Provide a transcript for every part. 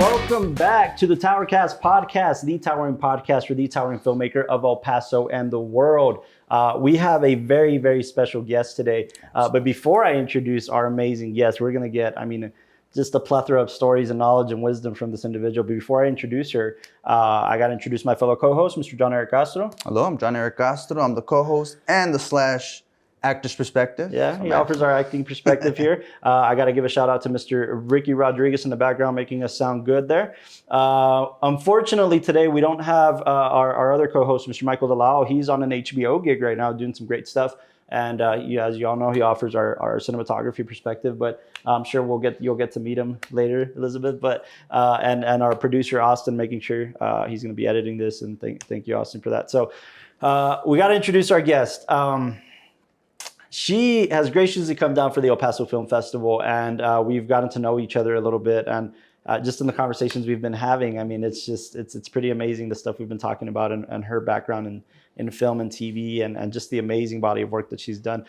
Welcome back to the TowerCast podcast, the towering podcast for the towering filmmaker of El Paso and the world. We have a very, very special guest today. But before I introduce our amazing guest, we're going to get, just a plethora of stories and knowledge and wisdom from this individual. But before I introduce her, I got to introduce my fellow co-host, Mr. John Eric Castro. Hello, I'm John Eric Castro. I'm the co-host and the / actor's perspective. Yeah, he offers our acting perspective here. I got to give a shout out to Mr. Ricky Rodriguez in the background, making us sound good there. Unfortunately, today we don't have our other co-host, Mr. Michael DeLao. He's on an HBO gig right now doing some great stuff. And as you all know, he offers our cinematography perspective, but I'm sure you'll get to meet him later, Elizabeth. But and our producer Austin, making sure he's going to be editing this, and thank you, Austin, for that. So we got to introduce our guest. She has graciously come down for the El Paso Film Festival, and we've gotten to know each other a little bit. And just in the conversations we've been having, it's pretty amazing the stuff we've been talking about and her background in film and TV and just the amazing body of work that she's done.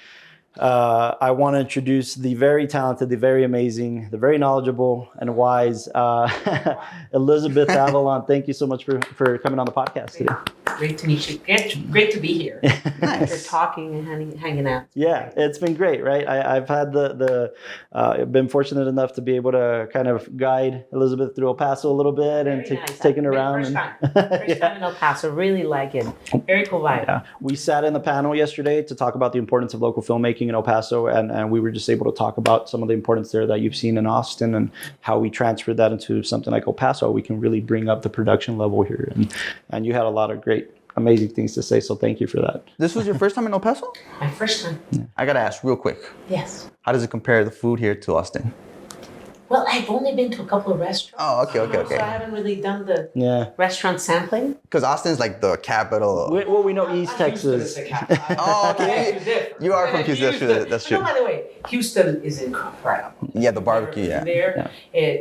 I want to introduce the very talented, the very amazing, the very knowledgeable and wise Elizabeth Avelán. Thank you so much for coming on the podcast today. Great to meet you. Great to be here. Nice. We're talking and hanging out. Yeah, it's been great, right? I've had been fortunate enough to be able to kind of guide Elizabeth through El Paso a little bit and taking her around. First time in El Paso. Really like it. Very cool vibe. Yeah. We sat in the panel yesterday to talk about the importance of local filmmaking in El Paso, and we were just able to talk about some of the importance there that you've seen in Austin and how we transferred that into something like El Paso. We can really bring up the production level here, and you had a lot of great, amazing things to say, so thank you for that. This was your first time in El Paso? My first time. I gotta ask real quick. Yes. How does it compare the food here to Austin? Well, I've only been to a couple of restaurants. Oh, okay. So I haven't really done the restaurant sampling. Because Austin's like the capital. We know East Texas. Oh, okay. You are from Houston. That's true. No, by the way, Houston is incredible. Yeah, the barbecue, yeah. There,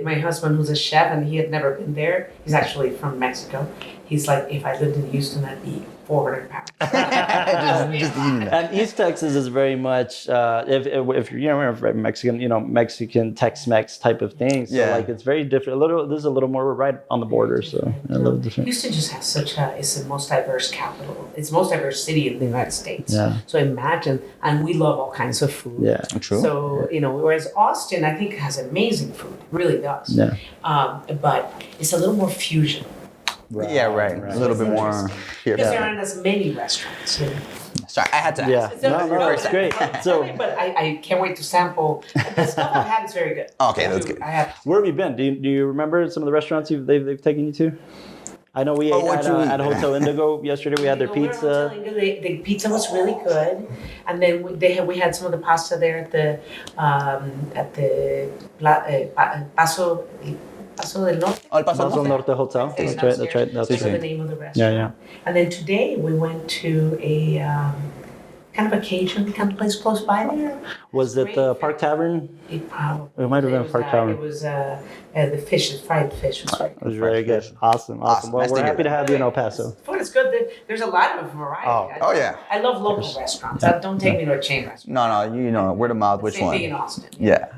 my husband, who's a chef, and he had never been there. He's actually from Mexico. He's like, if I lived in Houston, I'd be 400 pounds. just eating that. And East Texas is very much, if you're Mexican Tex-Mex type of thing. So it's very different. This is a little more right on the border, so a little different. Houston just has it's the most diverse capital. It's the most diverse city in the United States. Yeah. So imagine, and we love all kinds of food. Yeah, true. So, whereas Austin, I think, has amazing food. It really does. Yeah. But it's a little more fusion. Right. Yeah, right. A little bit more here. Because there aren't as many restaurants. Sorry, I had to ask. Yeah. No, it's great. So, but I can't wait to sample. The stuff I've had is very good. Okay, that's good. Where have you been? Do you remember some of the restaurants they've taken you to? I know we ate at Hotel Indigo yesterday. We had their pizza. The pizza was really good, and then we had some of the pasta there at the Paso del Norte. Oh, El Paso del Norte Hotel. That's right. That's the name of the restaurant. Yeah. And then today we went to a kind of a Cajun kind of place close by there. Was it the Park Tavern? It might have been Park Tavern. It was the fried fish was very good. It was very good. Awesome. Well, Nice we're to happy to have you in El Paso. Food is good. There's a lot of variety. Oh, yeah. I love local restaurants. Don't take me to a chain restaurant. No, word of mouth, which Same one? thing in Austin. Yeah.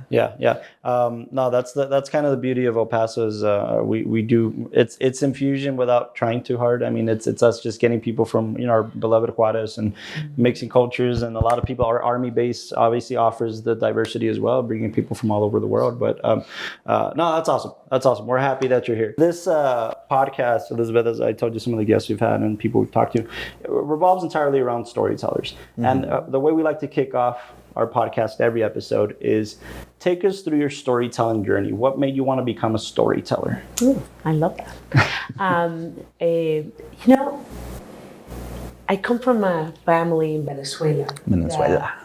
No, that's kind of the beauty of El Paso is we do it's infusion without trying too hard. It's us just getting people from our beloved Juarez and mixing cultures, and a lot of people. Our Army base obviously offers the diversity as well, bringing people from all over the world. But no, that's awesome. That's awesome. We're happy that you're here. This podcast, Elizabeth, as I told you, some of the guests we've had and people we've talked to, revolves entirely around storytellers. Mm-hmm. And the way we like to kick off our podcast every episode is take us through your storytelling journey. What made you want to become a storyteller? Ooh, I love that. I come from a family in Venezuela.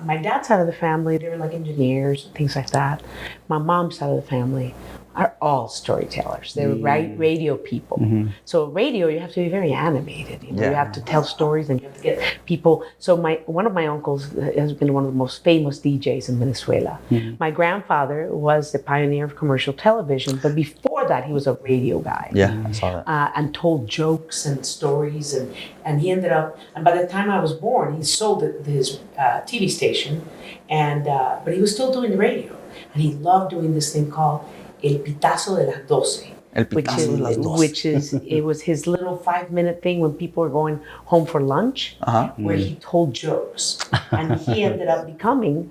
My dad's side of the family, they were like engineers and things like that. My mom's side of the family are all storytellers. They were radio people. Mm-hmm. So radio, you have to be very animated. You have to tell stories and you have to get people. So one of my uncles has been one of the most famous DJs in Venezuela. Mm-hmm. My grandfather was the pioneer of commercial television, but before that, he was a radio guy. Yeah, I saw that. And told jokes and stories. And he ended up, and by the time I was born, he sold his TV station, but he was still doing the radio. And he loved doing this thing called El Pitazo de las 12. it was his little 5-minute thing when people were going home for lunch, where he told jokes, and he ended up becoming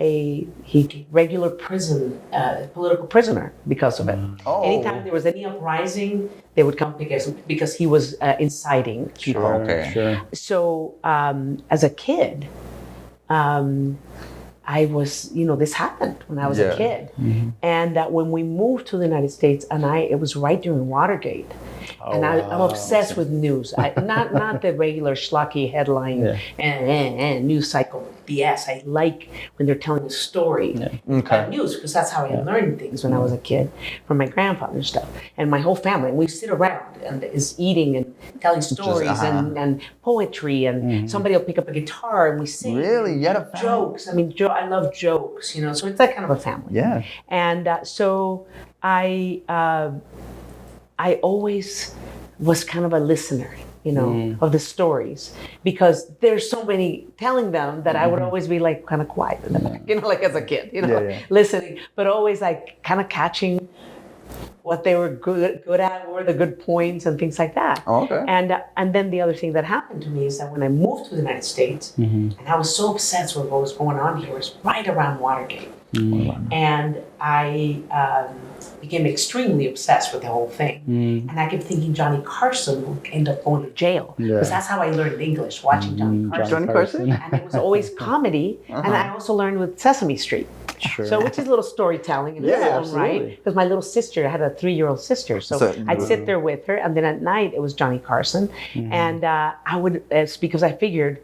a regular political prisoner because of it. Anytime there was any uprising, they would come because he was inciting people. Sure. So as a kid, I was, this happened when I was a kid. And when we moved to the United States, it was right during Watergate. And I'm obsessed with news. Not the regular schlocky headline and news cycle BS. I like when they're telling a story about news, because that's how I learned things when I was a kid from my grandfather and stuff. And my whole family, and we sit around and is eating and telling stories and poetry, and somebody will pick up a guitar and we sing. Really? You had a family? Jokes. I mean, I love jokes, so it's that kind of a family. Yeah. And so I always was kind of a listener, of the stories, because there's so many telling them that I would always be like kind of quiet in the back, like as a kid, listening, but always like kind of catching what they were good at, what were the good points and things like that. And then the other thing that happened to me is that when I moved to the United States, and I was so obsessed with what was going on here, it was right around Watergate. And I became extremely obsessed with the whole thing. And I kept thinking Johnny Carson would end up going to jail. Because that's how I learned English, watching Johnny Carson. Johnny Carson? And it was always comedy. And I also learned with Sesame Street. So which is a little storytelling in its own right. Because my little sister, I had a 3-year-old sister. So I'd sit there with her. And then at night, it was Johnny Carson. And I would, because I figured,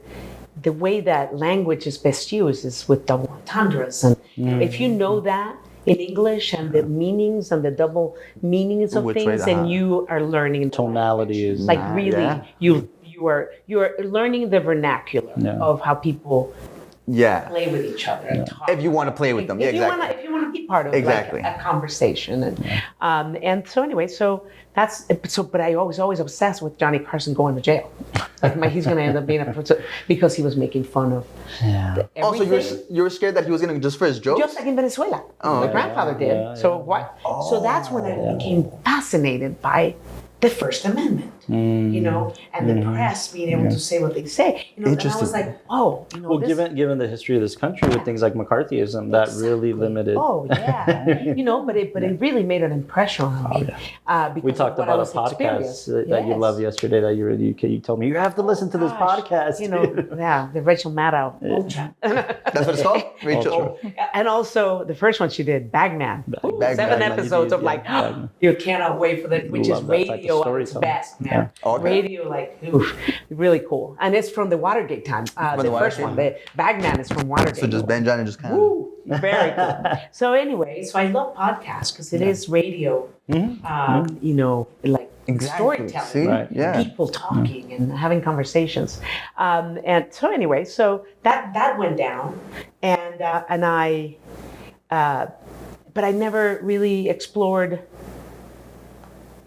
the way that language is best used is with double entendres. And if you know that in English and the meanings and the double meanings of things, then you are learning tonality is like really you are learning the vernacular of how people play with each other and talk. If you want to play with them, if you want to be part of like a conversation, and so anyway, but I was always obsessed with Johnny Carson going to jail. Like he's going to end up being because he was making fun of everything. Also, you were scared that he was going to just for his jokes? Just like in Venezuela. My grandfather did. So that's when I became fascinated by the First Amendment, and the press being able to say what they say. And I was like, well, given the history of this country with things like McCarthyism, that really limited. But it really made an impression on me. Because we talked about a podcast that you loved yesterday. That you told me you have to listen to this podcast. The Rachel Maddow. That's what it's called, Rachel. And also the first one she did, Bagman. 7 episodes of you cannot wait for that, which is radio at its best, man. Radio, really cool. And it's from the Watergate time. The first one, the Bagman is from Watergate. So just Ben Johnson just kind of... Very cool. So anyway, I love podcasts because it is radio, like storytelling, people talking and having conversations. And so anyway, so that went down, and I, but I never really explored.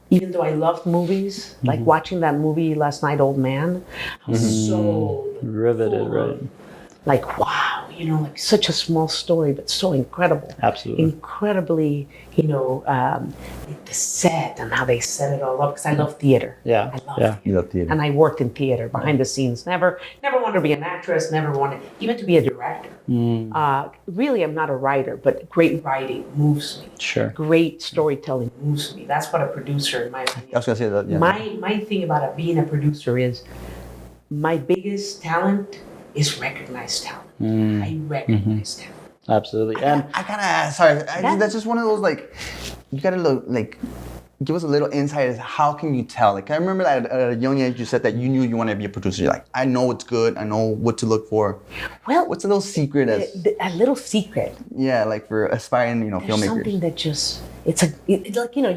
Even though I loved movies, like watching that movie last night, Old Man, I was so riveted, right? Like, wow, like such a small story, but so incredible. Absolutely. Incredibly, the set and how they set it all up, because I love theater. I love theater. You love theater. And I worked in theater, behind the scenes. Never wanted to be an actress, never wanted even to be a director. Really, I'm not a writer, but great writing moves me. Sure. Great storytelling moves me. That's what a producer, in my opinion. I was going to say that, yeah. My thing about being a producer is my biggest talent is recognized talent. I recognize talent. Absolutely. I kind of, sorry, that's just one of those, you got to give us a little insight as how can you tell? I remember that at a young age you said that you knew you wanted to be a producer. You're like, I know what's good. I know what to look for. Well, what's a little secret? A little secret. Yeah, for aspiring, filmmakers. Something that just, you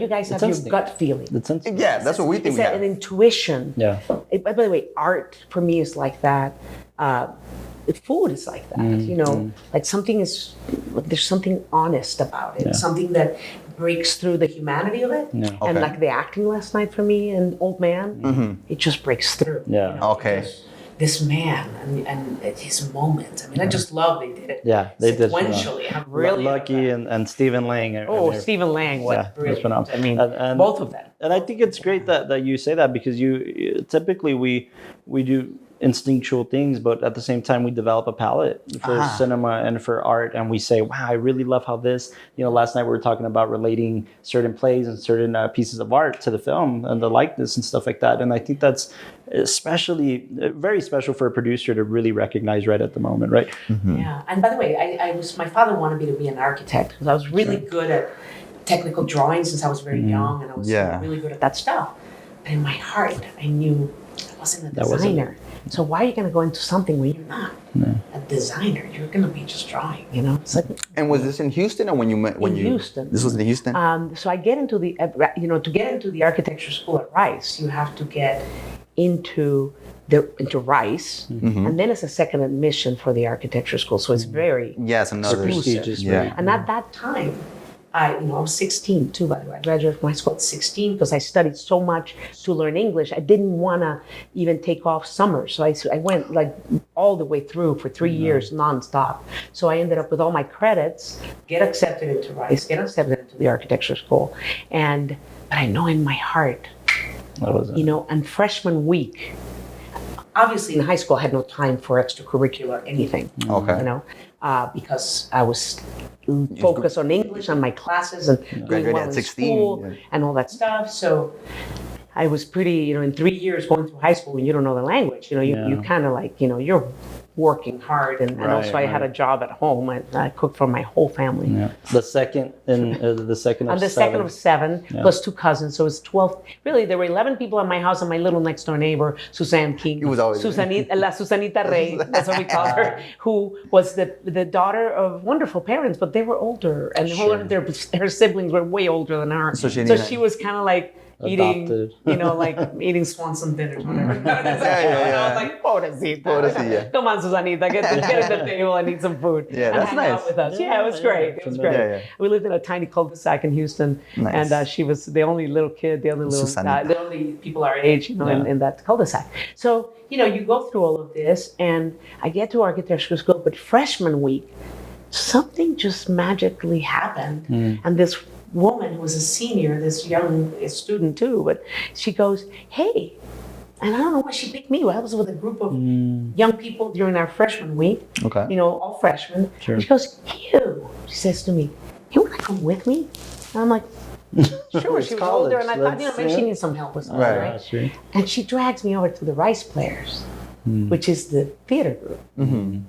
guys have your gut feeling. Yeah, that's what we think we have. An intuition. Yeah. By the way, art for me is like that. Food is like that, like there's something honest about it, something that breaks through the humanity of it. And like the acting last night for me and Old Man, it just breaks through. Okay. this man and his moments. I mean, I just love they did it. Yeah, they did. Sequentially. I'm really Lucky and Stephen Lang. Stephen Lang, what Yeah, brilliant. phenomenal. I mean, And both of them. And I think it's great that you say that, because typically we do instinctual things, but at the same time we develop a palette for cinema and for art, and we say, wow, I really love how this, last night we were talking about relating certain plays and certain pieces of art to the film and the likeness and stuff like that. And I think that's especially very special for a producer to really recognize right at the moment, right? Mm-hmm. Yeah. And by the way, my father wanted me to be an architect because I was really good at technical drawing since I was very young, and I was really good at that stuff. But in my heart, I knew I wasn't a designer. So why are you going to go into something where you're not a designer? You're going to be just drawing, It's like, and was this in Houston, or Houston? This was in Houston. So I get into to get into the architecture school at Rice, you have to get into Rice, and then it's a second admission for the architecture school. So it's very another prestigious. Yeah. And at that time, I was 16 too, by the way. I graduated from high school at 16 because I studied so much to learn English. I didn't want to even take off summer. So I went like all the way through for 3 years nonstop. So I ended up with all my credits, get accepted into Rice, get accepted into the architecture school. But I know in my heart, and freshman week, obviously in high school I had no time for extracurricular anything. Okay. Because I was focused on English and my classes and doing well in 16, school and all that stuff. So I was pretty, in 3 years going through high school when you don't know the language, you kind of like, you're working hard. And also I had a job at home. I cooked for my whole family. Yeah. The second of seven plus 2 cousins. So it was 12. Really, there were 11 people at my house and my little next door neighbor, Suzanne King. It was always La Susanita Rey, that's what we call her, who was the daughter of wonderful parents, but they were older. And her siblings were way older than her. So she was kind of like, eating, eating Swanson dinners, whatever. I was like, pobrecita. Come on, Susanita, get to the table and eat some food. Yeah, that's nice. Out with us. Yeah, it was great. It was great. Yeah. We lived in a tiny cul-de-sac in Houston, and she was the only little kid, the only people our age, in that cul-de-sac. So, you go through all of this, and I get to architecture school, but freshman week, something just magically happened, and this woman who was a senior, this young student too, but she goes, hey, and I don't know why she picked me. I was with a group of young people during our freshman week, all freshmen. Sure. And she goes, Hugh, she says to me, you want to come with me? And I'm like, sure. She was older, and I thought, maybe she needs some help with something, right? Sure. And she drags me over to the Rice Players, which is the theater group. Mm-hmm.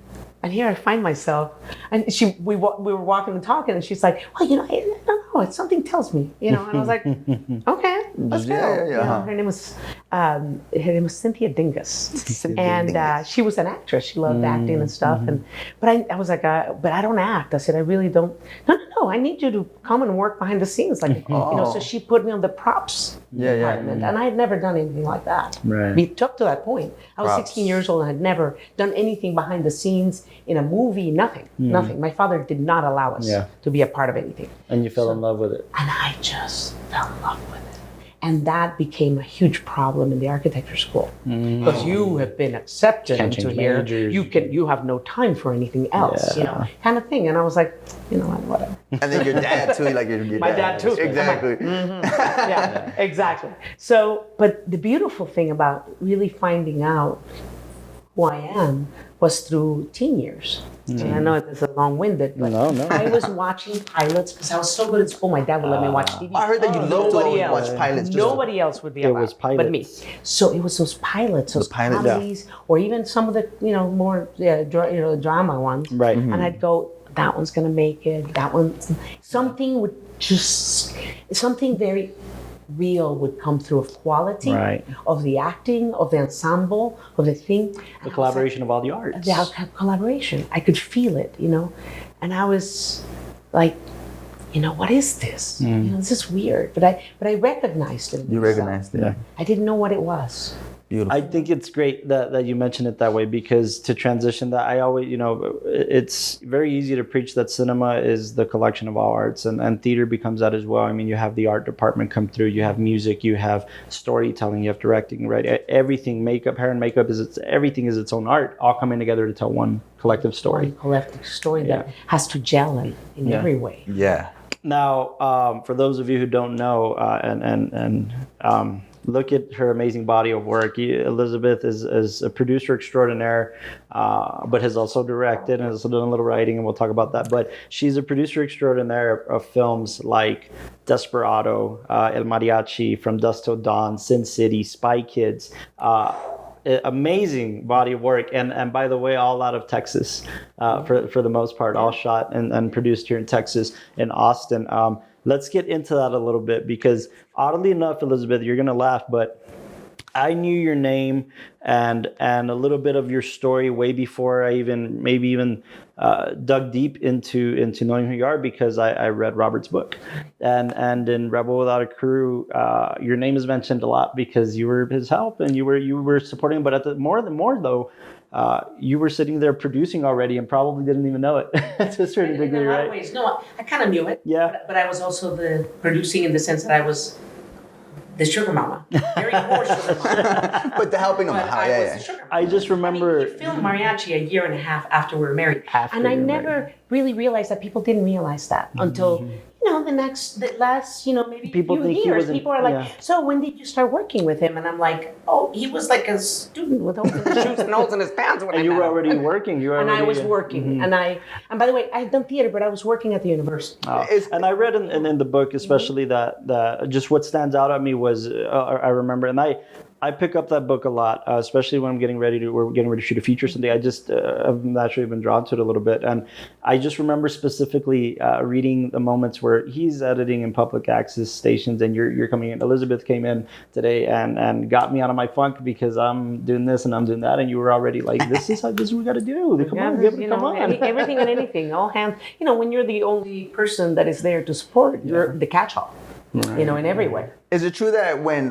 And here I find myself, and we were walking and talking, and she's like, well, I don't know, something tells me, and I was like, okay, let's go. Yeah. Her name was Cynthia Dingus, and she was an actress. She loved acting and stuff, but I was like, but I don't act. I said, I really don't. No, I need you to come and work behind the scenes, like So she put me on the props department, and I had never done anything like that. Right. We took to that point. I was 16 years old and had never done anything behind the scenes in a movie. Nothing. My father did not allow us to be a part of anything. And you fell in love with it. And I just fell in love with it. And that became a huge problem in the architecture school because you have been accepted into here. You have no time for anything else, kind of thing. And I was like, whatever. And then your dad too, like your my dad too. Exactly. Yeah, exactly. So, but the beautiful thing about really finding out who I am was through teen years. And I know this is long-winded, but I was watching pilots because I was so good at school. My dad would let me watch TV. I heard that you loved to watch pilots. Nobody else would be allowed but me. So it was those pilots, those comedies, or even some of the more drama ones. Right. And I'd go, that one's gonna make it. That one, something very real would come through of quality, of the acting, of the ensemble, of the thing. The collaboration of all the arts. The collaboration. I could feel it, And I was like, what is this? This is weird. But I recognized it. You recognized it. I didn't know what it was. Beautiful. I think it's great that you mention it that way, because to transition that, I always, it's very easy to preach that cinema is the collection of all arts, and theater becomes that as well. I mean, you have the art department come through, you have music, you have storytelling, you have directing, right? Everything, makeup, hair and makeup, everything is its own art, all coming together to tell one collective story. One collective story that has to gel in every way. Yeah. Now, for those of you who don't know, look at her amazing body of work. Elizabeth is a producer extraordinaire, but has also directed and has done a little writing, and we'll talk about that. But she's a producer extraordinaire of films like Desperado, El Mariachi, From Dusk Till Dawn, Sin City, Spy Kids. Amazing body of work, and by the way, all out of Texas, for the most part, all shot and produced here in Texas, in Austin. Let's get into that a little bit, because oddly enough, Elizabeth, you're gonna laugh, but I knew your name and a little bit of your story way before I even dug deep into knowing who you are, because I read Robert's book, and in Rebel Without a Crew, your name is mentioned a lot because you were his help and you were supporting him, but at the more though. You were sitting there producing already and probably didn't even know it to a certain degree, in a lot right? of ways. No, I kind of knew it. Yeah. But I was also the producing in the sense that I was the sugar mama. Very poor sugar mama. But the helping them But out. I Yeah, was yeah. the sugar mama. I just remember. I mean, he filmed Mariachi a year and a half after we were married. After and I you were never married. really realized that people didn't realize that until, the last, maybe People few think he years. wasn't- People are like, yeah. so when did you start working with him? And I'm like, oh, he was like a student with holes in his shoes and holes in his pants when I And you met were him. already working. And I was working, and by the way, I had done theater, but I was working at the university. And I read in the book, especially that just what stands out at me was I remember, and I pick up that book a lot, especially when we're getting ready to shoot a feature someday. I just have naturally been drawn to it a little bit, and I just remember specifically reading the moments where he's editing in public access stations, and you're coming in. Elizabeth came in today and got me out of my funk because I'm doing this and I'm doing that, and you were already like, this is what we got to do. Come on, come on. Everything and anything, all hands. When you're the only person that is there to support, you're the catch-all. In every way. Is it true that when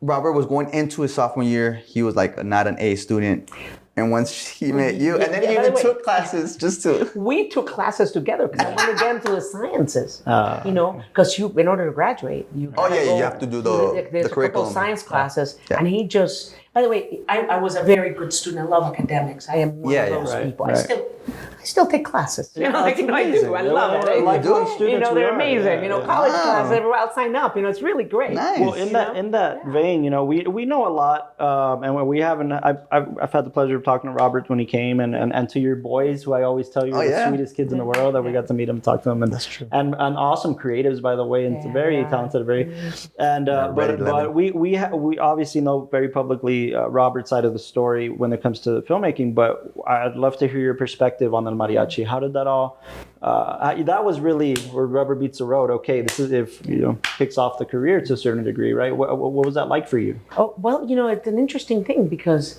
Robert was going into his sophomore year, he was like not an A student? And once he met you, and then he by the even way, took classes just to... We took classes together because I went again to the sciences. Because in order to graduate, you have to do the there's a couple curriculum. of science classes, Yeah. and he just. By the way, I was a very good student. I love academics. I am one of those people. right. I still take classes. that's I do. I amazing. love it. Lifelong students we they're are. amazing. Yeah. College Wow. classes. I'll sign up. It's really great. Nice. Well, in that vein, we know a lot, and when we haven't. I've had the pleasure of talking to Robert when he came, and to your boys, who I always tell you are the sweetest kids in the world. That we got to meet them, talk to them, and that's true. And awesome creatives, by the way, and very talented, but we obviously know very publicly Robert's side of the story when it comes to filmmaking. But I'd love to hear your perspective on the mariachi. How did that all? That was really where rubber meets the road. Okay, this is kicks off the career to a certain degree, right? What was that like for you? Oh, well, it's an interesting thing because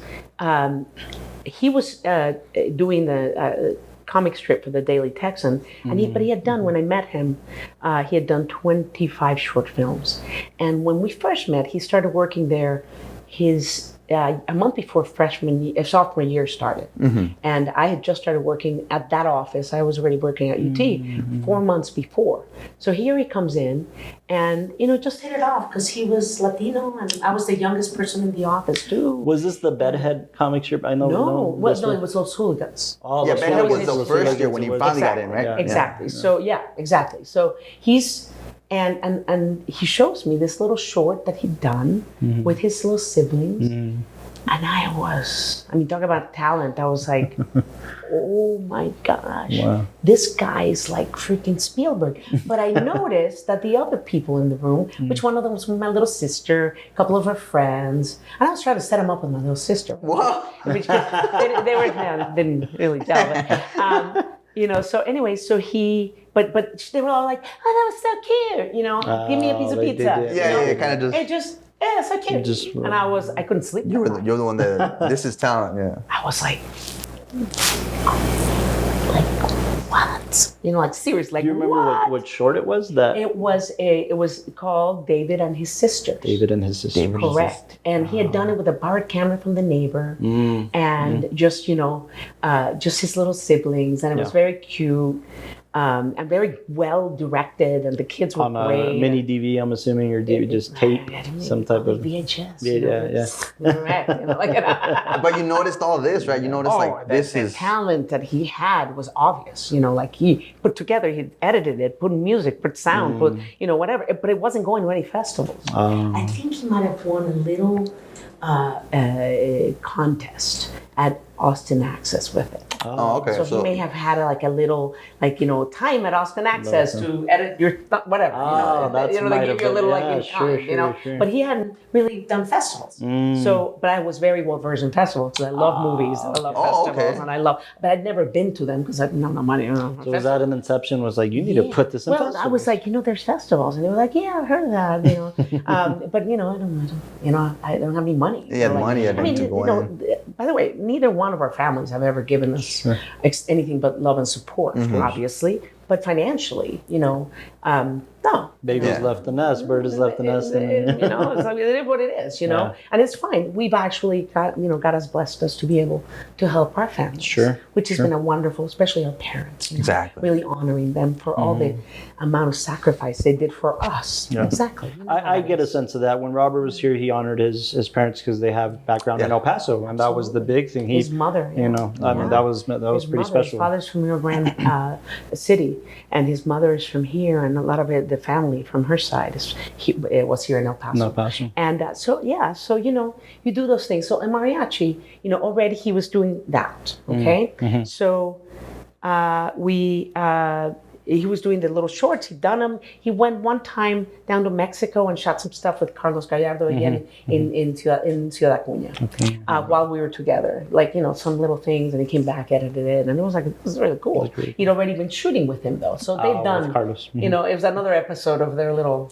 he was doing the comic strip for the Daily Texan, and but he had done, when I met him, he had done 25 short films. And when we first met, he started working there a month before sophomore year started. And I had just started working at that office. I was already working at UT 4 months before. So here he comes in and, just hit it off because he was Latino and I was the youngest person in the office too. Was this the Bedhead comic strip? I know. No, it was Los Hooligans. Oh, Yeah, those Bedhead was Hooligans. the first year when he finally got in, right? Yeah. Exactly. So exactly. So he's and he shows me this little short that he'd done with his little siblings. And talk about talent. I was like, oh my gosh, this guy is like freaking Spielberg. But I noticed that the other people in the room, which one of them was my little sister, a couple of her friends, and I was trying to set him up with my little sister. Whoa. Which they didn't really tell. But, so anyway, but they were all like, oh, that was so cute. Give me a piece of they pizza. did. Yeah, kind of just... It just, so cute. And I couldn't sleep. You're the one that... This is talent, yeah. I was like, what? Like seriously, like Do you remember what short it was? It was called David and His Sisters. David and His Sisters. Correct. And he had done it with a borrowed camera from the neighbor, and just just his little siblings, and it was very cute. And very well directed, and the kids were on great. A mini DV, I'm assuming, or DV just tape, some type of VHS. Yeah. Correct. But you noticed all this, right? You noticed the talent that he had was obvious. Like he put together, he edited it, put music, put sound, put whatever. But it wasn't going to any festivals. I think he might have won a little contest at Austin Access with it. Oh, okay. So he may have had a little, time at Austin Access to edit your whatever. That's they give you a little in kind, Sure. But he hadn't really done festivals. So, but I was very well versed in festivals because I love movies and I love festivals and but I'd never been to them because I didn't have no money. So was that an inception? Was like, you need to put this in festivals? I was like, there's festivals, and they were like, yeah, I've heard of that, but I don't have any money. You had money, to go in. By the way, neither one of our families have ever given us anything but love and support, obviously. But financially, no. Baby's left the nest, bird has left the nest. It is what it is, And it's fine. We've actually got has blessed us to be able to help our families. Which has been a wonderful, especially our parents. Exactly. Really honoring them for all the amount of sacrifice they did for us. Yeah. Exactly. I get a sense of that. When Robert was here, he honored his parents because they have background in El Paso, and that was the big thing. His mother. I mean, that was pretty special. His father's from Rio Grande City, and his mother is from here, and a lot of the family from her side was here in El Paso. And so you do those things. So in mariachi, already he was doing that. Okay, so he was doing the little shorts. He'd done them. He went one time down to Mexico and shot some stuff with Carlos Gallardo again in Ciudad Acuña while we were together. Some little things, and he came back, edited it, and it was really cool. He'd already been shooting with him though, so they've done. Carlos. It was another episode of their little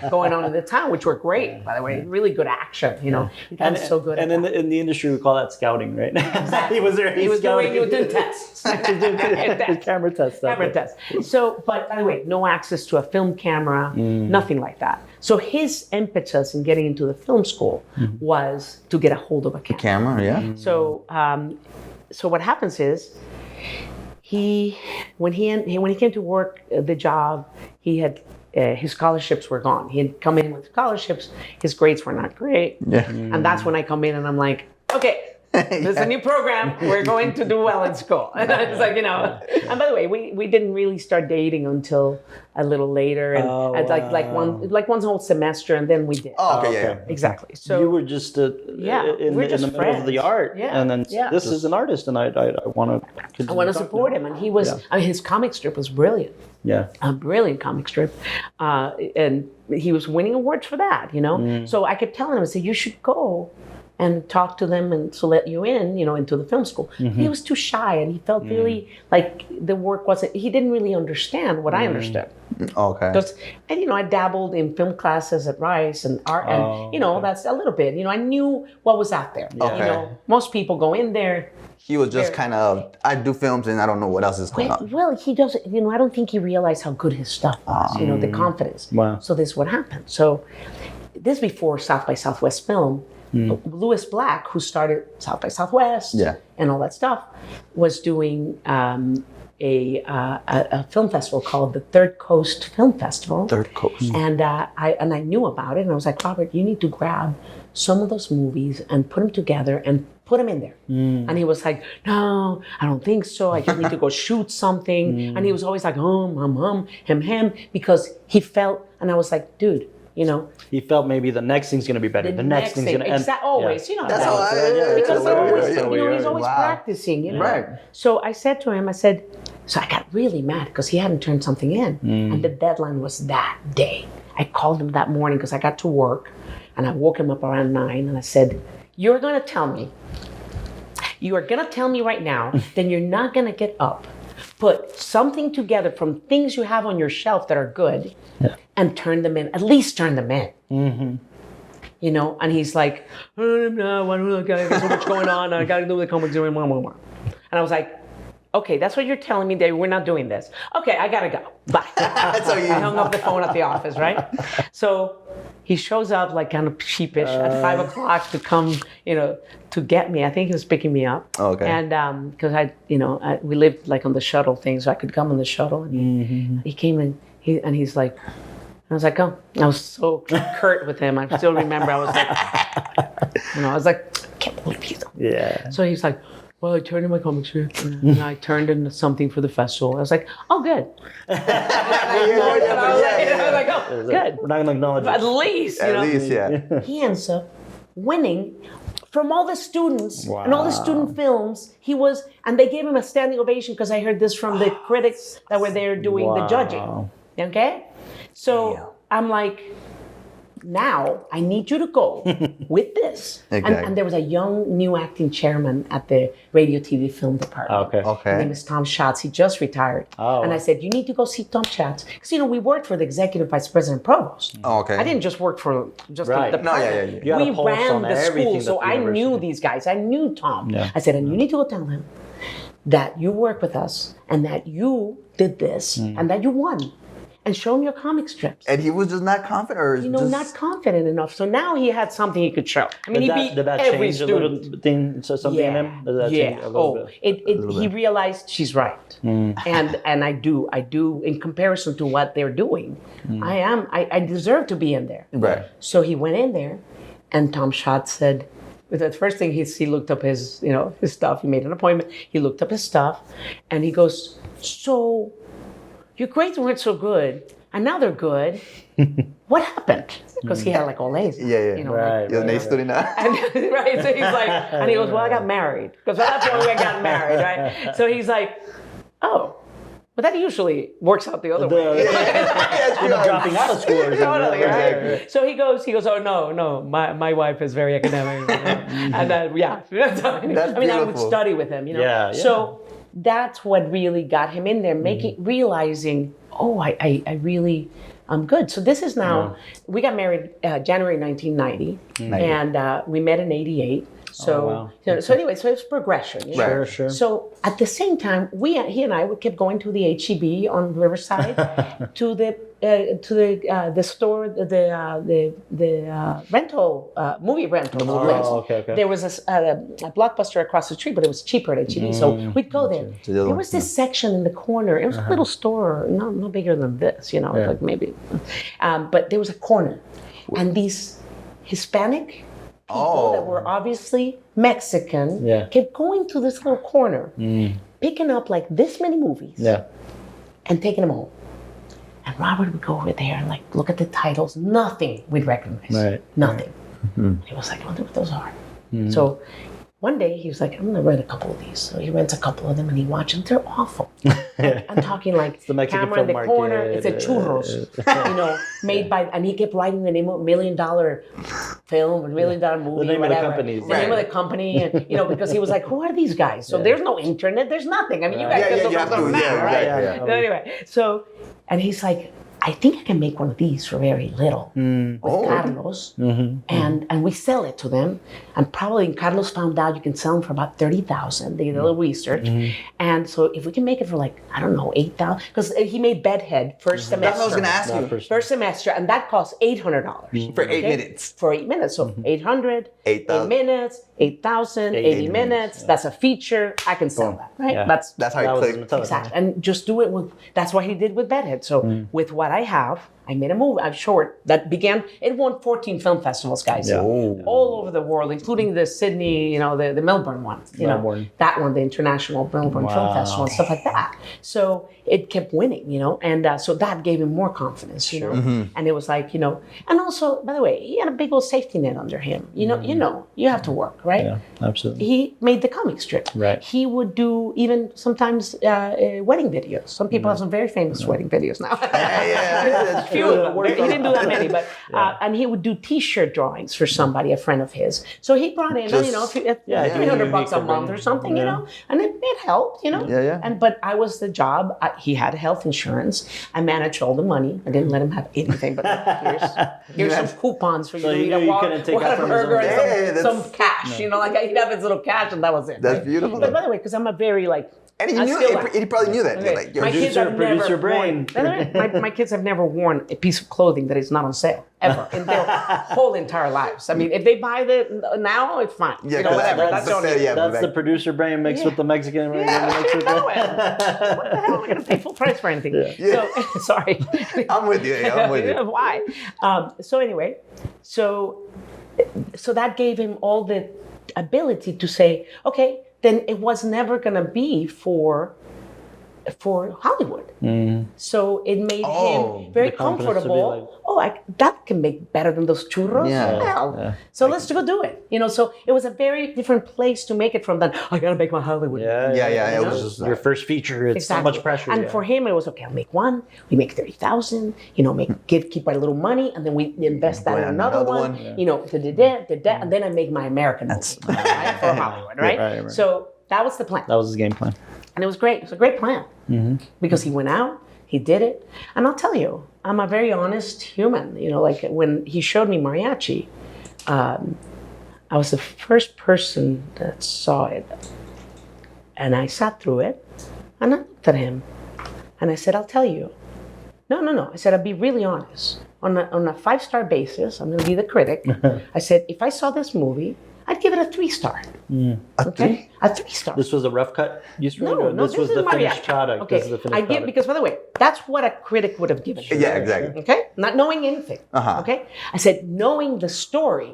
going on in the town, which were great, by the way. Really good action. And so good. And in the industry, we call that scouting, right? Exactly. He was there. He was doing tests. Camera tests. So, but by the way, no access to a film camera, nothing like that. So his impetus in getting into the film school was to get a hold of a camera. So, so what happens is, when he came to work the job, he had his scholarships were gone. He had come in with scholarships. His grades were not great, and that's when I come in and I'm like, okay. There's a new program. We're going to do well in school. And it's And by the way, we didn't really start dating until a little later, and one whole semester, and then we did. Oh, okay, exactly. So you were just in the middle of the art, and then this is an artist, and I want to support him, and he was. His comic strip was brilliant. Yeah, a brilliant comic strip, and he was winning awards for that. So I kept telling him, I said, you should go and talk to them and to let you in, into the film school. He was too shy, and he felt really like the work wasn't, he didn't really understand what I understood. Okay. And, I dabbled in film classes at Rice and art, and, that's a little bit, I knew what was out there. Okay. Most people go in there. He was just kind of, I do films and I don't know what else is going on. Well, he doesn't, I don't think he realized how good his stuff was, the confidence. Wow. So this is what happened. So this before South by Southwest Film. Louis Black, who started South by Southwest and all that stuff, was doing a film festival called the Third Coast Film Festival. Third Coast. And I knew about it, and I was like, Robert, you need to grab some of those movies and put them together and put them in there. And he was like, no, I don't think so. I just need to go shoot something. And he was always like, him, because he felt, and I was like, dude, he felt maybe the next thing's going to be better. The next thing's going to end. Always, That's how I. Because he's always practicing, Right. So I said to him, so I got really mad because he hadn't turned something in, and the deadline was that day. I called him that morning because I got to work, and I woke him up around 9, and I said, you are going to tell me right now, then you're not going to get up. Put something together from things you have on your shelf that are good and turn them in, at least turn them in. And he's like, I got so much going on. I got to do the comics. And I was like, okay, that's what you're telling me, that we're not doing this. Okay, I gotta go. Bye. So you- I hung up the phone at the office, right? So he shows up like kind of sheepish at 5 o'clock to come, to get me. I think he was picking me up. Okay. And because we lived like on the shuttle thing, so I could come on the shuttle. And he came in, he's like, I was like, oh, I was so curt with him. I still remember I was like, I can't believe he's so. Yeah. So he's like, well, I turned in my comic strip and I turned in something for the festival. I was like, oh, good. I was like, oh, good. We're not gonna acknowledge At it. least, At least, yeah. He ends up winning from all the students and all the student films. And they gave him a standing ovation because I heard this from the critics that were there doing the judging. Okay? So I'm like, now I need you to go with this. Exactly. And there was a young new acting chairman at the radio TV film department. Okay. His name is Tom Schatz. He just retired. Oh. And I said, you need to go see Tom Schatz. Because, we worked for the executive vice president provost. Oh, okay. I didn't just work for just Right. the No, yeah. You had a we pulse ran on the everything school, so that the I knew university- these guys. I knew Tom. Yeah. I said, and you need to go tell him that you work with us and that you did this and that you won. And show him your comic strips. And he was just not confident, or just... Not confident enough. So now he had something he could show. I mean, Did that every change a student. little thing? So something in him? Did that change a little bit? He realized she's right, and I do in comparison to what they're doing, I deserve to be in there. Right. So he went in there, and Tom Schatz said, the first thing he looked up his his stuff. He made an appointment. He looked up his stuff, and he goes, so your grades weren't so good, and now they're good. What happened? Because he had like all A's. Yeah. Right. You're an A student now. And, right, so he's like, and he goes, well, I got married. Because at that point we got married, right? So he's like, oh, but that usually works out the other way. Dropping out of scores. Totally, right? So he goes, oh, no, my wife is very academic. And then, I would beautiful. study with him, Yeah. So that's what really got him in there, realizing, oh, I really, I'm good. So this is now, we got married January 1990, and we met in 88. So, so anyway, so it's progression. Sure. So at the same time, he and I kept going to the HEB on Riverside, to the store, the rental movie rental place. Okay. There was a Blockbuster across the street, but it was cheaper at HEB, so we'd go there. There was this section in the corner. It was a little store, no bigger than this, like maybe, but there was a corner, and these Hispanic people that were obviously Mexican kept going to this little corner, picking up like this many movies, and taking them home. And Robert would go over there and like look at the titles. Nothing we'd recognize. Right. Nothing. He was like, I wonder what those are. So one day he was like, I'm gonna rent a couple of these. So he rents a couple of them and he watches them. They're awful. I'm talking like the Mexican camera in the film corner. market, It's a churros, made by, and he kept writing the name of $1 million film, $1 million movie, The name whatever. of the company. The name of the company, and, because he was like, who are these guys? So there's no internet, there's nothing. I mean, you guys can look up on that, right? Exactly. Anyway, so, and he's like, I think I can make one of these for very little with Carlos, and we sell it to them. And probably Carlos found out you can sell them for about 30,000. They did a little research, and so if we can make it for like, I don't know, 8,000, because he made Bedhead first semester. That's what I was gonna ask you. First semester, and that costs $800 For 8 minutes. For 8 minutes, so 800, 8,000. 8 minutes, 8,000, 80 minutes. That's a feature. I can sell that, right? Yeah. That's how you click. Exactly. And just do it with, that's what he did with Bedhead. So with what I have, I made a movie, a short that began, it won 14 film festivals, guys. Yeah. All over the world, including the Sydney, the Melbourne one. Melbourne. That one, the International Melbourne Film Festival and stuff like that. So it kept winning, and so that gave him more confidence, And it was like, and also, by the way, he had a big old safety net under him. You have to work, right? Yeah, absolutely. He made the comic strip. Right. He would do even sometimes wedding videos. Some people have some very famous wedding videos now. That's Few of them. He didn't do that many, but and he would do T-shirt drawings for somebody, a friend of his. So he brought in, $300 a month or something, and it helped, And but I was the job. He had health insurance. I managed all the money. I didn't let him have anything, but here's some coupons for you to eat a couldn't take that from his own- burger and Yeah, some cash. Like he'd have his little cash, and that was it. That's right? beautiful. But by the way, because I'm a very And he I knew still it. He probably knew that. Okay. Like, My kids have producer never brain. my kids have never worn a piece of clothing that is not on sale ever in their whole entire lives. I mean, if they buy it now, it's fine. Yeah, you know, whatever. that's on the- you. yeah, That's the producer brain mixed with the Mexican. Yeah, what you doing? What the hell am I going to pay full price for anything? So, sorry. I'm with you. Yeah, I'm with you. Why? So anyway, so that gave him all the ability to say, okay, then it was never going to be for Hollywood. So it made him very the confidence to be comfortable. That can make better than those churros. Yeah. Hell. Yeah. So let's go do it. You know, so it was a very different place to make it from than, I got to make my Hollywood. Yeah. It was just Your first feature. It's so much pressure. And for him, it was, okay, I'll make one. We make 30,000. You know, keep our little money, and then we invest that in another one. You know, and then I make my American movie, right, for Hollywood, right? Right. So that was the plan. That was his game plan. And it was great. It was a great plan because he went out, he did it. And I'll tell you, I'm a very honest human. You know, like when he showed me mariachi, I was the first person that saw it. And I sat through it and I looked at him and I said, I'll tell you. No. I said, I'll be really honest. On a 5-star basis, I'm going to be the critic. I said, if I saw this movie, I'd give it a 3-star. Okay? A 3-star. This was a rough cut you screwed? No, This was is the finished mariachi. product. Okay, This is the finished product. because by the way, that's what a critic would have given. Yeah, exactly. Okay, not knowing anything. Okay, I said knowing the story,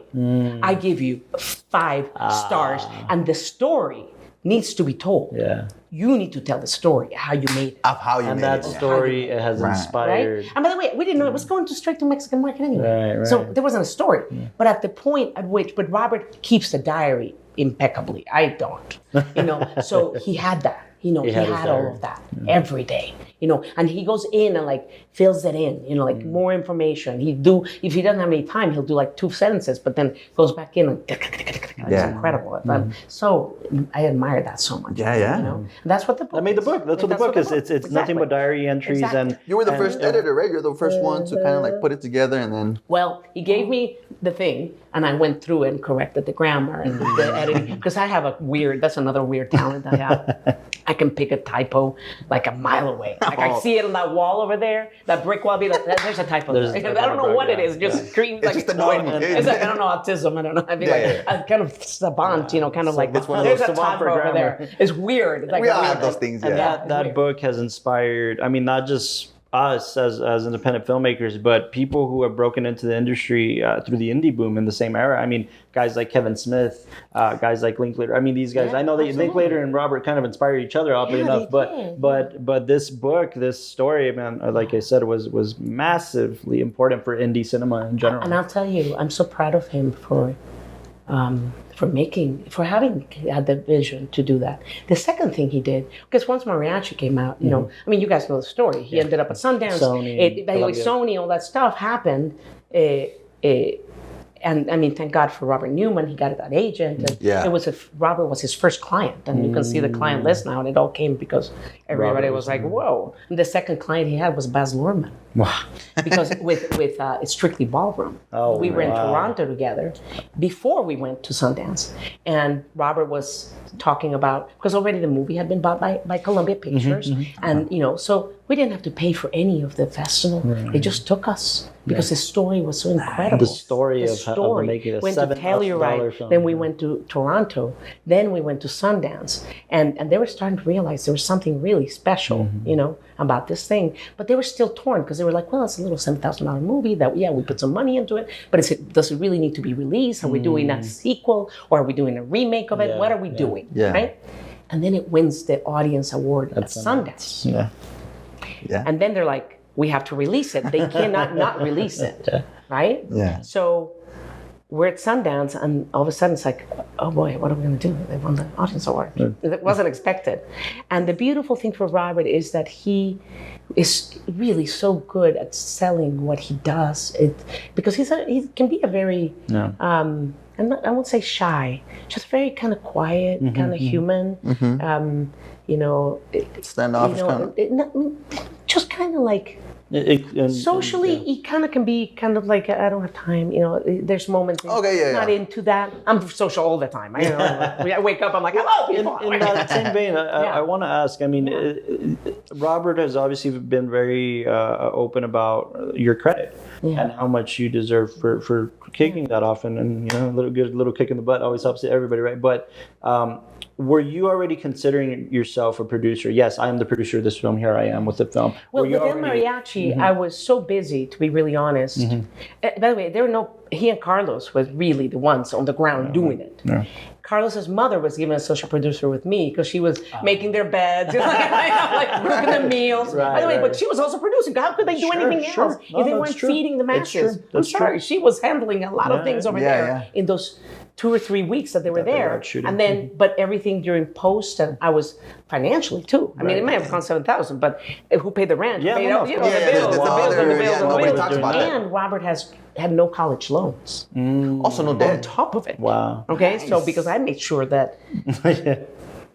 I give you 5 stars, and the story needs to be told. Yeah. You need to tell the story how you made it. Of how you And made that it. story it has inspired. Right? And by the way, we didn't know it was going to straight to Mexican market anyway. Right. So there wasn't a story. But at the point at which, but Robert keeps the diary impeccably. I don't. You know, so he had that. You know, he had his had all diary. of that every day. You know, and he goes in and like fills it in. You know, like more information. If he doesn't have any time, he'll do like 2 sentences, but then goes back in and it's incredible. So I admire that so much. Yeah. You know, and that's what the book. That made the book. That's what the book is. It's nothing but diary entries and. You were the first editor, right? You're the first one to kind of like put it together and then. Well, he gave me the thing, and I went through it and corrected the grammar and the editing because I have that's another weird talent I have. I can pick a typo like a mile away. Like I see it on that wall over there, that brick wall. Be like, there's a typo. There's a there. typo I don't know bug, what it yeah. is. Just screams It's like just annoying. It's like I don't know autism. I don't know. I mean, I'm kind of savant. You know, kind of like it's one of there's those a savant for typo over grammar. there. It's weird. It's like We all weird. have those things, And yeah. that book has inspired, I mean, not just us as independent filmmakers, but people who have broken into the industry through the indie boom in the same era. I mean, guys like Kevin Smith, guys like Linklater. I mean, these guys, Yeah, I know that absolutely. Linklater and Robert kind of inspired each other, oddly Yeah, enough, they did. but this book, this story, man, like I said, was massively important for indie cinema in general. And I'll tell you, I'm so proud of him for having had the vision to do that. The second thing he did, because once Mariachi came out, you know, I mean, you guys know the story. He ended up at Sundance. Sony, By the way, Columbia. Sony, all that stuff happened. And I mean, thank God for Robert Newman. He got that agent. And Yeah. Robert was his first client. And you can see the client list now. And it all came because everybody was like, whoa. And the second client he had was Baz Luhrmann. Wow. Because with Strictly Ballroom. Oh, we were in wow. Toronto together before we went to Sundance. And Robert was talking about, because already the movie had been bought by Columbia Pictures. And, you know, so we didn't have to pay for any of the festival. They just took us because the story was so incredible. The story of making a went to $7 Telluride, film. then we went to Toronto, then we went to Sundance, and they were starting to realize there was something really special, you know, about this thing. But they were still torn because they were like, well, it's a little $7,000 movie that we put some money into it, but does it really need to be released? Are we doing a sequel or are we doing a remake of it? Yeah, What are we doing? Yeah. Right? And then it wins the audience award at Sundance. Yeah. Yeah. And then they're like, we have to release it. They cannot not release it, right? Yeah. So we're at Sundance, and all of a sudden it's like, oh boy, what are we going to do? They won the audience award. It wasn't expected. And the beautiful thing for Robert is that he is really so good at selling what he does. Because he can be a very, I won't say shy, just very kind of quiet, kind of human. You know, Standoffish kind of. just kind of like Socially, it kind of can be kind of like, I don't have time. There's moments. Not into that. I'm social all the time. I wake up, I'm like, hello, people. In that same vein, I want to ask. I mean, Robert has obviously been very open about your credit and how much you deserve for kicking that off, and a little kick in the butt always helps everybody, right? But were you already considering yourself a producer? Yes, I am the producer of this film. Here I am with the film. Well, with El Mariachi, I was so busy, to be really honest. By the way, he and Carlos was really the ones on the ground doing it. Yeah. Carlos's mother was given a social producer with me because she was making their beds, like cooking the meals. By the way, but she was also producing. How could they do anything else if they weren't feeding the masses? I'm sorry, she was handling a lot of things over there in those 2 or 3 weeks that they were there. And then, but everything during post, and I was financially too. I mean, it may have cost $7,000, but who paid the rent? Yeah, paid out, the bills. And Robert had no college loans. Also no debt. On top of it. Wow. Okay, so because I made sure that.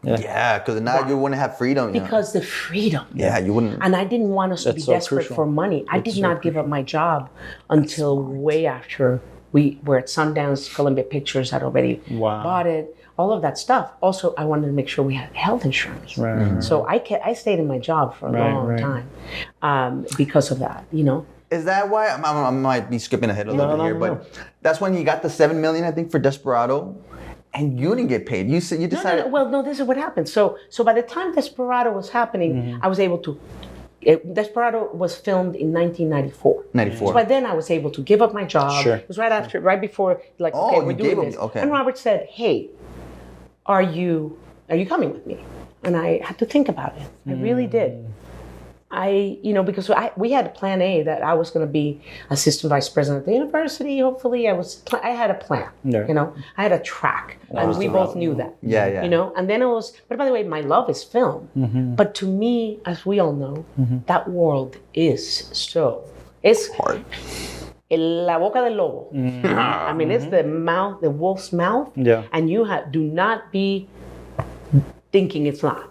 Yeah, because now you wouldn't have freedom. Because the freedom. Yeah, you wouldn't. And I didn't want us to be desperate for money. I did not give up my job until way after we were at Sundance. Columbia Pictures had already bought it. All of that stuff. Also, I wanted to make sure we had health insurance. So I stayed in my job for a long time because of that. Is that why I might be skipping ahead a little bit here? But that's when you got the $7 million, I think, for Desperado. And you didn't get paid. You decided. No. Well, no. This is what happened. So by the time Desperado was happening, I was able to. Desperado was filmed in 1994. So by then I was able to give up my job. It was right before, like, okay, we're doing this. And Robert said, "Hey, are you coming with me?" And I had to think about it. I really did. Because we had a plan A that I was going to be assistant vice president at the university. Hopefully, I had a plan. I had a track, and we both knew that. Yeah. And then it was. But by the way, my love is film. But to me, as we all know, that world is it's hard. La boca del lobo. I mean, it's the wolf's mouth. And you do not be thinking it's not.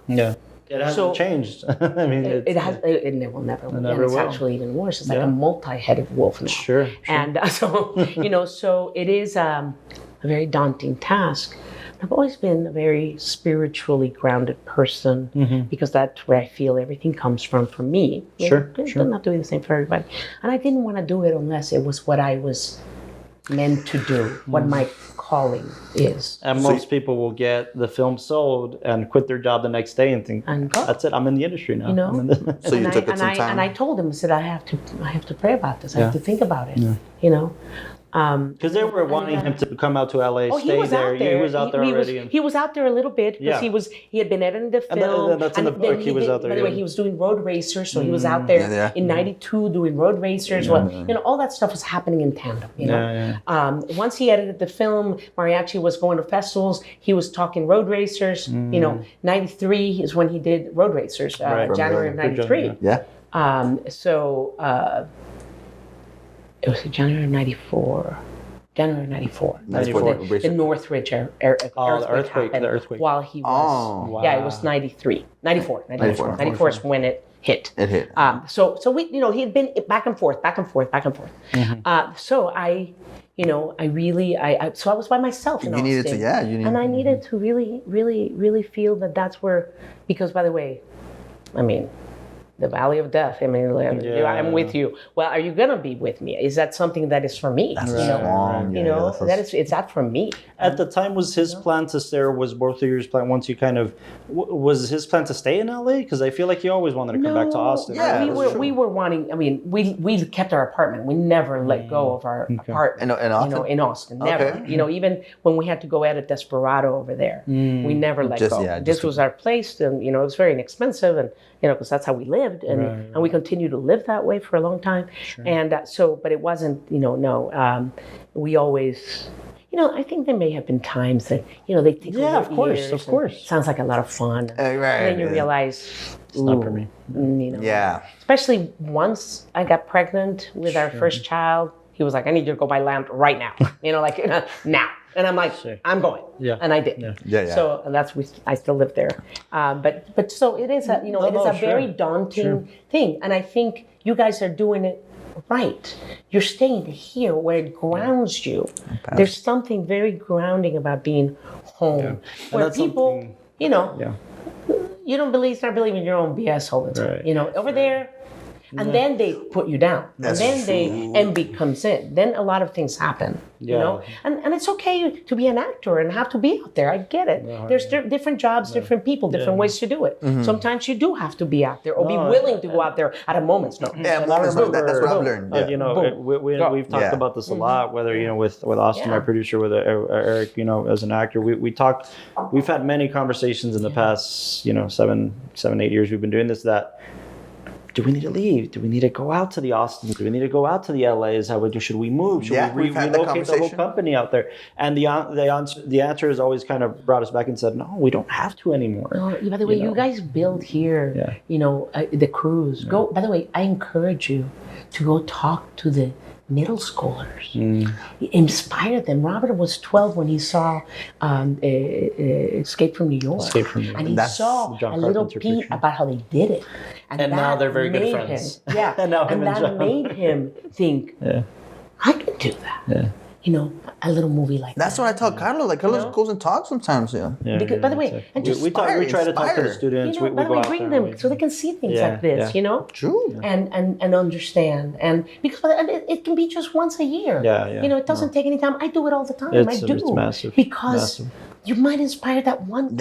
It hasn't changed. I mean, it will never. And it's actually even worse. It's like a multi-headed wolf now. Sure. And so it is a very daunting task. I've always been a very spiritually grounded person because that's where I feel everything comes from for me. Sure. I'm not doing the same for everybody. And I didn't want to do it unless it was what I was meant to do, what my calling is. And most people will get the film sold and quit their job the next day and think, that's it, I'm in the industry now. So you took it some time. And I told him, I said, I have to pray about this. I have to think about it. Because they were wanting him to come out to LA, stay he was there. Out there. He was out there already. He was out there a little bit because he had been editing the film. And that's in the book. He was out there. By the way, he was doing Road Racers, so he was out there in '92 doing Road Racers. All that stuff was happening in tandem. Once he edited the film, Mariachi was going to festivals. He was talking Road Racers. '93 is when he did Road Racers. January of '93. It was January of '94. The Northridge earthquake happened while he was. It was 93. 94 is when it hit. So we, he had been back and forth. So I was by myself in Austin. And I needed to really, really, really feel that that's where, because by the way, I mean, the valley of death. I mean, I'm with you. Well, are you gonna be with me? Is that something that is for me? That's strong. Is that for me? At the time, was his plan to stay, or was both of yours plan? Once you was his plan to stay in LA? Because I feel like he always wanted to come back to Austin. Yeah, we were wanting. I mean, we kept our apartment. We never let go of our apartment. In Austin? In Austin, never. Even when we had to go edit Desperado over there, we never let go. This was our place, and it was very inexpensive, and because that's how we lived, and we continue to live that way for a long time. And but it wasn't. We always. I think there may have been times that, they think of course. Sounds like a lot of fun. And then you realize, it's not for me. Especially once I got pregnant with our first child, He was like, I need you to go buy land right now. Like now. And I'm like, I'm going. Yeah. And I did. Yeah. So I still live there. But so it is a, it is a very daunting thing. And I think you guys are doing it right. You're staying here where it grounds you. There's something very grounding about being home. Where people, you don't start believing your own BS all the time. Right. Over there. And then they put you down. That's and then envy comes in. Then a lot of things happen. And it's okay to be an actor and have to be out there. I get it. There's different jobs, different people, different ways to do it. Sometimes you do have to be out there or be willing to go out there at a moment's notice. Yeah, moments. That's what I've learned. We've talked about this a lot. Whether with Austin, my producer, with Eric, as an actor, we talked. We've had many conversations in the past, 7, 8 years we've been doing this. That. Do we need to leave? Do we need to go out to the Austins? Do we need to go out to the LAs? Should we move? Should we relocate the whole company out there? And the answer has always kind of brought us back and said, no, we don't have to anymore. No, by the way, you guys build here, the crews. Go. By the way, I encourage you to go talk to the middle schoolers. Inspire them. Robert was 12 when he saw Escape from New York. And he saw a little peek about how they did it. And now they're very good friends. And that made him think, I can do that. Yeah. A little movie like That's that. what I tell Carlos. Like Carlos goes and talks sometimes. Because, by the way, and just we try to talk to the students. by the way, bring them so they can see things like this. True. And understand. And because it can be just once a year. It doesn't take any time. I do it all the time. I do. It's massive. Because you might inspire that one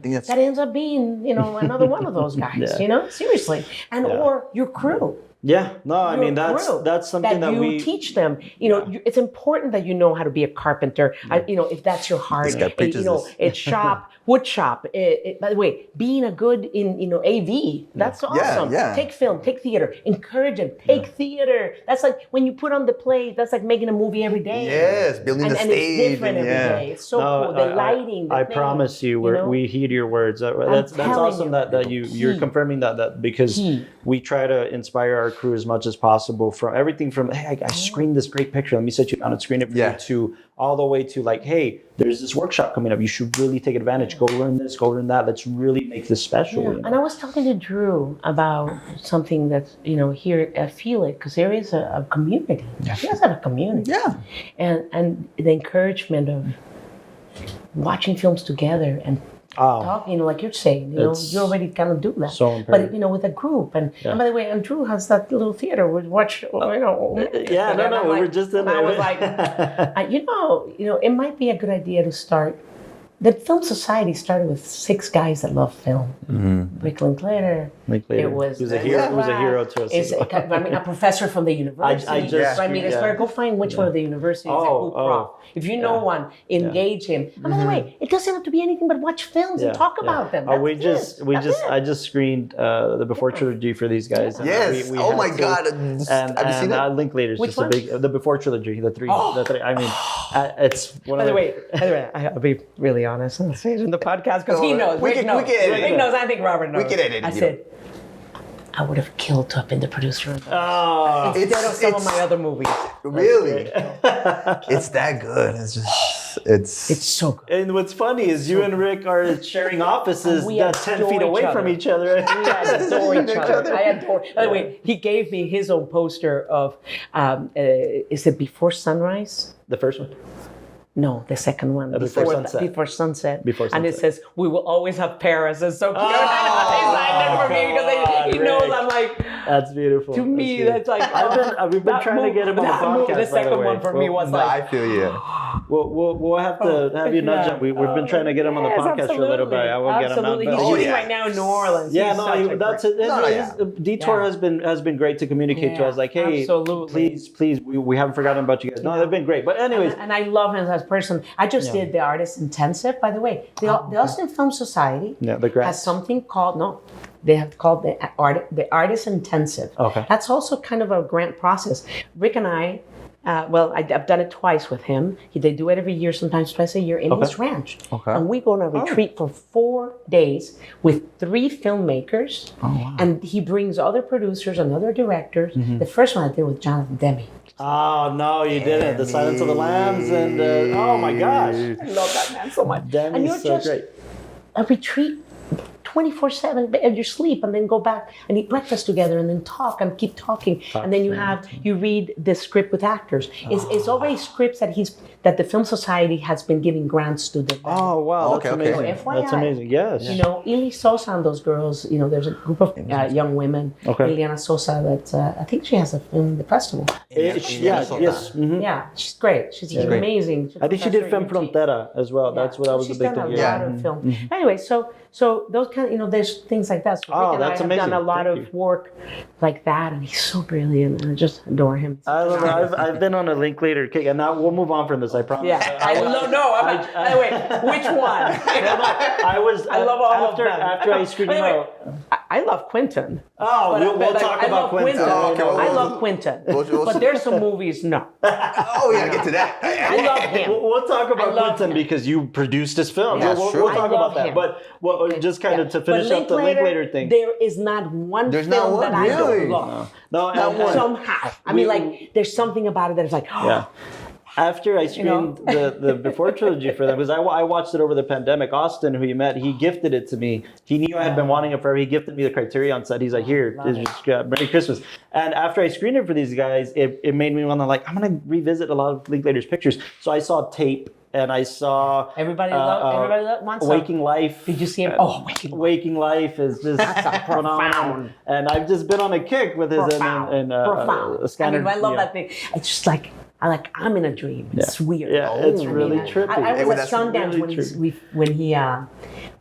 thing that ends up being, another one of those guys. Seriously, or your crew. Yeah, no, I mean that's something that we teach them. It's important that you know how to be a carpenter. If that's your heart, it's shop, wood shop. By the way, being a good in AV, that's awesome. Yeah. Take film, take theater. Encourage them. Take theater. That's like when you put on the play. That's like making a movie every day. Yes, building the stage. And it's different every day. It's so cool. The lighting. I promise you, we heed your words. That's awesome that you're confirming that because we try to inspire our crew as much as possible from everything from, hey, I screened this great picture, let me set you down and screen it for you, to all the way to like, hey, there's this workshop coming up, you should really take advantage, go learn this, go learn that, let's really make this special. And I was talking to Drew about something that's, here I feel it, because there is a community. You guys have a community. And the encouragement of watching films together and talking, like you're saying, you already kind of do that. So important. But with a group, and by the way, and Drew has that little theater. We watch, we were just in there. I was like, it might be a good idea to start. The Film Society started with 6 guys that love film. Rick Linklater. It was a hero to us. A professor from the university. Go find which one of the universities. If you know one, engage him. And by the way, it doesn't have to be anything but watch films and talk about them. I just screened the Before Trilogy for these guys. Yes. Oh my God. Have you seen it? Linklater's just a big, the Before Trilogy, the three. I mean, it's one of the. By the way, I'll be really honest. I'll say it in the podcast because he knows. Rick knows. Rick knows. I think Robert knows. We can edit it. I said, I would have killed to have been the producer of those. Instead of some of my other movies. Really? It's that good. It's so good. And what's funny is you and Rick are sharing offices 10 feet away from each other. We adore each other. I adore. By the way, he gave me his own poster of, is it Before Sunrise? The first one? No, the second one. Before Sunset. Before Sunset. Before Sunset. And it says, "We will always have Paris." It's so cute. He signed it for me because he knows I'm like. That's beautiful. To me, that's like. We've been trying to get him on the podcast. The second one for me was like. I feel you. We'll have to have you nudge him. We've been trying to get him on the podcast for a little bit. I will get him out. He's shooting right now in New Orleans. Yeah, that's it. Detour has been great to communicate to us. Like, hey, please, we haven't forgotten about you guys. No, they've been great. But anyways, and I love him as a person. I just did the Artist Intensive. By the way, the Austin Film Society has something called they have called the Artist Intensive. Okay. That's also kind of a grant process. Rick and I, I've done it twice with him. They do it every year, sometimes twice a year in his ranch. Okay. And we go on a retreat for 4 days with 3 filmmakers. Oh, wow. And he brings other producers and other directors. The first one I did with Jonathan Demme. Oh no, you didn't. The Silence of the Lambs and oh my gosh, I love that man so much. Demi's And you're so just great. a retreat 24/7 at your sleep, and then go back and eat breakfast together, and then talk and keep talking, and then you read the script with actors. It's always scripts that the Film Society has been giving grants to the. Oh wow, that's Okay. amazing. So FYI. That's amazing. Yes. You know, Ili Sosa and those girls. You know, there's a group of young women. Okay. Liliana Sosa. That I think she has a film in the festival. Yes. Yeah, she's great. She's amazing. She's I think she did Professor Femme UT. Frontera as well. That's what I was she's a big done thing. a lot of film. Anyway, so those kind of, there's things like that. So Rick and that's I have done amazing. a lot Thank of you. work like that, and he's so brilliant, and I just adore him. I love it. I've been on a Linklater kick, and now we'll move on from this. I promise. Yeah, I love. No, I'm not. By the way, which one? I love all of them. after I screwed him out. I love Quentin. Oh, we'll But, like, talk I about love Quentin. Oh, okay, I love Quentin. we'll- But there's some movies, no. Oh, we gotta get to that. I love him. We'll talk I about love Quentin him. because you produced his film. Yeah, we'll sure. talk I love about that. him. But just kind of to finish But up the Linklater thing. There is not one There's film not one, that I really? don't love. No, and- Somehow. I mean, like, there's something about it that is like, oh, Yeah. After I screened the before trilogy for them, because I watched it over the pandemic. Austin, who you met, he gifted it to me. He knew I had been wanting it forever. He gifted me the Criterion set. He's like, "Here, Merry Christmas." And after I screened it for these guys, it made me want to like, I'm gonna revisit a lot of Linklater's pictures. So I saw Tape, and I saw everybody wants Waking Life. Did you see him? Oh, Waking Life. Waking Life is just phenomenal. profound. And I've just been on a kick with his Profound. profound. I love that thing. It's just like, I'm in a dream. It's weird. Yeah, it's really trippy. I was at that's Sundance really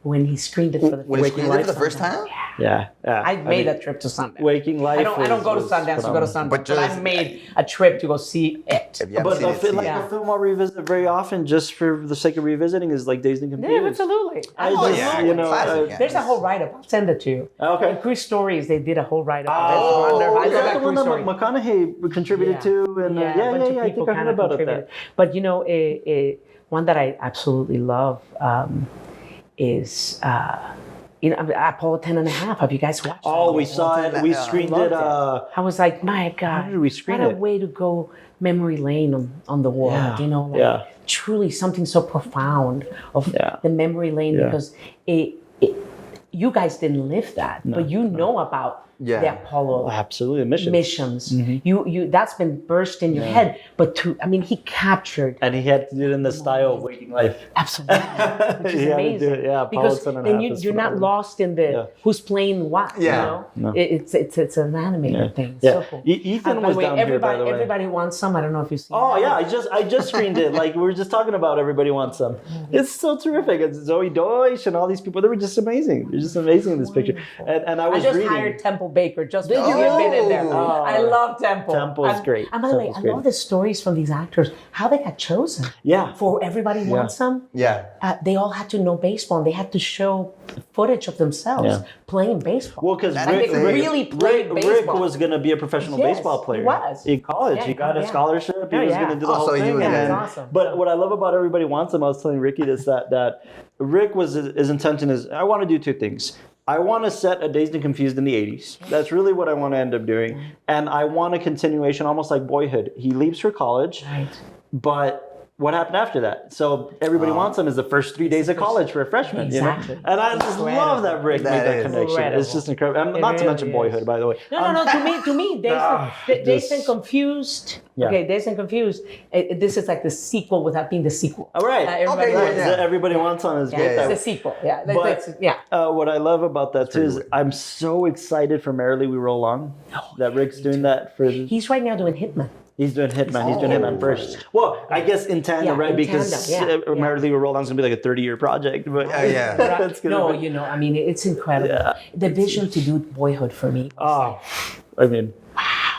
when he screened it for the When Waking you Life did it the first Sundance. time? Yeah. I made a trip to Sundance. Waking Life. I don't go to was Sundance to go to phenomenal. Sundance, But but I just- made a trip to go see it. If you haven't But seen a it, film, see like it. Yeah. a film I'll revisit very often just for the sake of revisiting is like Dazed and Confused. Yeah, absolutely. I Oh, just, yeah, you know, classic, yeah. There's a whole write-up. I'll send it to you. Okay. In Cruise Stories, they did a whole write-up. Oh, It's wonderful. I is love that that the one Cruise that Story. McConaughey contributed Yeah. to? And a bunch of I people think I heard kinda about contributed. that. But you know, one that I absolutely love is Apollo 10.5. Have you guys watched Oh, that? we saw it. We screened Loved it. I was like, my God, did we screen what a it? way to go memory lane on the world. Yeah. You know, like, Yeah. truly something so profound of Yeah. the memory lane Yeah. because you guys didn't live that, but you know about the Apollo Absolutely, a mission. missions. Mm-hmm. You that's been burst in your head. But he captured And he had to do it in the style of Waking Life. absolutely, which is He had to amazing. do it, yeah, Apollo because 10.5 then is you're not phenomenal. lost in the who's playing what. Yeah. You know? No. It's an animated thing. Yeah. So cool. Ethan By the was way, down here, by the way. everybody wants some. I don't know if you've seen. Oh that. yeah, I just screened it. Like we were just talking about, everybody wants some. It's so terrific. It's Zoe Deutsch and all these people. They were just amazing. They're just amazing in this picture. And I I was just reading. hired Temple Baker just Did because you we've really? been in there. Oh. I love Temple. Temple's great. And by the way, Temple's I great. love the stories from these actors. How they got chosen. Yeah. For Everybody Wants Some. Yeah. They all had to know baseball. And they had to show footage of themselves Yeah. playing baseball. Well, because That and makes they sense. really played Rick baseball. was going to be a professional Yes, baseball player. he was. In college. Yeah, he got a yeah. scholarship. He Oh, was yeah. going to do the Oh, whole so he thing. was- and yeah. then- That's awesome. But what I love about Everybody Wants Them, I was telling Ricky this, that Rick was, his intention is, I want to do two things. I want to set a Dazed and Confused in the 80s. That's really what I want to end up doing. And I want a continuation, almost like Boyhood. He leaves for college, Right. but what happened after that? So Everybody Wants Them is the first 3 days of college for a freshman. Exactly. You know? And I just love that Rick That made that is connection. incredible. It's just incredible. And It not to really mention is. Boyhood, by the way. No. To me, Dazed just- and Confused. Yeah. Okay, Dazed and Confused. This is like the sequel without being the sequel. All right. Everybody Okay, Wants yeah. Some. The Everybody Wants Some is Yeah, great. it's That- a sequel. Yeah, But- yeah. what I love about that too is weird. I'm so excited for Merrily We Roll On. That Rick's doing that for. He's right now doing Hitman. He's doing Hitman. He's doing Hitman first. Well, I guess in tandem, Yeah, right? in Because tandem, yeah. Merrily We Roll On is gonna be like a 30-year project. But yeah. that's gonna No, be. you know, I mean, it's incredible. Yeah. The vision to do Boyhood for me. Oh, I mean,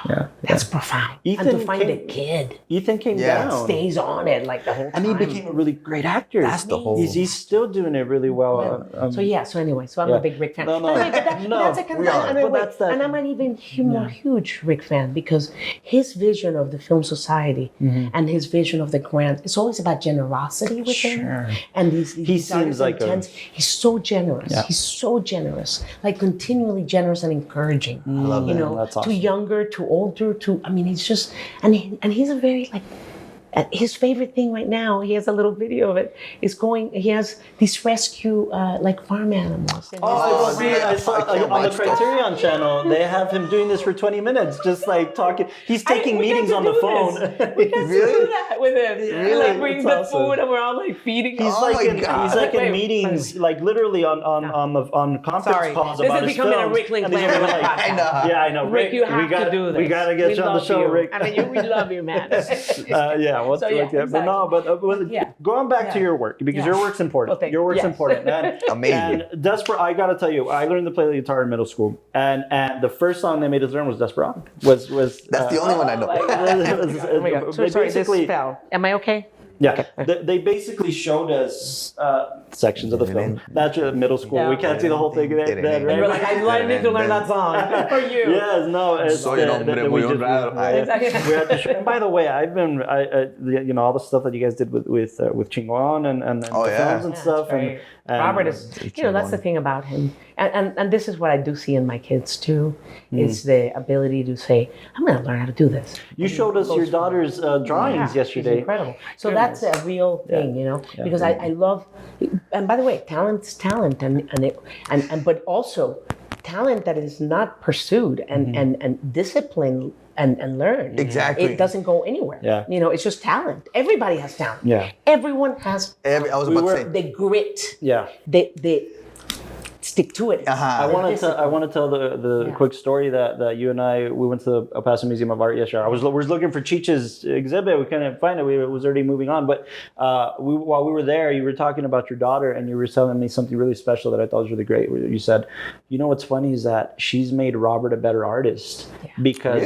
yeah. That's profound. Ethan and to find came- a kid Ethan came Yeah. down. stays on it like the whole time. And he became a really great actor. That's the whole- He's still doing it really well. So anyway, I'm yeah. a big Rick fan. No, no. By the way, but that- No, that's a kind we of, are. and, But wait, that's that- and I'm an even more huge Rick fan because his vision of the Film Society Mm-hmm. and his vision of the grant, it's always about generosity with him. And these seems artists like a- intents. He's so generous. Yeah. He's so generous, like continually generous and encouraging. I love You that. know, That's awesome. to younger, to older to, I mean, he's just, and he's a very like, his favorite thing right now, he has a little video of it, is he has these rescue like farm animals. Oh, see, I saw on the Criterion channel, they have him doing this for 20 minutes, just like talking. He's taking meetings on the phone. We can do that with him. Really? Like bring That's the awesome. food and we're all like feeding him. He's like in meetings, like literally on conference calls this about is his becoming films. a Rick Link And he's gonna be like, I know. Rick, you have to do this. We gotta get you on the show, you. Rick. I mean, we love you, man. But no, going back to your work, because your work's important. Your work's important. And, amazing. And I gotta tell you, I learned to play the guitar in middle school, and the first song they made us learn was Desperado. That's the only one I know. Oh my God. So sorry, this fell. Am I okay? Yeah, they basically showed us sections of the film. That's middle school. Yeah. We can't see the whole thing. And you're like, I need to learn that song for you. Yes, no. It's Soy un hombre muy honrado. we had to show. And by the way, I've been, all the stuff that you guys did with Chingon and the films and stuff. And Robert is, that's the thing about him. And this is what I do see in my kids too, is the ability to say, I'm going to learn how to do this. You showed us your daughter's drawings yesterday. She's incredible. So that's a real thing, because I love, and by the way, talent's talent, but also talent that is not pursued and discipline and learn. Exactly. It doesn't go anywhere. Yeah. It's just talent. Everybody has talent. Yeah. Everyone has. I was about to say. The grit. Yeah. They stick to it. I want to tell the quick story that you and we went to the El Paso Museum of Art yesterday. We were looking for Cheech's exhibit. We couldn't find it. It was already moving on. But while we were there, you were talking about your daughter, and you were telling me something really special that I thought was really great. You said, what's funny is that she's made Robert a better artist because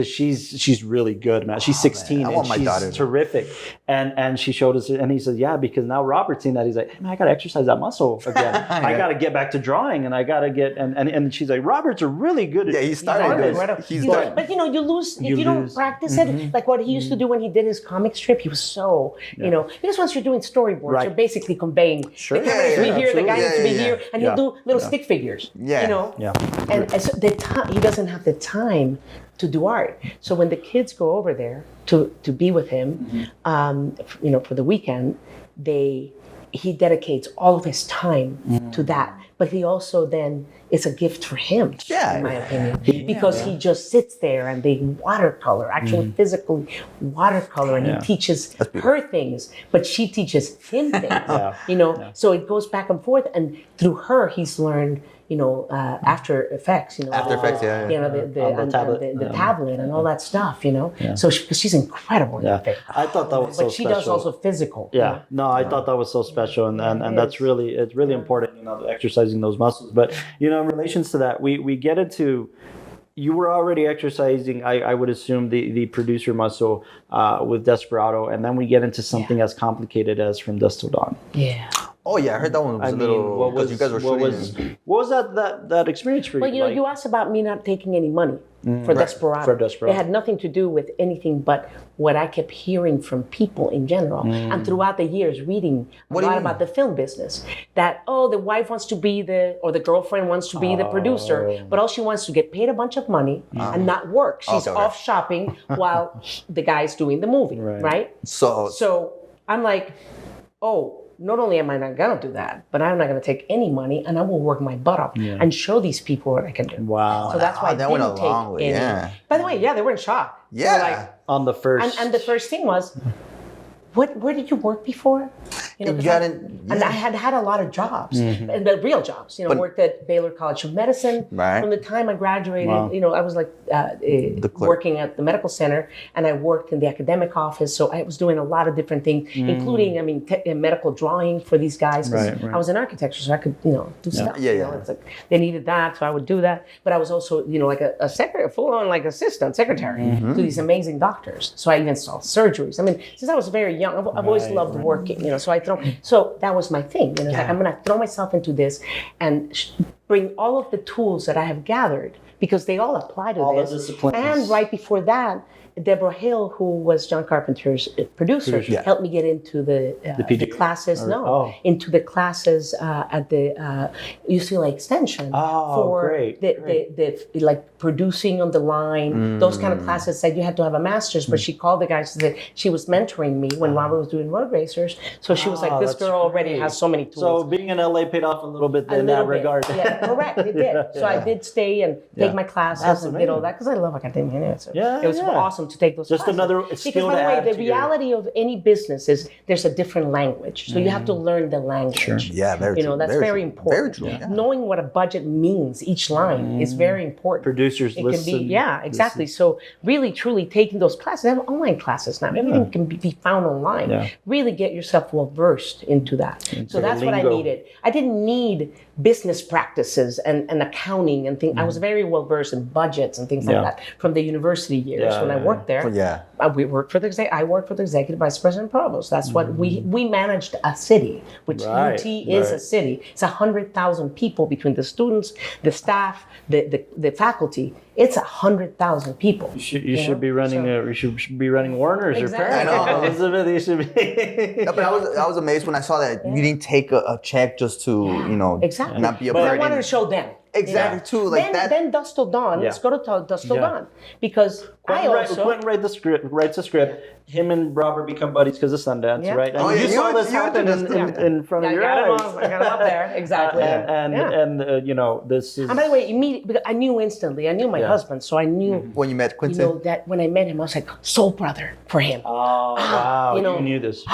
she's really good, man. She's 16 and she's terrific. And she showed us, and he said, because now Robert's seen that. He's like, hey, man, I got to exercise that muscle again. I got to get back to drawing, and I gotta get and she's like, Robert's a really good. Yeah, he started this. He's done. But you lose if you don't practice it. Like what he used to do when he did his comic strip. He was so because once you're doing storyboards, you're basically conveying the camera needs to be here, the guy needs to be here, and he'll do little stick figures. And so he doesn't have the time to do art. So when the kids go over there to be with him, for the weekend, he dedicates all of his time to that. But he also then, it's a gift for him, in my opinion, because he just sits there and they watercolor, actually physically watercolor, and he teaches her things, but she teaches him things, So it goes back and forth, and through her, he's learned, After Effects, the tablet and all that stuff, So she's incredible. I thought that was so special. But she does also physical. Yeah, no, I thought that was so special, and that's really important, exercising those muscles. But in relation to that, we get into. You were already exercising, I would assume, the producer muscle with Desperado, and then we get into something as complicated as From Dusk Till Dawn. Yeah. Oh yeah, I heard that one was a little. Because you guys were shooting. What was that experience for you? Well, you asked about me not taking any money for Desperado. For Desperado. It had nothing to do with anything but what I kept hearing from people in general, and throughout the years reading a lot about the film business. That the wife wants to be or the girlfriend wants to be the producer, but all she wants to get paid a bunch of money and not work. She's off shopping while the guy's doing the movie, right? So I'm like, not only am I not gonna do that, but I'm not gonna take any money, and I will work my butt off and show these people what I can do. Wow! So that's why I didn't take any. By the way, they were in shock. Yeah. Like, on the first, and the first thing was, where did you work before? And I had a lot of jobs, and the real jobs. Worked at Baylor College of Medicine. Right. From the time I graduated, I was like working at the medical center, and I worked in the academic office. So I was doing a lot of different things, including, medical drawing for these guys. Right. I was in architecture, so I could, do stuff. It's like they needed that, so I would do that. But I was also, like a secretary, full-on like assistant secretary to these amazing doctors. So I even installed surgeries. Since I was very young, I've always loved working. So that was my thing. It's like I'm going to throw myself into this and bring all of the tools that I have gathered, because they all apply to all this. The disciplines. And right before that, Deborah Hill, who was John Carpenter's producer, helped me get into the classes. Into the classes at the UCLA Extension for the like producing on the line, those kind of classes. Said you had to have a master's, but she called the guys and said she was mentoring me when Robert was doing Road Racers. So she was like, "This girl already has so many tools." So being in LA paid off a little bit in that regard. Yeah, correct. It did. So I did stay and take my classes and did all that because I love academia anyway. So it was awesome to take those classes. Just another skill to add. Because by the way, the reality of any business is there's a different language. So you have to learn the language. Sure. Yeah, very true. That's very important. Very true. Yeah. Knowing what a budget means, each line, is very important. Producers listen. Exactly. So really, truly taking those classes. They have online classes now. Everything can be found online. Yeah. Really get yourself well versed into that. So that's what I needed. I didn't need business practices and accounting and things. I was very well versed in budgets and things like that from the university years when I worked there. I worked for the executive vice president provost. That's what we managed a city, which UT is a city. It's 100,000 people between the students, the staff, the faculty. It's 100,000 people. You should be running. You should be running Warner's. Exactly. I know, Elizabeth. You should be. But I was amazed when I saw that you didn't take a check just to not be a burden. But I wanted to show them. Exactly, too. Like that. Then Dusk Till Dawn. Let's go to Dusk Till Dawn because Quentin writes the script. Him and Robert become buddies because of Sundance, right? And you saw this happen in front of your eyes. I got him up there, exactly. And you know, this is. And by the way, immediately I knew instantly. I knew my husband, so I knew when you met Quentin. You know that when I met him, I was like soul brother for him. Oh wow! You knew this.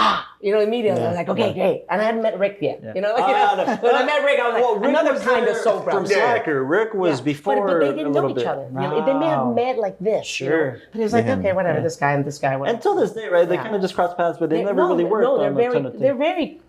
Immediately I was like, okay, great. And I hadn't met Rick yet. When I met Rick, I was like, another kind of soul brother. From Slacker, Rick was before. But they didn't know each other. They may have met like this. Sure. But it was like, okay, whatever. This guy and this guy. Until this day, right? They kind of just crossed paths, but they never really worked. No, they're very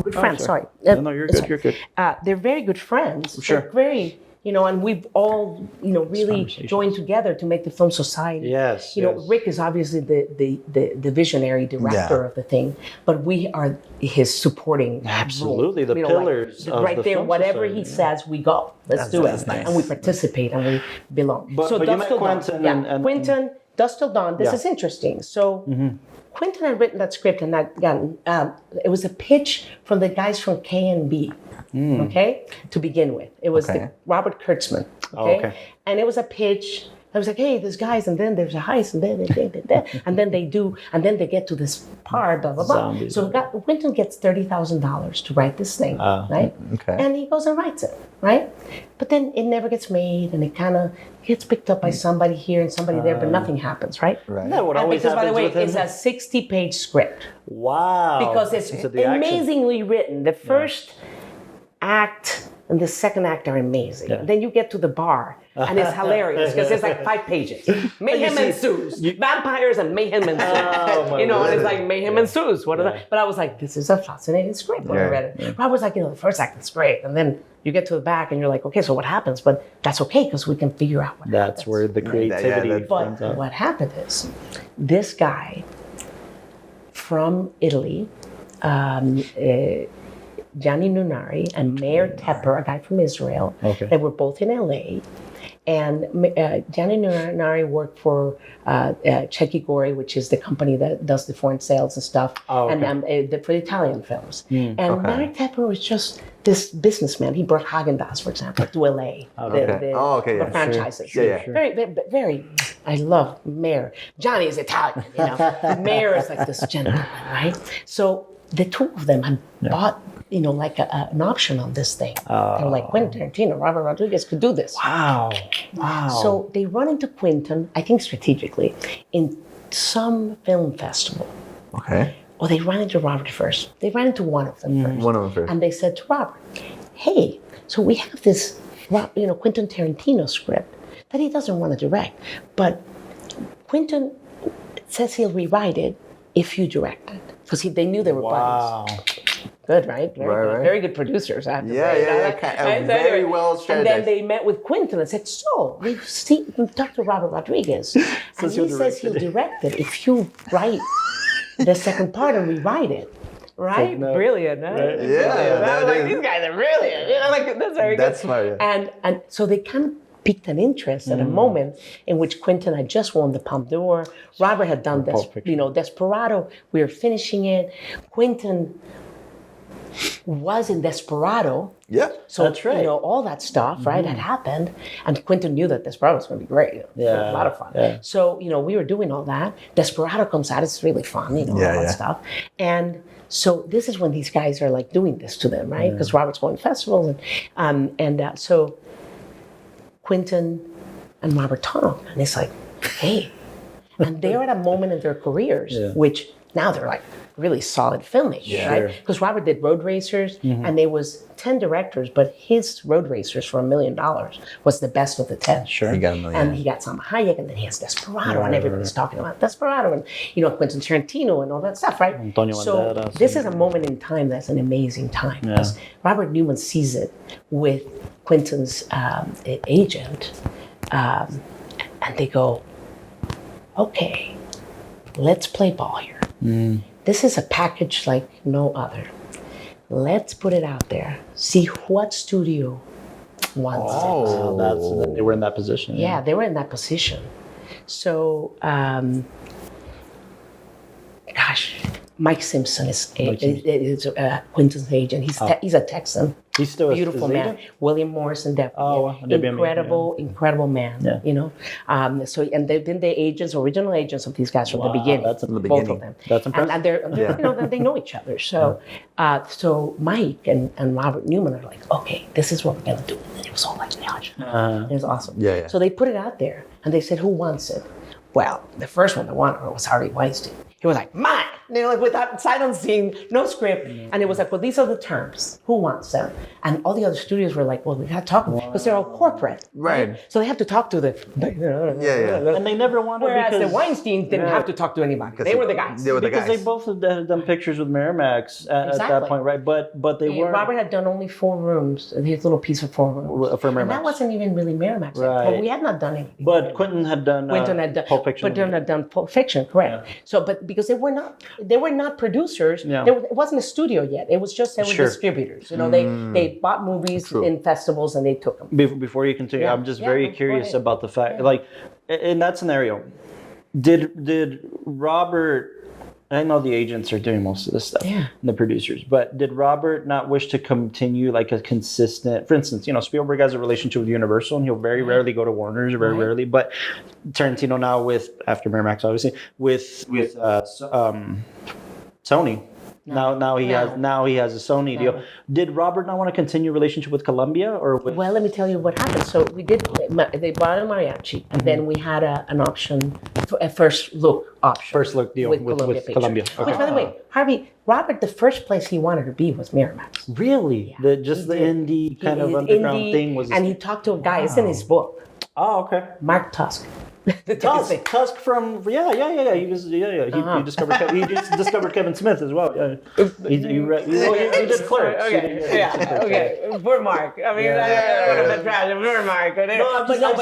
good friends. Sorry. No, you're good. You're good. They're very good friends. Sure. They're very. And we've all, really joined together to make the Film Society. Yes. Rick is obviously the visionary director of the thing, but we are his supporting. Absolutely, the pillars of right the there. Film Whatever Society. he says, we go. Let's do it, nice. and we participate and we belong. But you met Quentin and Quentin, Dusk Till Dawn. This is interesting. So. Quentin had written that script, and it was a pitch from the guys from K&B. Okay, to begin with, it was Robert Kurtzman. Okay? And it was a pitch. I was like, hey, there's guys, and then there's a heist, and then they get to this part, blah blah blah. Zombies. So Quentin gets $30,000 to write this thing, right? Okay. And he goes and writes it, right? But then it never gets made, and it kind of gets picked up by somebody here and somebody there, but nothing happens, right? Isn't that what always because, by the way, happens with him? it's a 60-page script. Wow. Because it's amazingly written. The first act and the second act are amazing. Yeah. Then you get to the bar, and it's hilarious because it's like 5 pages. Mayhem ensues. Vampires and mayhem ensues. And it's like mayhem ensues. What is that? But I was like, this is a fascinating script when I read it. Yeah. But I was like, the first act is great, and then you get to the back, and you're like, okay, so what happens? But that's okay because we can figure out what happens. That's where the creativity comes out. But what happened is, this guy from Italy. Gianni Nunari and Mayor Tepper, a guy from Israel. They were both in LA. And Gianni Nunari worked for Cecchi Gori, which is the company that does the foreign sales and stuff, and for the Italian films. And Mayor Tepper was just this businessman. He brought Haagen-Dazs, for example, to LA. The franchises. Sure. Very. I love Mayor. Johnny is Italian, Mayor is like this gentleman, right? So the two of them had bought, an option on this thing. They're like, Quentin Tarantino, Robert Rodríguez could do this. Wow. So they run into Quentin, I think strategically, in some film festival. Okay. Or they ran into Robert first. They ran into one of them first. One of them first. And they said to Robert, hey, so we have this, Quentin Tarantino script that he doesn't want to direct, but Quentin says he'll rewrite it if you direct it. Because they knew they were buddies. Good, right? Very good producers, I have to say. Very well strategized. And then they met with Quentin and said, so, we've talked to Robert Rodríguez, and he says he'll direct it if you write the second part and rewrite it. Right? Brilliant, right? Yeah. These guys are brilliant. That's very good. That's smart, yeah. And so they kind of piqued an interest at a moment in which Quentin had just won the Palme d'Or. Robert had done Desperado. We were finishing it. Quentin was in Desperado. Yeah, So, that's right. All that stuff, right, had happened. And Quentin knew that Desperado was going to be great. It was a lot of fun. Yeah. So, we were doing all that. Desperado comes out. It's really fun, all that stuff. And so this is when these guys are like doing this to them, right? Because Robert's going to festivals. And so Quentin and Robert talk. And it's like, hey. And they're at a moment in their careers, which now they're like, really solid filmmakers, right? Because Robert did Road Racers, and there was 10 directors, but his Road Racers for $1 million was the best of the 10. Sure. He got $1 million. And he got Salma Hayek, and then he has Desperado, and everybody's talking about Desperado, and Quentin Tarantino and all that stuff, right? Antonio So Banderas. this is a moment in time that's an amazing time, because Robert Newman sees it with Quentin's agent, and they go, okay, let's play ball here. This is a package like no other. Let's put it out there. See what studio wants it. They were in that position. Yeah, they were in that position. So, Mike Simpson is Quentin's agent. He's a Texan. He's still Beautiful his man. agent? William Morrison, incredible man. Yeah. So and they've been the original agents of these guys from the beginning. That's in the Both beginning. of them. That's impressive. And they're they know each other. So, so Mike and Robert Newman are like, okay, this is what we're gonna do. And it was all like, it was awesome. Yeah. So they put it out there, and they said, who wants it? Well, the first one that wanted it was Harvey Weinstein. He was like, mine! Like without sight unseen, no script. And it was like, well, these are the terms. Who wants them? And all the other studios were like, well, we got to talk to them because they're all corporate. Right. So they have to talk to the... And they never wanted Whereas because the Weinsteins didn't have to talk to anybody. They were the guys. They were the because guys. they both had done pictures with Miramax at that point, right? But they weren't Robert had done only 4 rooms, his little piece of 4 rooms. for Miramax. And that wasn't even really Miramax. Right. But we had not done anything. But Quentin had done Pulp Fiction. Quentin had done Pulp Fiction, correct. Yeah. So, but because they were not producers, it wasn't a studio yet. It was just, they were distributors. They bought movies in festivals and they took them. Before you continue, I'm just very curious about the fact, like, in that scenario, did Robert... I know the agents are doing most of this stuff, and the producers, but did Robert not wish to continue like a consistent, for instance, Spielberg has a relationship with Universal and he'll very rarely go to Warner's, very rarely, but Tarantino now after Miramax, obviously, with Sony. Now he has a Sony deal. Did Robert not want to continue a relationship with Columbia or with? Well, let me tell you what happened. So they bought a mariachi, and then we had an option, a first look option. First look deal with Columbia. Okay. Which, by the way, Harvey, Robert, the first place he wanted to be was Miramax. Really? Yeah, the indie kind of underground thing was. And he talked to a guy. It's in his book. Oh, okay. Mark Tusk. Tusk from He was he just discovered Kevin Smith as well. Yeah, he did Clerks. Okay. Poor Mark. I mean, poor Mark. But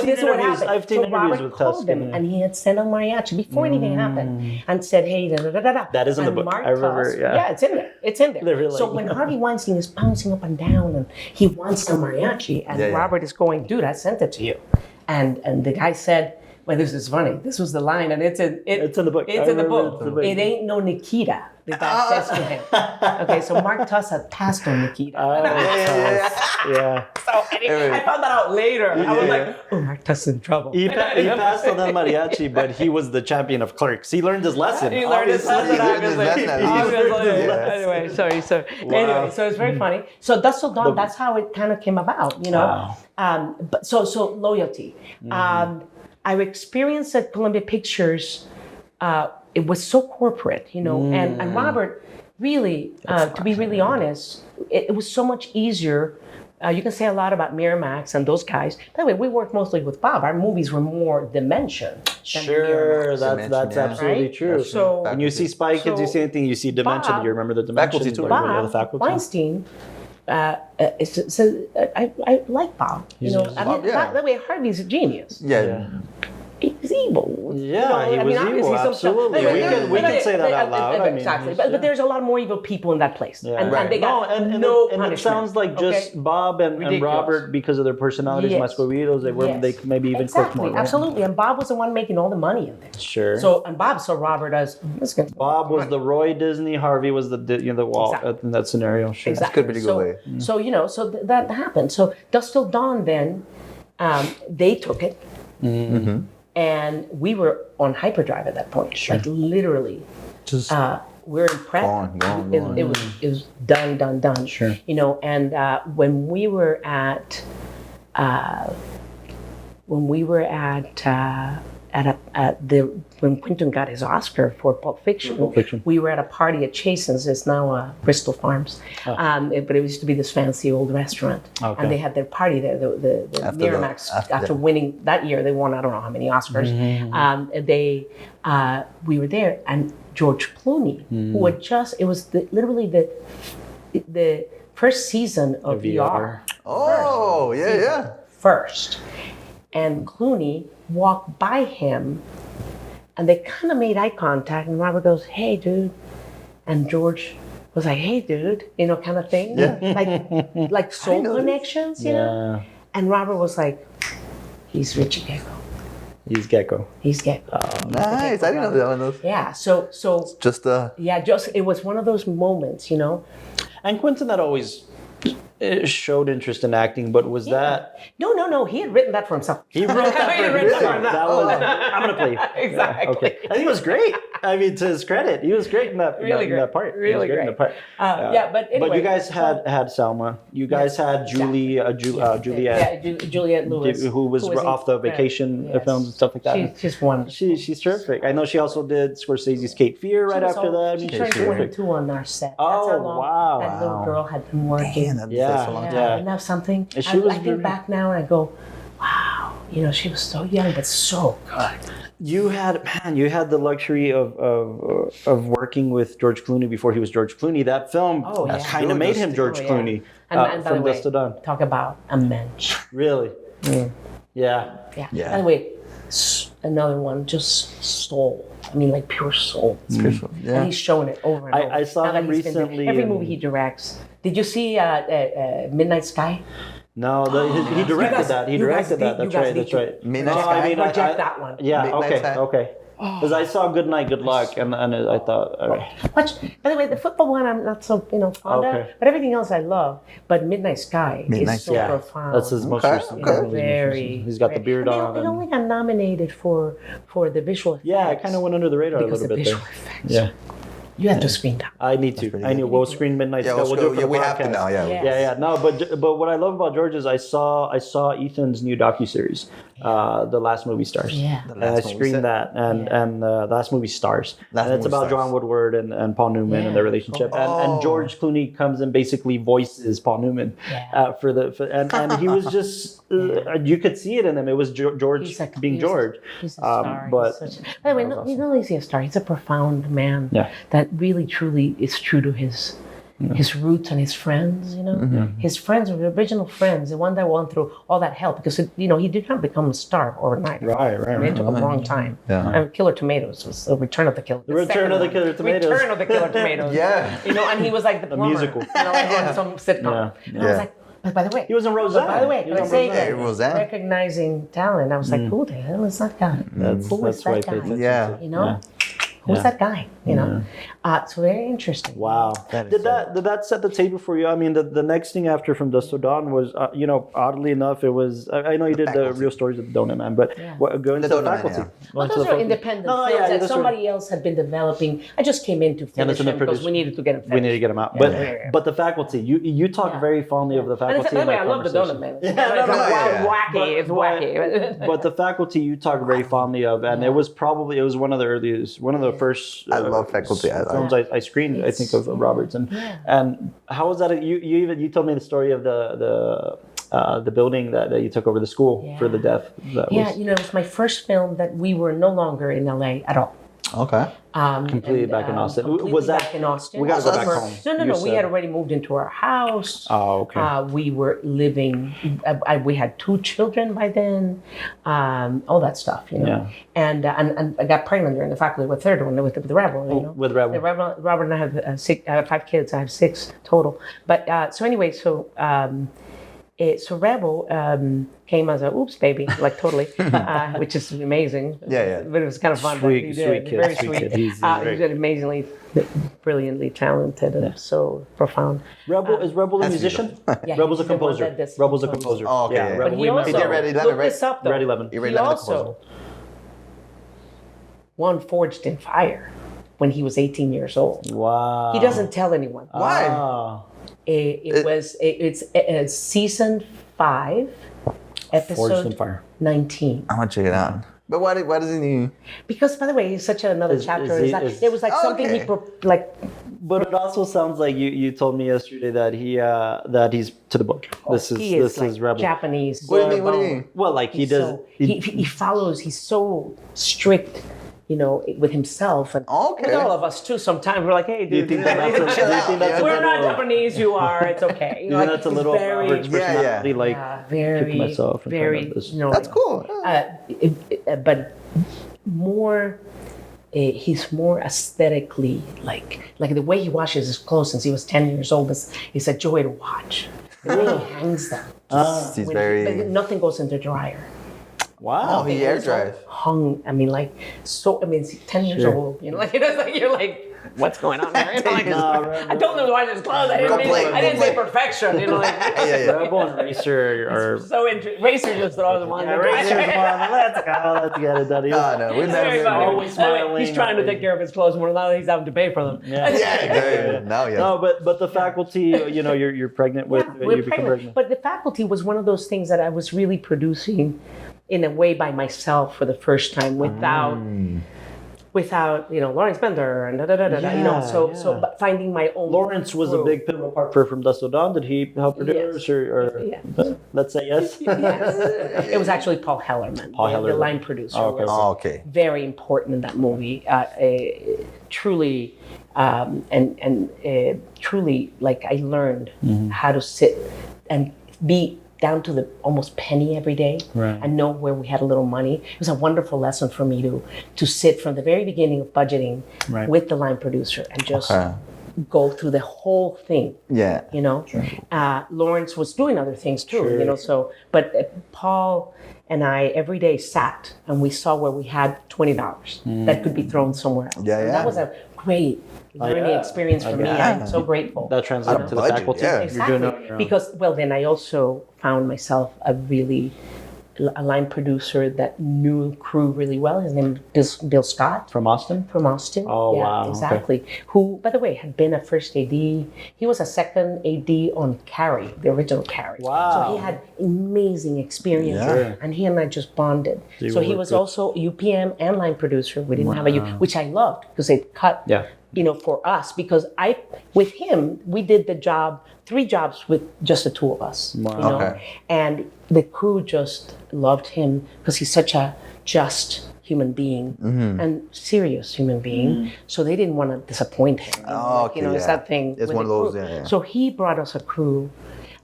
this is what happened. I've seen interviews with Tusk, and he had sent a mariachi before anything happened, and said, "Hey, da da da da." That is in the book. I remember. Yeah, it's in there. It's in there. Really, so when Harvey Weinstein is bouncing up and down, and he wants some mariachi, and Robert is going, "Dude, I sent it to you," and the guy said. Well, this is funny. This was the line, and it's in the book. It's in the book. It ain't no Nikita. The guy says to him. Okay, so Mark Tuss had passed on Nikita. Yeah. So I found that out later. I was like, oh, Mark Tuss is in trouble. He passed on that mariachi, but he was the champion of Clerks. He learned his lesson. He learned his lesson, obviously. Anyway, sorry. So anyway, so it's very funny. So Dusk Till Dawn, that's how it kind of came about, Wow. But so loyalty. I've experienced at Columbia Pictures, it was so corporate, and Robert really, to be really honest, it was so much easier. You can say a lot about Miramax and those guys. By the way, we worked mostly with Bob. Our movies were more Dimension. Sure, that's absolutely true. So when you see Spy Kids, you see anything, you see Dimension. Bob, you remember the Dimension. Faculty too. Bob the Faculty. Weinstein. I like Bob. By the way, Harvey's a genius. Yeah. He's was evil. Yeah, he was evil, obviously absolutely. We can say that out loud. I mean, exactly. But there's a lot more evil people in that place. Yeah. And they got no punishment. It sounds like just Bob and Robert, because of their personalities, Yes. Masqueridos, they maybe even clicked more. Right? Absolutely. And Bob was the one making all the money in there. Sure. So Bob saw Robert as Bob was the Roy Disney, Harvey was the Walt in that scenario. Sure. Exactly. That could be a good way. So that happened. So Dusk Till Dawn then, they took it, and we were on hyperdrive at that point. Like literally, Just we're in prep. Gone. It was done. Sure. And when we were at when Quentin got his Oscar for Pulp Fiction, we were at a party at Chasen's. It's now Bristol Farms, but it used to be this fancy old restaurant, and they had their party there. The Miramax, after winning that year, they won I don't know how many Oscars. We were there, and George Clooney, who had it was literally the first season of VR. Oh, yeah. First. And Clooney walked by him, and they kind of made eye contact, and Robert goes, "Hey, dude," and George was like, "Hey, dude," kind of thing, like soul connections, you know. And Robert was like, "He's Richie Gecko. He's Gecko. He's Gecko." Oh, nice. I didn't know that one. Yeah. So just it was one of those moments, you know. And Quentin had always showed interest in acting, but was that... No, he had written that for himself. He wrote that for himself. That was, I'm going to play. Exactly. Okay. I think it was great. I mean, to his credit, he was great in that, in that part. Really great. In that part. But anyway. But you guys had Selma. You guys had Juliette. Juliette Lewis. Who was off the vacation films and stuff like that. She's wonderful. She's terrific. I know she also did Scorsese's Cape Fear right after that. She turned 22 on our set. That's Oh, how long wow. that little girl had been working. That's a long time. Isn't that something? She I was think back now and I go, wow, she was so young but so good. You had the luxury of working with George Clooney before he was George Clooney. That film kind of made him George Clooney. And by from the way, Dusk Till Dawn. talk about a mensch. Really? Yeah. By the way, another one, just soul. I mean, like pure soul. And he's showing it over and over. I saw him recently. Every movie he directs. Did you see Midnight Sky? No, he directed that. He directed that. That's right. Midnight Sky? Project that one. Yeah, okay. Because I saw Good Night, Good Luck, and I thought, all right. By the way, the football one I'm not so fond of, but everything else I love. But Midnight Sky is so profound. That's his most recent. Very. He's got the beard on. It only got nominated for the visual effects. Yeah, it kind of went under the radar a little bit there. Yeah. You have to screen that. I need to. I need. We'll screen Midnight Sky. We'll do it for the we podcast. have to now. Yeah. No, but what I love about George is I saw Ethan's new docuseries, The Last Movie Stars. Yeah. And I screened that, and The Last Movie Stars. And it's about John Woodward and Paul Newman and their relationship. And George Clooney comes and basically voices Paul Newman and he was just you could see it in him. It was George being George. He's a star. But by the way, he's not only a star. He's a profound man. Yeah. That really truly is true to his roots and his friends, his friends, the original friends, the one that went through all that hell, because he did not become a star overnight. Right. It took a long time. Yeah. Killer Tomatoes was the Return of the Killer. Return of the Killer Tomatoes. Return of the Killer Tomatoes. Yeah. And he was like the plumber, musical. on some sitcom. And I was like, but by the way, he was in Roseanne. By the way, when I say Roseanne. recognizing talent, I was like, who the hell is that guy? Who is that guy? Yeah. Who's that guy? So very interesting. Wow. Did that set the table for you? I mean, the next thing after From Dusk Till Dawn was, oddly enough, it was. I know you did the Real Stories of the Donut Man, but going to the Faculty. Well, those are independent films that somebody else had been developing. I just came in to finish them because we needed to get them finished. We needed to get them out. But the Faculty, you talk very fondly of the Faculty. By the way, I love the Donut Man. Wacky. It's wacky. But the Faculty you talk very fondly of, and it was one of the earliest, one of the first. I love Faculty. Films I screened, I think, of Roberts, and how was that? You told me the story of the building that you took over, the school for the deaf. It was my first film that we were no longer in LA at all. Okay. Completely back in Austin. Completely Was that back in Austin? We got to go So back that's- home. No. You We said. had already moved into our house. Oh, okay. We were living. We had 2 children by then. All that stuff, you know. Yeah. And I got pregnant during the faculty with third one with the Rebel. You know. With Rebel. The Rebel. Robert and I have 6. I have 5 kids. I have 6 total. But so anyway, so Rebel came as a oops baby, like totally, which is amazing. Yeah. But it was kind of fun. Sweet- that he sweet did. kid, Very sweet sweet. kid. He's He's amazingly, brilliantly talented and so profound. Rebel is Rebel a That's musician? Yeah, Rebel's a he's the one composer. that does Rebel's a compose. composer. Oh, okay, yeah. Rebel, But he we met also, He did Red 11, look right? this up though. Red 11. He Red He 11 also composer. won Forged in Fire when he was 18 years old. Wow. He doesn't tell anyone. Why? Ah. It's season 5, Forged in episode Fire. 19. I'm gonna check it out. But why doesn't he? Because, by the way, he's such another Is chapter. he- There was like Oh, something okay. But it also sounds like you told me yesterday that he's to the book. This he is is like Rebel. Japanese. What do you mean? What do you mean? Well, like he does. So, he follows. He's so strict, you know, with himself and Okay. with all of us too. Sometimes we're like, hey, dude, Do you think that's a we're not little? Japanese. You are. It's okay. You think that's a little very, average personality? Like very, kick myself and very. kind of this. You know, That's cool. but more. He's more aesthetically like the way he washes his clothes since he was 10 years old is a joy to watch. The way he hangs them. He's But very. nothing goes in the dryer. Wow. Oh, he air dries. Hung. I mean, like so. I mean, he's 10 years Sure. old. You know, like it's like you're like, what's going on there? You know, like, No, Rebel- I told him to wash his clothes. I didn't, I didn't say perfection. You know, like Yeah. Rebel and Racer are. so Racer just throws him on Yeah, the Racer's dryer. one. Let's go. Let's get it done. No, we've It's never very been funny. always smiling. He's trying to take care of his clothes more now that he's having to pay for them. Yeah. Yeah, exactly. Now, yeah. No, but the faculty, you know, you're pregnant with. We're you become pregnant. But the faculty was one of those things that I was really producing in a way by myself for the first time without you know Lawrence Bender and you know so but finding my own. Lawrence was a crew. big pivotal part from Dust Till Dawn. Did he help produce or Yeah. let's say yes? Yes. It was actually Paul Hellerman, the Hellerman. line producer. Oh, okay. was Oh, okay. very important in that movie. Truly, truly, like I learned how to sit and be down to the almost penny every day Right. and know where we had a little money. It was a wonderful lesson for me to sit from the very beginning of budgeting Right. with the line producer and just Okay. go through the whole thing. Yeah. You know, Lawrence was doing other things too. Sure. You know, so but Paul and I every day sat and we saw where we had $20 that could be thrown somewhere else. Yeah, And yeah. that was a great learning yeah. experience for me. Yeah. I'm so grateful. That translated to the budget, faculty. yeah. You're Exactly. doing it on your own. Because well, then I also found myself a line producer that knew crew really well. His name is Bill Scott. From Austin. From Austin. Oh, yeah, wow, okay. Exactly. Who, by the way, had been a first AD. He was a second AD on Carrie, the original Carrie. Wow. So he had amazing experience. Yeah. Sure. And he and I just bonded. you So he worked was with- also UPM and line producer. We didn't have a U, which I loved because they cut, Yeah. you know, for us. Because with him, we did the job, 3 jobs with just the 2 of us. Wow. You know? Okay. And the crew just loved him because he's such a just human being and serious human being. So they didn't want to disappoint him. Oh, Like, you know, okay, it's yeah. that thing. It's with one the of those, crew. yeah, yeah. So he brought us a crew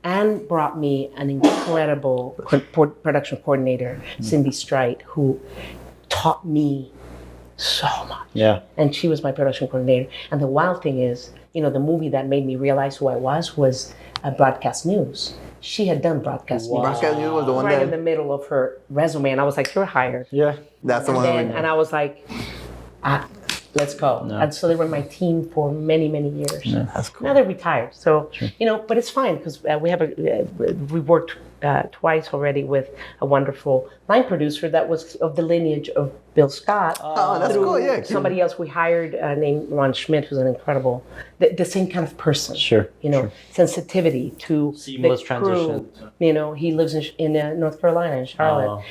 and brought me an incredible production coordinator, Cindy Strite, who taught me so much. Yeah. And she was my production coordinator. And the wild thing is, you know, the movie that made me realize who I was Broadcast News. She had done Broadcast News Broadcast News was the one right in that. the middle of her resume. And I was like, you're hired. Yeah. That's the And one. then, and I was like, let's go. And so they were my team for many, many years. That's cool. Now they're retired. So, you know, but it's fine because we worked twice already with a wonderful line producer that was of the lineage of Bill Scott. Oh, that's through cool. Yeah. Somebody else we hired named Ron Schmidt, who's an incredible, the same kind of person. Sure. You know, sensitivity to Seamless the crew. transition. You know, he lives in North Carolina, in Charlotte.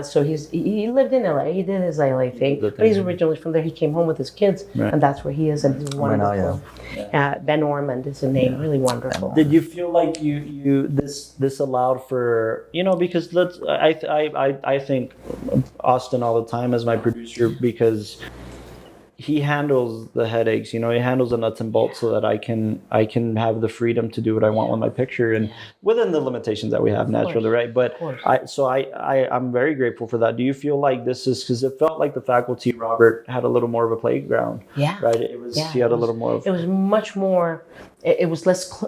So he lived in LA. He did his LA thing, The but he's thing. originally from there. He came home with his kids, Right. and that's where he is. And he's now, wonderful. Ben Ormond is a name, really wonderful. Did you feel like you this allowed for, you know, because I think Austin all the time as my producer because he handles the headaches, he handles the nuts and bolts so that I can have the freedom to do what I want with my picture and within the limitations that we have naturally, right? But I'm very grateful for that. Do you feel like this is, because it felt like the faculty, Robert, had a little more of a playground, right? It was, he had a little more of... It was much more, it was less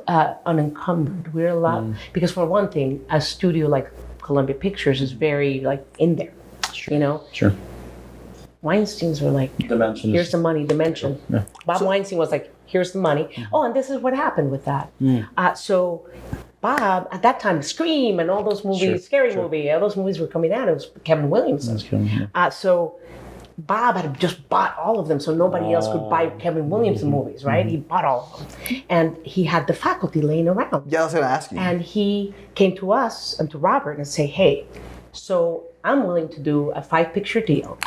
unencumbered. We're allowed, because for one thing, a studio like Columbia Pictures is very like in there, Sure. Weinstein's were like, Dimensions. here's the money, dimension. Yeah. Bob Weinstein was like, here's the money. Oh, and this is what happened with that. So Bob, at that time, Scream and all those movies, Scary Movie, all those movies were coming out. It was Kevin Williamson. So Bob had just bought all of them, so nobody else could buy Kevin Williamson movies, right? He bought all of them. And he had the faculty laying around. Yeah, I was going to ask you. And he came to us and to Robert and say, hey, so I'm willing to do a 5-picture deal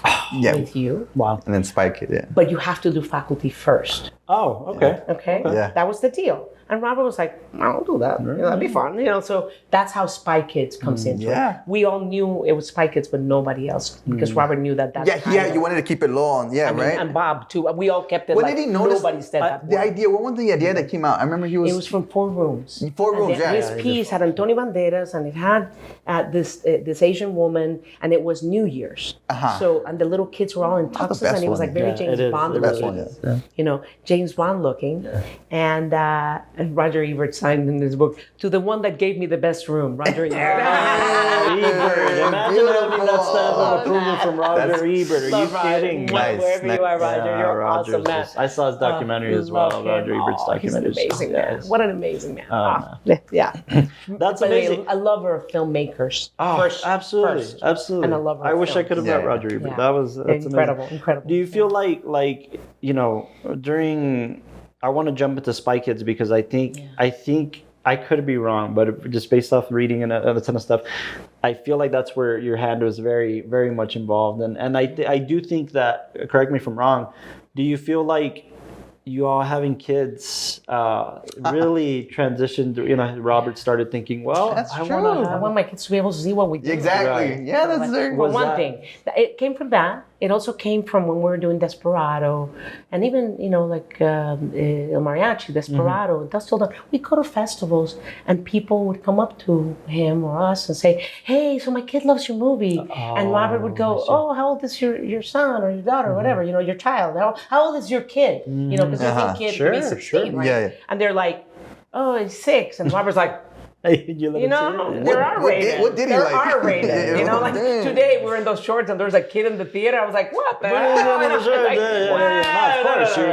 with you. Wow. And then Spike it, But you have to do faculty first. Oh, okay. Okay? Yeah. That was the deal. And Robert was like, I'll do that. That'd be fun. So that's how Spy Kids comes into it. We all knew it was Spy Kids, but nobody else, because Robert knew that. You wanted to keep it low on, right? And Bob too. We all kept it. When did he notice? Nobody said that. The idea. What was the idea that came out? I remember he was. It was from 4 rooms. 4 rooms, His piece had Antonio Banderas, and it had this Asian woman, and it was New Year's. So and the little kids were all in tuxes, and it was like very James Bond looking. James Bond looking, and Roger Ebert signed in his book, to the one that gave me the best room, Roger Ebert. Imagine having that stamp of approval from Roger Ebert. Are you kidding? Wherever you are, Roger, you're awesome, man. I saw his documentary as well, Roger Ebert's documentary. He's an amazing man. What an amazing man. That's amazing. A lover of filmmakers. Absolutely. And a lover of I wish I film. could have met Roger Ebert. That's incredible. amazing. Incredible. Do you feel like during... I want to jump into Spy Kids because I think I could be wrong, but just based off reading and a ton of stuff, I feel like that's where your hand was very, very much involved. And I do think that, correct me if I'm wrong, do you feel like you all having kids really transitioned? Robert started thinking, well, I want my kids to be able to see what we do. Exactly. Right. Yeah, that's very well, one thing. It came from that. It also came from when we were doing Desperado, and even like El Mariachi, Desperado, Dust Till Dawn. We go to festivals, and people would come up to him or us and say, "Hey, so my kid loves your movie," and Robert would go, "Oh, how old is your son or your daughter or whatever? Your child. How old is your kid? Because you think kid could be 16, right? Yeah. And they're like, "Oh, he's 6," and Robert's like. They're R-rated. What did he they're like? R-rated. Like today we were in those shorts and there was a kid in the theater. I was like, what the hell? Of course, you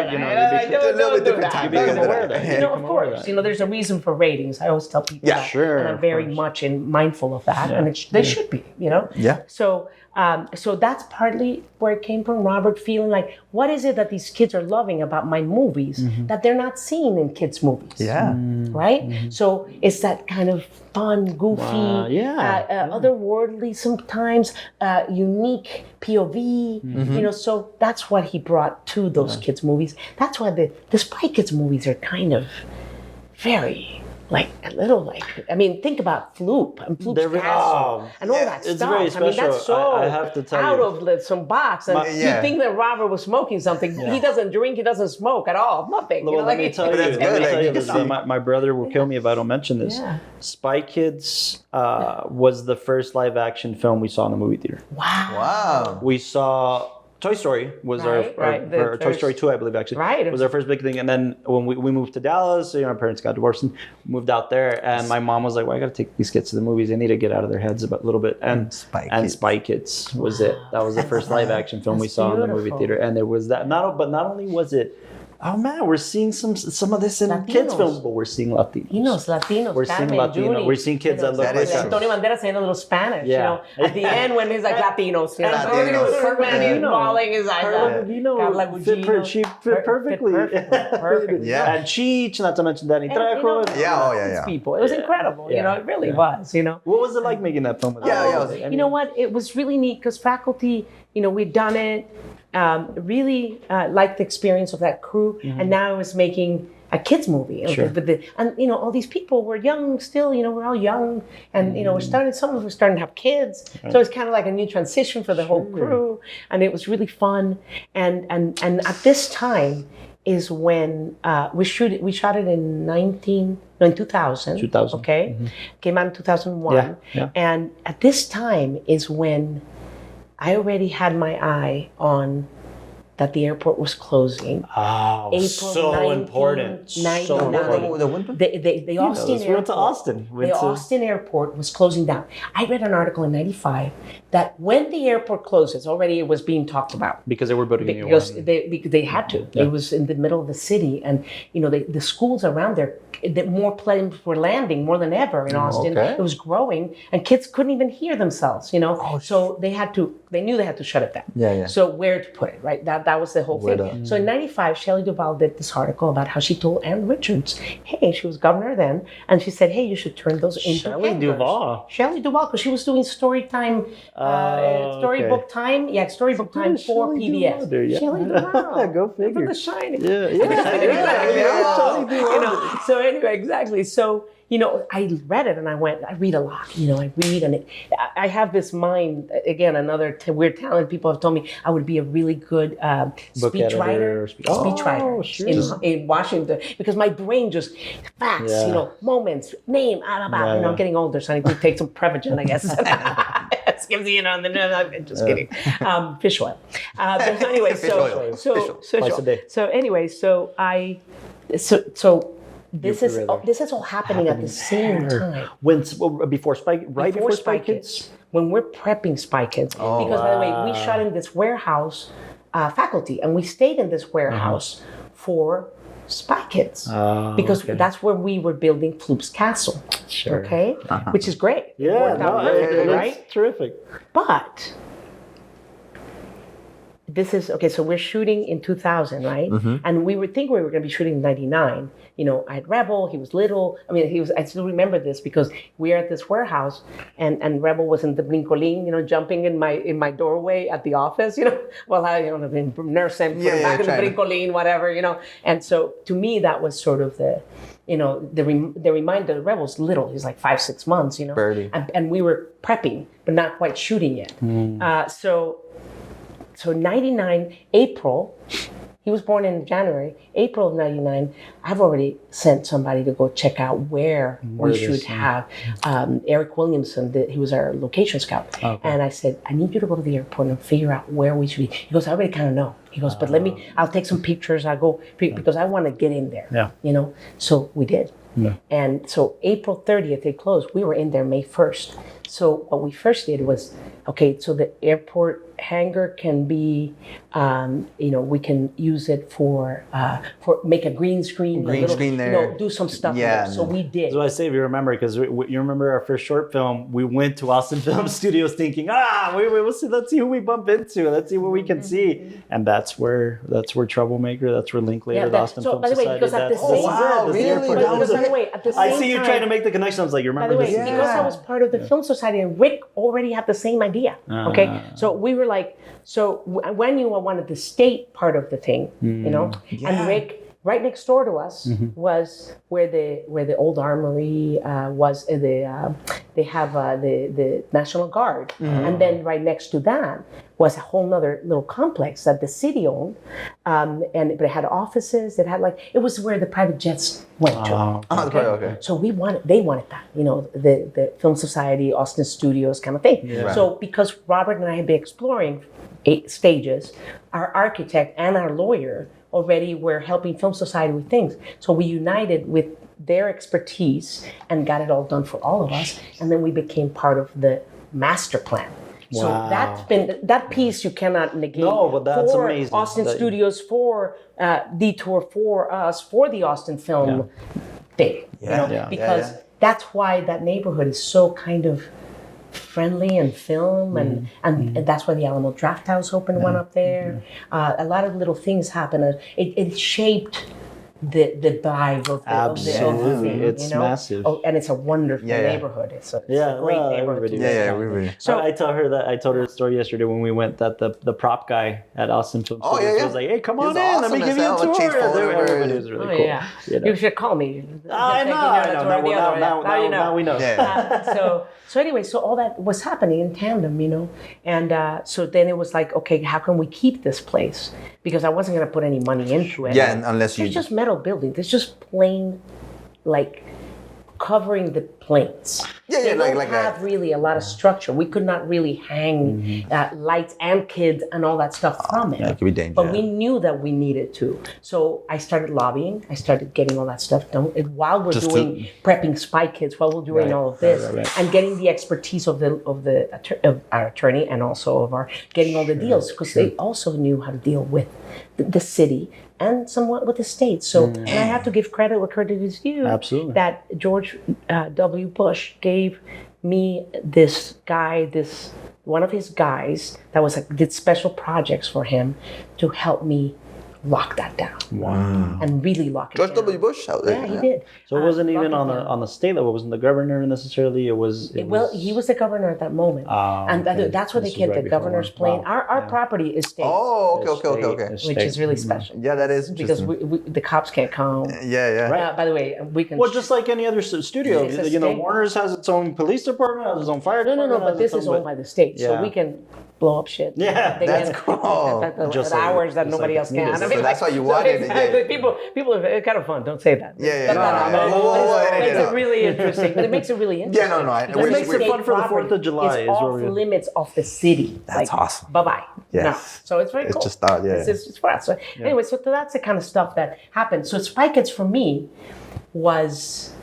become aware of that. Of course. There's a reason for ratings. I always tell people that. Sure. And I'm very much mindful of that. And they should be, Yeah. So that's partly where it came from, Robert feeling like, what is it that these kids are loving about my movies that they're not seeing in kids' movies? Yeah. Right? So it's that kind of fun, goofy, otherworldly sometimes, unique POV, so that's what he brought to those kids' movies. That's why the Spy Kids movies are kind of very... think about Floop and Floop's Castle and all that it's stuff. Very special. That's so I have to tell out you. of some box. And you think that Robert was smoking something. He doesn't drink, he doesn't smoke at all. Nothing. Let me tell you this. My brother will kill me if I don't mention this. Yeah. Spy Kids was the first live action film we saw in the movie theater. Wow. We saw... Toy Story was our Toy Story 2, I believe, actually. Right. Was our first big thing. And then when we moved to Dallas, our parents got divorced and moved out there. And my mom was like, well, I got to take these kids to the movies. They need to get out of their heads a little bit. And Spy Kids was it. That was the first live action film we saw in the movie theater. And there was that. Not only was it, oh man, we're seeing some of this in kids' films, but we're seeing Latinos. We're seeing Latinos. We're seeing kids that look like us. Antonio Banderas saying a little Spanish. Yeah. At the end when he's like Latinos. He's bawling his eyes out. She fit perfectly. Perfect. Yeah. And Cheech, not to mention Danny Trejo. People. It was incredible. It really was. What was it like making that film? You know what? It was really neat because faculty, we'd done it. Really liked the experience of that crew, and now I was making a kids movie. Sure. And you know, all these people were young still. You know, we're all young, and you know, some of us were starting to have kids. Right. So it's kind of like a new transition for the whole crew, and it was really fun. And at this time is when we shot it in 2000. 2000. Okay, came out in 2001. Yeah. And at this time is when I already had my eye on that the airport was closing. Oh, April so important. So 1999. important. The Austin we went to airport. Austin. The Austin airport was closing down. I read an article in '95 that when the airport closes, already it was being talked about. Because they were building a new Because one. they had to. Yeah. It was in the middle of the city, and you know the schools around there, more planes were landing more than ever in Austin. Okay. It was growing, and kids couldn't even hear themselves. You know, so they had to. They knew they had to shut it down. Yeah. So where to put it, right? That was the whole Where thing. to- So in '95, Shelley Duvall did this article about how she told Ann Richards, "Hey, she was governor then, and she said, hey, you should turn those into Shelley hangers." Duvall. Shelley Duvall, because she was doing storytime, storybook time. Yeah, storybook time for Shelley PBS. Duvall, dude, yeah. Shelley Duvall. Go figure. From The Shining. Yeah. You know, so anyway, exactly. So, you know, I read it and I read a lot, you know, I read and I have this mind, again, another weird talent. People have told me I would be a really good Book editor or speechwriter sure. in Washington, because my brain just facts, Yeah. you know, moments, name, you know, Yeah. I'm getting older, so I need to take some Prevagen, I guess. Skims, you know, and then I'm just kidding. Fish oil. But anyway, Fish oil. Twice a day. so anyway, this is all happening at the same time. Before Spy Kids? When we're prepping Spy Kids. Because by the way, we shot in this warehouse, faculty, and we stayed in this warehouse for Spy Kids. Because that's where we were building Floop's castle. Sure. Okay? Which is great. It Yeah, worked out perfectly, right? It's terrific. But this is okay. So we're shooting in 2000, right? And we were thinking we were going to be shooting in '99. You know, I had Rebel. He was little. I mean, I still remember this because we are at this warehouse, and Rebel was in the brincolin, you know, jumping in my doorway at the office. You know, while I, you know, been nursing, put him back in the brincolin, whatever, you know. And so to me, that was sort of the, you know, the reminder. The Rebel's little. He's like 5-6 months, you know. Birdie. And we were prepping, but not quite shooting yet. So 99, April, he was born in January, April of 99, I've already sent somebody to go check out where we should have Eric Williamson, he was our location scout. Okay. And I said, I need you to go to the airport and figure out where we should be. He goes, I already kind of know. He goes, but I'll take some pictures, I'll go, because I want to get in there, you know? So we did. Yeah. And so April 30th, they closed. We were in there May 1st. So what we first did was, okay, so the airport hangar can be, you know, we can use it for make a green screen. There. You know, do some stuff. Yeah. There. So we did. That's what I say, if you remember, because you remember our first short film, we went to Austin Film Studios thinking, let's see who we bump into. Let's see what we can see. And that's where Troublemaker, that's where Linklater, the Austin Film Society. Because at the same time, I see you trying to make the connection. I was like, you remember this? Because I was part of the Film Society, and Rick already had the same idea. Okay, so we were like, when you wanted the state part of the thing, you know, and Rick, right next door to us was where the old armory was. They have the National Guard, and then right next to that was a whole nother little complex that the city owned, but it had offices. It was where the private jets went to. Okay. So they wanted that, you know, the Film Society, Austin Studios kind of thing. Yeah. So because Robert and I had been exploring 8 stages, our architect and our lawyer already were helping Film Society with things. So we united with their expertise and got it all done for all of us. And then we became part of the master plan. Wow. So that's been that piece you cannot negate. No, but that's for amazing. Austin Studios, for Detour, for us, for the Austin Film thing. Because that's why that neighborhood is so kind of friendly and film, and that's why the Alamo Draft House opened one up there. A lot of little things happened. It shaped the vibe of the Absolutely. thing, It's you know? massive. Oh, and it's a wonderful Yeah, yeah. neighborhood. It's a great neighborhood. everybody to was live Yeah, in. really. So I told her a story yesterday when we went that the prop guy at Austin Film Oh, Studios yeah. was like, hey, come He on was in, let awesome me as give you a hell. Like, change tour. photos. Everybody was really Oh, cool. yeah. You know? You should call me. I know. Well, now we know. Yeah. So anyway, so all that was happening in tandem, you know, and so then it was like, okay, how can we keep this place? Because I wasn't going to put any money into it. Yeah, unless you. It's just metal buildings. It's just plain, like covering the plates. Yeah, They don't like have that. really a lot of structure. We could not really hang lights and kids and all that stuff from it. Yeah, it could be dangerous. But we knew that we needed to. So I started lobbying. I started getting all that stuff done. And while we're Just doing prepping Spy Kids, while we're doing all of this, and getting the expertise of our attorney and also of our getting all the deals, because they also knew how to deal with the city and somewhat with the state. So, and I have to give credit where credit is due. Absolutely. That George W. Bush gave me this guy, one of his guys that was did special projects for him to help me lock that down. Wow. And really lock it George down. W. Bush. Yeah, he did. So it wasn't Lock even it on down. the state level. It wasn't the governor necessarily. Well, he was the governor at that moment. And okay. that's where they This was kept right the before governor's one. plane. Wow. Our property is state, Oh, okay. which is really special. Yeah, that is Because interesting. the cops can't come. Yeah. By the way, we can. Well, just like any other studio, It's a you know, state. Warner's has its own police department, has its own fire No, department. but has this its is own- owned by the state, so Yeah. we can blow up shit. Yeah, They that's can- cool. At Just hours that like nobody else it's can. needed. I mean, So that's like, why you wanted it, yeah. People, it's kind of fun. Don't say that. Yeah. But it makes No. it really interesting. But it makes it really interesting. Yeah, no. Because It makes it state fun for the 4th property of July is is off where we- limits of the city. That's awesome. Bye-bye. Yes. No. So it's very It's cool. just thought, yeah. It's for us. So anyway, so that's the kind of stuff that happened. So Spy Kids for me was,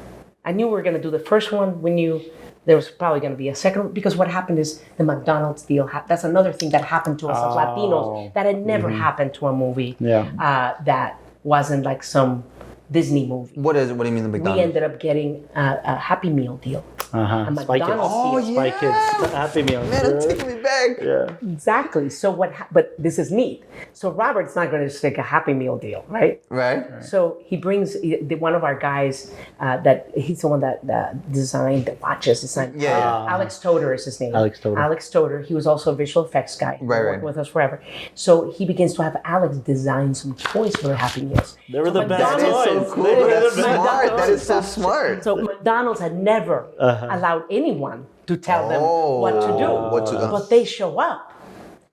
I knew we were going to do the first one. We knew there was probably going to be a second one, because what happened is the McDonald's deal. That's another thing that happened to us as Latinos that had never happened to a movie that wasn't like some Disney movie. What do you mean the We McDonald's? ended up getting a Happy Meal deal. A Spy Kids. McDonald's deal. Spy Kids. Happy Meal. Man, it's taking me back. Yeah. Exactly. So but this is neat. So Robert's not going to just take a Happy Meal deal, right? Right? So he brings one of our guys that he's the one that designed the watches. Alex Toder is his name. Alex Toder. Alex Toder. He was also a visual effects guy. He Right. worked with us forever. So he begins to have Alex design some toys for the Happy Meals. They were the best That is so toys. cool. They were That's the best. smart. That is so smart. So McDonald's had never allowed anyone to tell them what to do. What to do. But they show up.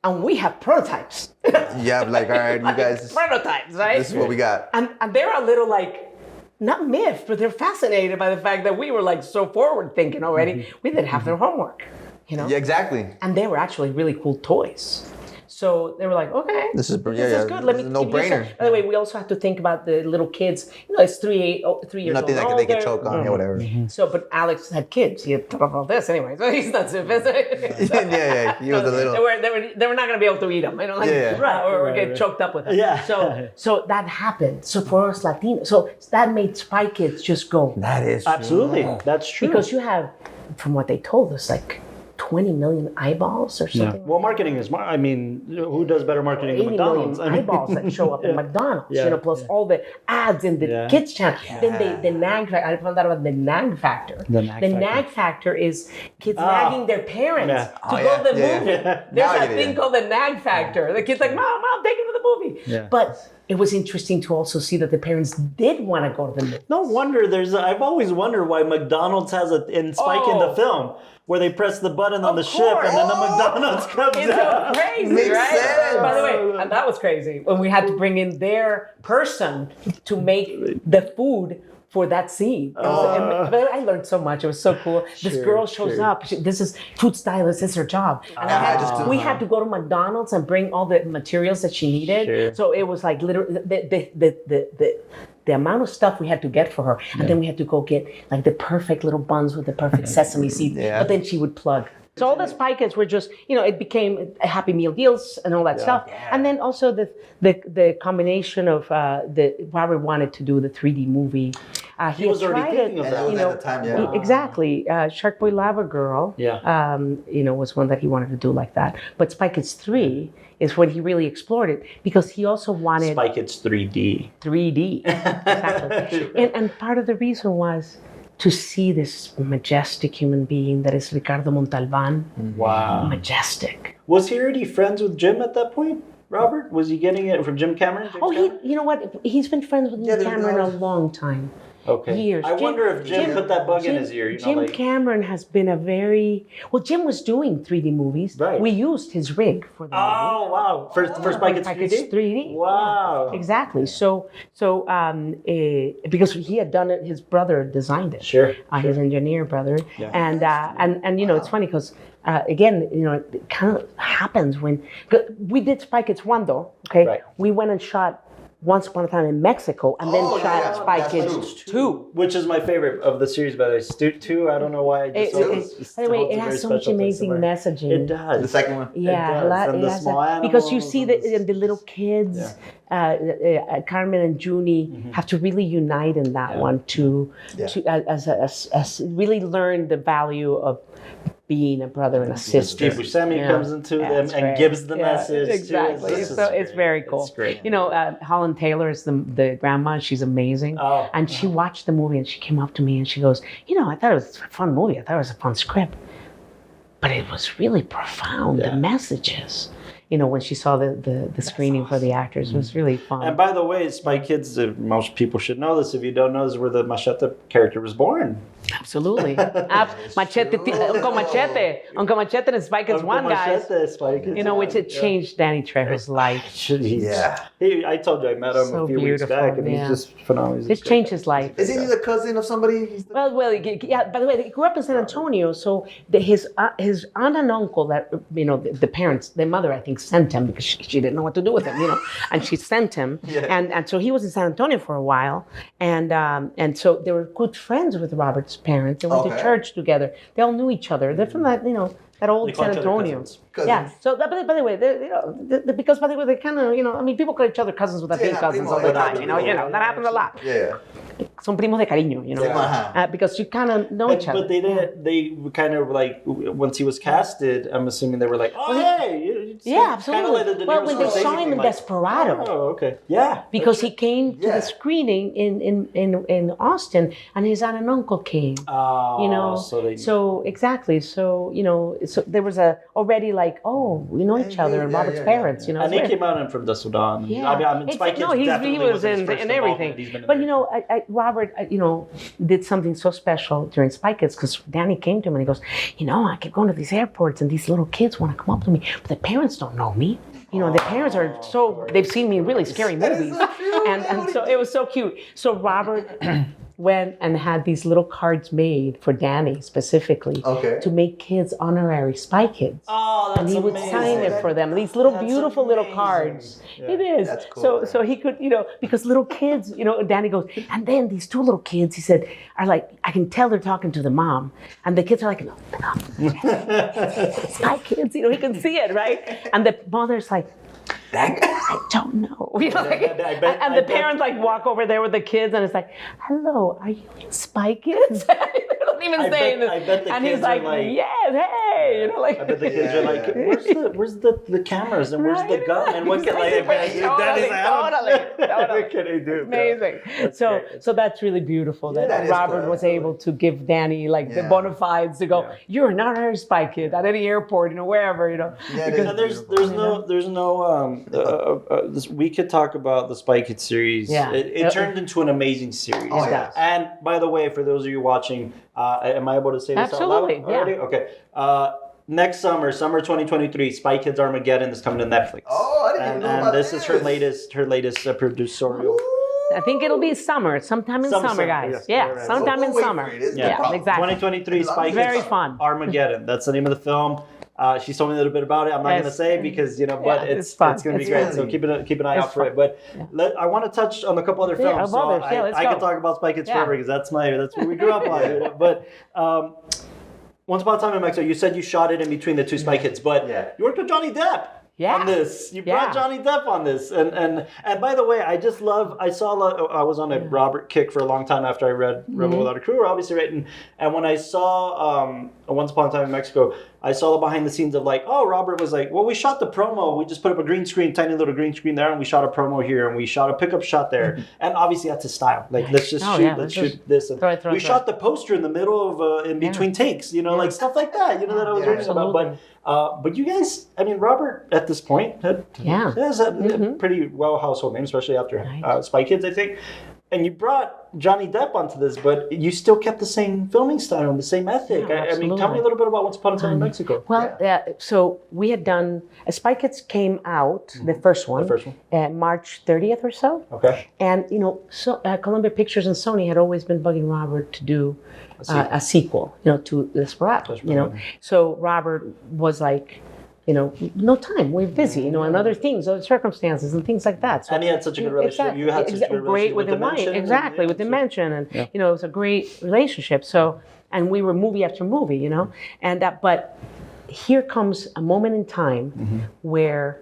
And we have prototypes. Yeah, like, all right, you guys, Prototypes, right? this is what we got. And they're a little like, not miffed, but they're fascinated by the fact that we were like so forward thinking already. We didn't have their homework, you know? Yeah, exactly. And they were actually really cool toys. So they were like, okay, This is good. this Let me is a give you no-brainer. some. By the way, we also have to think about the little kids. You know, it's 3 years Nothing old. that they can older. choke on or whatever. So, but Alex had kids. He had all this anyway, so he's not sophisticated. Yeah. He was a little. They were not going to be able to eat them, you know, like, Yeah. or get choked up with them. Yeah. So that happened. So for us Latinos, so that made Spy Kids just go. That is Absolutely. true. That's true. Because you have, from what they told us, like 20 million eyeballs or something. Well, marketing is I mean, who does better marketing 80 than McDonald's? million eyeballs that show up in McDonald's, Yeah. you know, plus all the ads in the kids channel. Then the nag factor, I found out about the nag factor. The nag factor. nag factor is kids nagging their parents Yeah. to Oh, go to the yeah. movie. Now There's I a get it, thing yeah. called the nag factor. The kid's like, Mom, take him to the movie. Yeah. But it was interesting to also see that the parents did want to go to the movie. No wonder I've always wondered why McDonald's has in Spike in the Oh. film where they press the button on Of the ship and then the course. McDonald's comes It's so out. crazy, Makes right? sense. By the way, and that was crazy when we had to bring in their person to make the food for that scene. But I learned so much. It was so cool. This girl shows up. This is food stylist. This is her job. And we had to go to McDonald's and bring all the materials that she needed. Sure. So it was like literally the amount of stuff we had to get for her. And then we had to go get like the perfect little buns with the perfect sesame seeds. Yeah. But then she would plug. So all the Spy Kids were just, you know, it became a Happy Meal deals and all that stuff. And then also the combination of Robert wanted to do the 3D movie. He was had already tried thinking it, of that. you At know, the time, yeah. exactly. Shark Boy Lava Girl, Yeah. was one that he wanted to do like that. But Spy Kids 3 is when he really explored it because he also wanted Spy Kids 3D. 3D. Exactly. And part of the reason was to see this majestic human being that is Ricardo Montalban. Wow. Majestic. Was he already friends with Jim at that point, Robert? Was he getting it from Jim Cameron? You know what? He's been friends with Jim Cameron a long time. Okay. Years. I wonder if Jim put that bug in his ear. Jim Cameron has been Jim was doing 3D movies. Right. We used his rig for the movie. Oh, wow. For Spy Kids 3D? 3D. Wow. Yeah, exactly. So, because he had done it, his brother designed it. Sure. His engineer brother. Yeah. And it's funny because again, it kind of happens when we did Spy Kids 1 though. Okay. Right. We went and shot Once Upon a Time in Mexico, and then shot Spy Kids 2. Which is my favorite of the series, by the way. 2, I don't know why. By the way, it has so much amazing messaging. It does. The second one. Yeah, It does. And the small animals. because you see the little kids, Carmen and Junie have to really unite in that one to as really learn the value of being a brother and a sister. Steve Buscemi comes into them That's and right. gives the message. Exactly. It's very cool. It's great. Holland Taylor is the grandma. She's amazing. Oh. And she watched the movie and she came up to me and she goes, I thought it was a fun movie. I thought it was a fun script. But it was really profound, the messages. When she saw the screening for the actors, it was really fun. And by the way, Spy Kids, most people should know this. If you don't know, this is where the Machete character was born. Absolutely. Machete, Uncle Machete. Uncle Machete and Spy Kids 1, guys. Spy Kids Which it changed Danny Trejo's life. I told you, I met him So a few weeks back, and he's just phenomenal. It's changed his life. Isn't he the cousin of somebody? Well, yeah. By the way, he grew up in San Antonio, so his aunt and uncle, that the parents, their mother, I think, sent him because she didn't know what to do with him, and she sent him, and so he was in San Antonio for a while, and so they were good friends with Robert's parents. They went to church together. They all knew each other. They're from that, that old San Antonio. Yeah. So, by the way, because by the way, they kind of, people call each other cousins without being cousins all the time. That happens a lot. Yeah. Son primos de cariño, because you kind of know each other. But they didn't. They kind of like once he was casted. I'm assuming they were like, "Oh, hey!" Absolutely. Well, when they saw him in Desperado. Oh, okay. Yeah. Because he came to the screening in Austin, and his aunt and uncle came. Oh, So exactly. So so there was already like, oh, we know each other, and Robert's parents. And he came out from the Sudan. Yeah. I mean, Spy Kids he was in everything. But Robert, did something so special during Spy Kids because Danny came to him and he goes, I keep going to these airports and these little kids want to come up to me, but the parents don't know me. The parents are they've seen me in really scary movies. And so it was so cute. So Robert went and had these little cards made for Danny specifically to make kids honorary Spy Kids. Oh, that's and he would sign it for them. These little beautiful little cards. Yeah. It is. That's cool. So he could, because little kids, Danny goes, and then these two little kids, he said, are like, I can tell they're talking to the mom. And the kids are like, no. Spy Kids, he can see it, right? And the mother's like, I don't know. And the parents walk over there with the kids and it's like, hello, are you in Spy Kids? They don't even say anything. I bet the and kids he's like, are yes, hey. I bet the kids are like, where's the cameras and where's the gun and what can Totally. What can I do? Amazing. So that's really beautiful that Robert was able to give Danny the bona fides to go, you're an honorary Spy Kid at any airport, wherever, And there's no we could talk about the Spy Kids series. Yeah. It turned into an amazing series. Oh, yeah. And by the way, for those of you watching, am I able to say this Absolutely, out loud already? Okay. Next summer 2023, Spy Kids Armageddon is coming to Netflix. Oh, I didn't even know about this. Is her latest producerial. I think it'll be sometime in summer, guys. Yeah, sometime in summer. Yeah, exactly. 2023 Spy Kids Very fun. Armageddon. That's the name of the film. She told me a little bit about it. I'm not going to say because but it's going to be great. So keep an eye out for it. But I want to touch on a couple other films. I can talk about Spy Kids forever because that's what we grew up on. But Once Upon a Time in Mexico, you said you shot it in between the two Spy Kids, but you worked with Johnny Depp. on this. You brought Johnny Depp on this, and by the way, I was on a Robert kick for a long time after I read Rebel Without a Crew, obviously written, and when I saw Once Upon a Time in Mexico, I saw the behind the scenes of like, oh, Robert was like, well, we shot the promo, we just put up a green screen, tiny little green screen there, and we shot a promo here, and we shot a pickup shot there, and obviously that's his style. Like, let's just shoot this. And we shot the poster in the middle of in between takes, like stuff like that, that I was reading about. But you guys, I mean, Robert at this point has a pretty well household name, especially after Spy Kids, I think. And you brought Johnny Depp onto this, but you still kept the same filming style and the same ethic. I mean, tell me a little bit about Once Upon a Time in Mexico. Well, so we had done, Spy Kids came out, the first one, March 30th or so. Okay. And, Columbia Pictures and Sony had always been bugging Robert to do a sequel, to Desperado, So Robert was like, no time. We're busy, and other things, other circumstances, and things like that. So, and he had such a good relationship. You had such a good relationship with Dimension. Exactly, with Dimension, and it was a great relationship. So, and we were movie after movie, and but here comes a moment in time where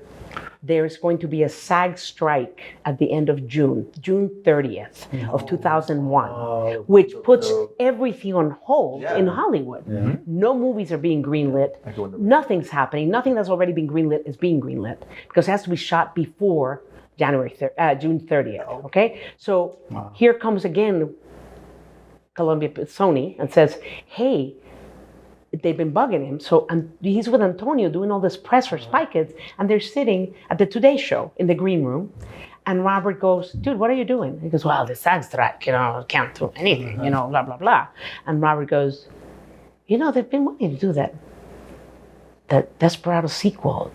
there is going to be a SAG strike at the end of June 30th of 2001, which puts everything on hold in Hollywood. No movies are being greenlit. Nothing's happening. Nothing that's already been greenlit is being greenlit because it has to be shot before June 30th. Okay, so here comes again Sony and says, hey, they've been bugging him. So he's with Antonio doing all this press for Spy Kids, and they're sitting at the Today Show in the green room. And Robert goes, dude, what are you doing? He goes, well, the SAG strike, can't do anything, blah, blah, blah. And Robert goes, they've been wanting to do that Desperado sequel.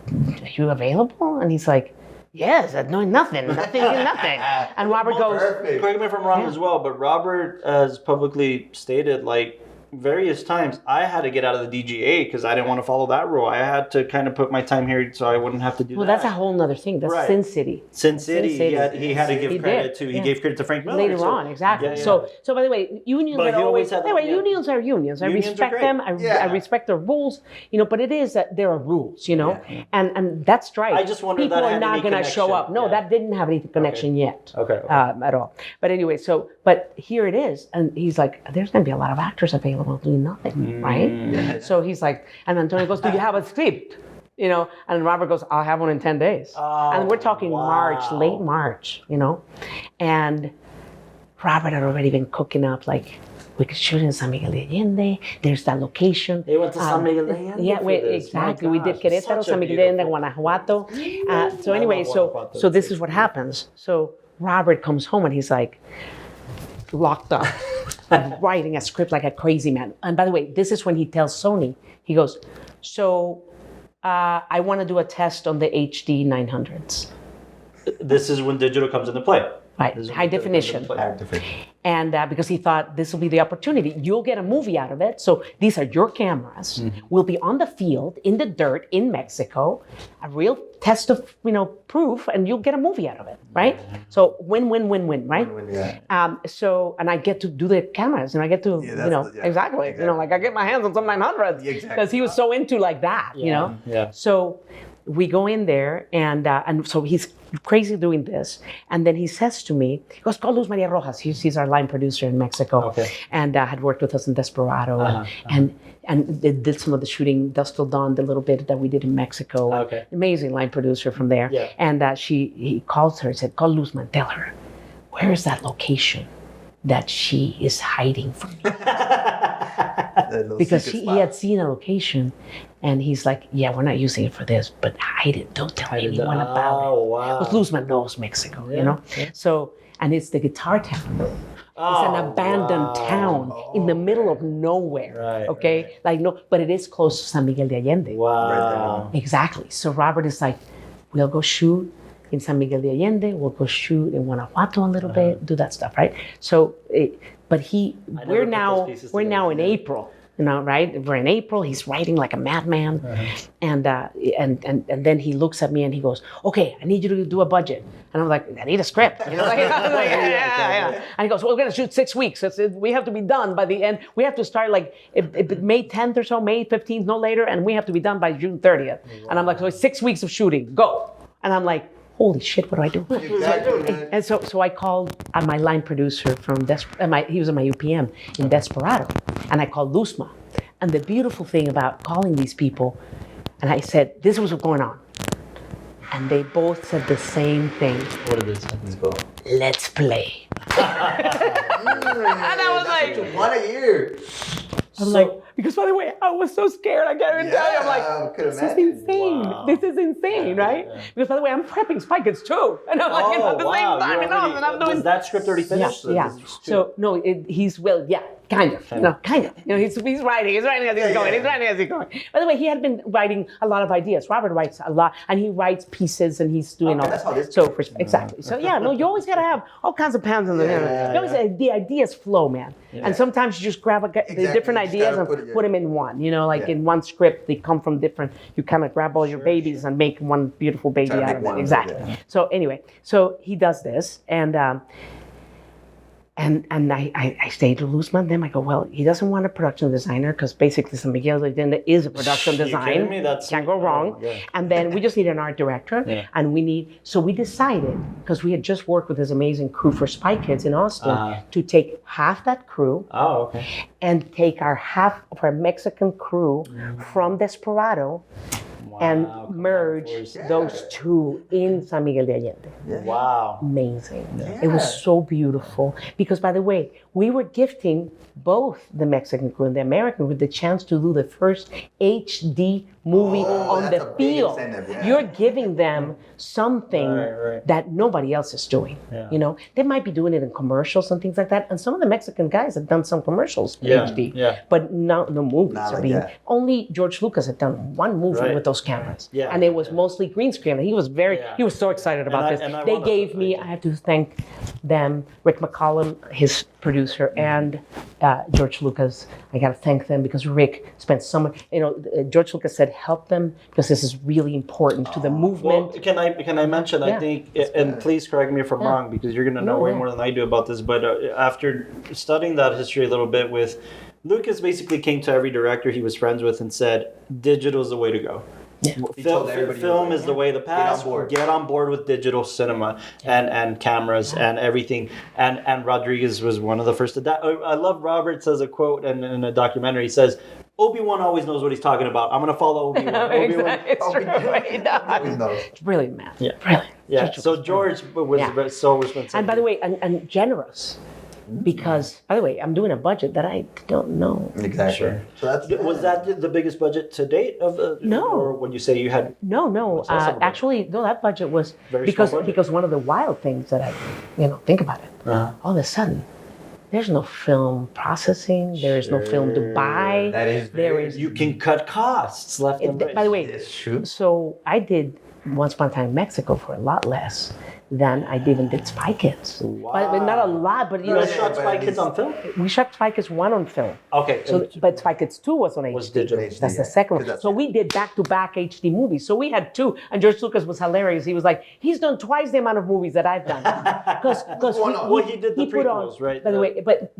Are you available? And he's like, yes, I'm doing nothing. And Robert goes, correct me if I'm wrong as well, but Robert has publicly stated, like, various times I had to get out of the DGA because I didn't want to follow that rule. I had to kind of put my time here so I wouldn't have to do that. Well, that's a whole nother thing. That's Sin City. Sin City. He had to give credit to. He gave credit to Frank Miller later on. Exactly. Yeah. So by the way, unions are always. Unions are unions. I respect them. I respect their rules. But it is that there are rules. And that strike. I just wonder people that are not going to show up. No, that didn't have any connection yet. Okay. At all. But anyway, but here it is, and he's like, there's going to be a lot of actors available doing nothing, right? Yeah. So he's like, and Antonio goes, do you have a script? And Robert goes, I'll have one in 10 days. And we're talking March, late March, and Robert had already been cooking up, like, we could shoot in San Miguel de Allende. There's that location. They went to San Miguel de Allende. Yeah, exactly. We did Querétaro, San Miguel de Allende, Guanajuato. So anyway, so this is what happens. So Robert comes home and he's like, locked up, writing a script like a crazy man. And by the way, this is when he tells Sony, he goes, so I want to do a test on the HD 900s. This is when digital comes into play. Right, high definition. And because he thought this will be the opportunity. You'll get a movie out of it. So these are your cameras. We'll be on the field, in the dirt, in Mexico, a real test of, proof, and you'll get a movie out of it, right? So win, right? So, and I get to do the cameras, and I get to, exactly. Like I get my hands on some 900s because he was so into like that, Yeah. So we go in there, and so he's crazy doing this. And then he says to me, he goes, call Luz Maria Rojas. He's our line producer in Mexico, and had worked with us in Desperado, and they did some of the shooting, Dusk Till Dawn, the little bit that we did in Mexico. Amazing line producer from there. Yeah. And he calls her and said, call Luzma and tell her, where is that location that she is hiding from me? Because he had seen a location, and he's like, yeah, we're not using it for this, but hide it. Don't tell anyone about it. Wow. Because Luzma knows Mexico, Yeah. So, and it's the guitar town. It's an abandoned town in the middle of nowhere. But it is close to San Miguel de Allende. Wow. Exactly. So Robert is like, we'll go shoot in San Miguel de Allende. We'll go shoot in Guanajuato a little bit. Do that stuff, right? So, we're now in April. right? We're in April. He's writing like a madman, and then he looks at me and he goes, "Okay, I need you to do a budget." And I'm like, "I need a script." I was like, yeah. And he goes, "Well, we're gonna shoot 6 weeks. We have to be done by the end. We have to start like May 10th or so, May 15th, no later, and we have to be done by June 30th." Wow. And I'm like, "So it's 6 weeks of shooting. Go!" And I'm like, holy shit, what do I do? Exactly. And so I called my line producer from he was in my UPM in Desperado, and I called Luzma. And the beautiful thing about calling these people, and I said, "This was what's going on," and they both said the same thing. What did this sentence go? "Let's play." And I was like, "What a year!" I'm like, because by the way, I was so scared. I can't even tell you. I'm like, this is insane. Wow. This is insane, right? Yeah. Because by the way, I'm prepping Spy Kids too, and I'm like, at the same time, and I'm doing. Was that script already finished? Yeah. So no, kind of. Kind of. He's writing. He's writing as he's going. He's writing as he's going. By the way, he had been writing a lot of ideas. Robert writes a lot, and he writes pieces, and he's doing all that. So exactly. So you always got to have all kinds of pounds in the. You always the ideas flow, man. Yeah. And sometimes you just grab the different ideas and put them in one. In one script, they come from different. You kind of grab all your babies and make one beautiful baby out of it. Exactly. Yeah. So anyway, so he does this, and I stayed to Luzma, and then I go, well, he doesn't want a production designer because basically San Miguel de Allende is a production design. Can't go wrong. Yeah. And then we just need an art director, and so we decided, because we had just worked with this amazing crew for Spy Kids in Austin, to take half that crew and take half of our Mexican crew from Desperado. Wow, and merge those two in San Miguel de Allende. Yeah. Wow. Amazing. Yeah. It was so beautiful. Because, by the way, we were gifting both the Mexican crew and the American with the chance to do the first HD movie on the field. You're giving them something that nobody else is doing. Yeah. They might be doing it in commercials and things like that. And some of the Mexican guys have done some commercials in HD, but no movies. Only George Lucas had done one movie with those cameras, and it was mostly green screen. And he was he was so excited about this. They gave me. I have to thank them, Rick McCollum, his producer, and George Lucas. I got to thank them because Rick spent so much. George Lucas said, "Help them because this is really important to the movement." Well, can I mention? I think, and please correct me if I'm wrong, because you're going to know way more than I do about this. But after studying that history a little bit, with Lucas, basically came to every director he was friends with and said, "Digital is the way to go." Yeah. Film is the way of the past. Get on board with digital cinema and cameras and everything. And Rodriguez was one of the first. I love Robert says a quote in a documentary. He says, "Obi-Wan always knows what he's talking about. I'm going to follow Obi-Wan." It's brilliant, man. Yeah. Brilliant. Yeah. So George was so responsible. And by the way, and generous. Because, by the way, I'm doing a budget that I don't know. Exactly. Sure. So was that the biggest budget to date of? No. Or when you say you had? No. Actually, no. That budget was because one of the wild things that I, think about it. All of a sudden, there's no film processing. There is no film to buy. That is. You can cut costs left and right. By the way, so I did Once Upon a Time in Mexico for a lot less than I even did Spy Kids. Wow. But not a lot, but you shot Spy Kids on film? We shot Spy Kids 1 on film. Okay. So, but Spy Kids 2 was on HD. Was digital. That's the second one. So we did back-to-back HD movies. So we had 2, and George Lucas was hilarious. He was like, he's done twice the amount of movies that I've done. Because he did the prequels, right? By the way, but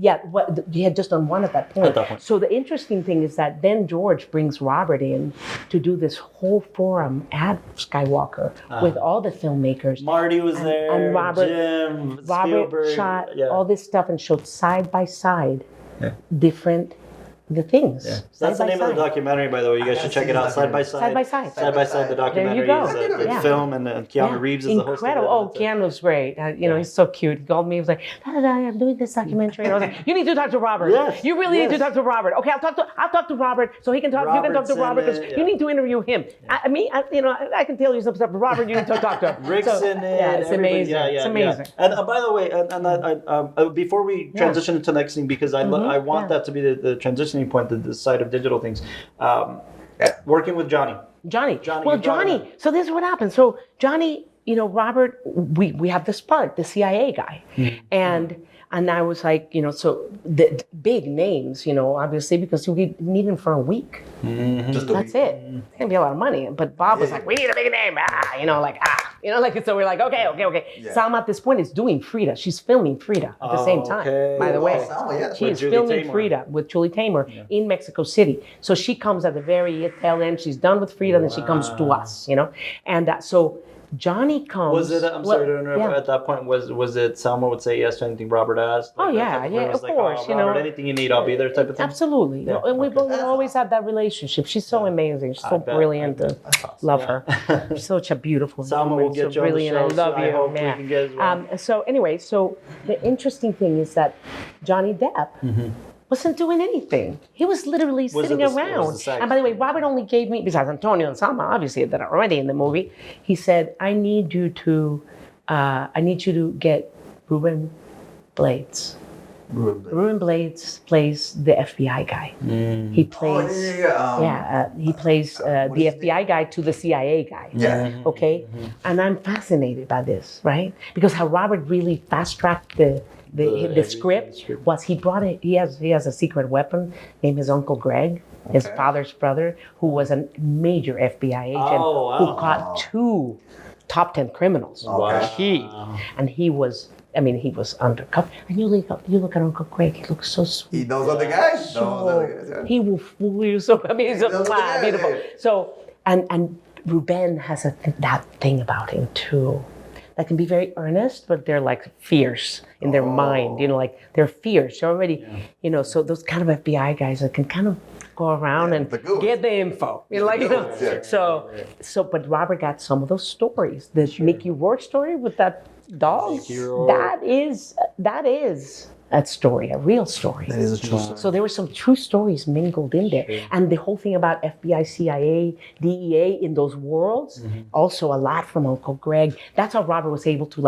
he had just done 1 at that point. So the interesting thing is that then George brings Robert in to do this whole forum at Skywalker with all the filmmakers. Marty was there. And Robert Spielberg, shot all this stuff and showed side by side different the things. Yeah. That's the name of the documentary, by the way. You guys should check it out. Side by side. Side by side. Side by side. The documentary is film, and Keanu Reeves is the host. Incredible. Oh, Keanu's great. He's so cute. He called me. He was like, I'm doing this documentary. And I was like, you need to talk to Robert. Yes. You really need to talk to Robert. Okay, I'll talk to Robert so he can talk. You can talk to Robert because you need to interview him. I can tell you some stuff, but Robert, you need to talk to him. Rick's in it. Yeah, it's amazing. It's amazing. And by the way, and before we transition into the next thing, because I want that to be the transitioning point, the side of digital things. Working with Johnny. Well, Johnny. So this is what happened. So Johnny, Robert, we have the Spud, the CIA guy, and And I was like, so the big names, obviously, because we need them for a week. Just That's it. It's gonna be a lot of money. But Bob was like, we need a big name. So we're like, okay. Yeah. Salma at this point is doing Frida. She's filming Frida at the same time, by the way. Salma, yeah. She is Julie filming Taymor. Frida with Julie Taymor in Mexico City. So she comes at the very tail end. She's done with Frida, and then she comes to us, And so Johnny comes. Was it? I'm sorry to interrupt. yeah. At that point, was it Selma would say yes to anything Robert asked? Oh, that yeah, type yeah, where it was of like, course, Robert, anything you need, I'll be there, type of thing. Absolutely. Yeah, And we okay. both always had that relationship. She's so amazing. She's so bet, brilliant. I bet. Love her. She's such a beautiful Selma woman. will get so you on the brilliant. show, I love so I you. hope we man. can get as well. So anyway, so the interesting thing is that Johnny Depp wasn't doing anything. He was literally sitting it the around. sex? And by the way, Robert only gave me, besides Antonio and Salma, obviously that are already in the movie, he said, I need you to get Ruben Blades. Ruben Blades plays the FBI guy. He plays, he plays the FBI guy to the CIA guy. Yeah. Okay, and I'm fascinated by this, right? Because how Robert really fast tracked the script was he brought it. He has a secret weapon named his Uncle Greg, his father's brother, who was a major FBI agent who caught 2 top 10 criminals. He was undercover. And you look at Uncle Greg, he looks so sweet. He knows other guys. He will fool you so. He's so beautiful. Yeah. So and Ruben has that thing about him too, that can be very earnest, but they're like fierce in their mind. Like they're fierce. They're already, So those kind of FBI guys that can kind of go around and get the info. But Robert got some of those stories. The Mickey Rourke story with that dog. That is a story, a real story. That is a true story. So there were some true stories mingled in there. And the whole thing about FBI, CIA, DEA in those worlds, also a lot from Uncle Greg. That's how Robert was able to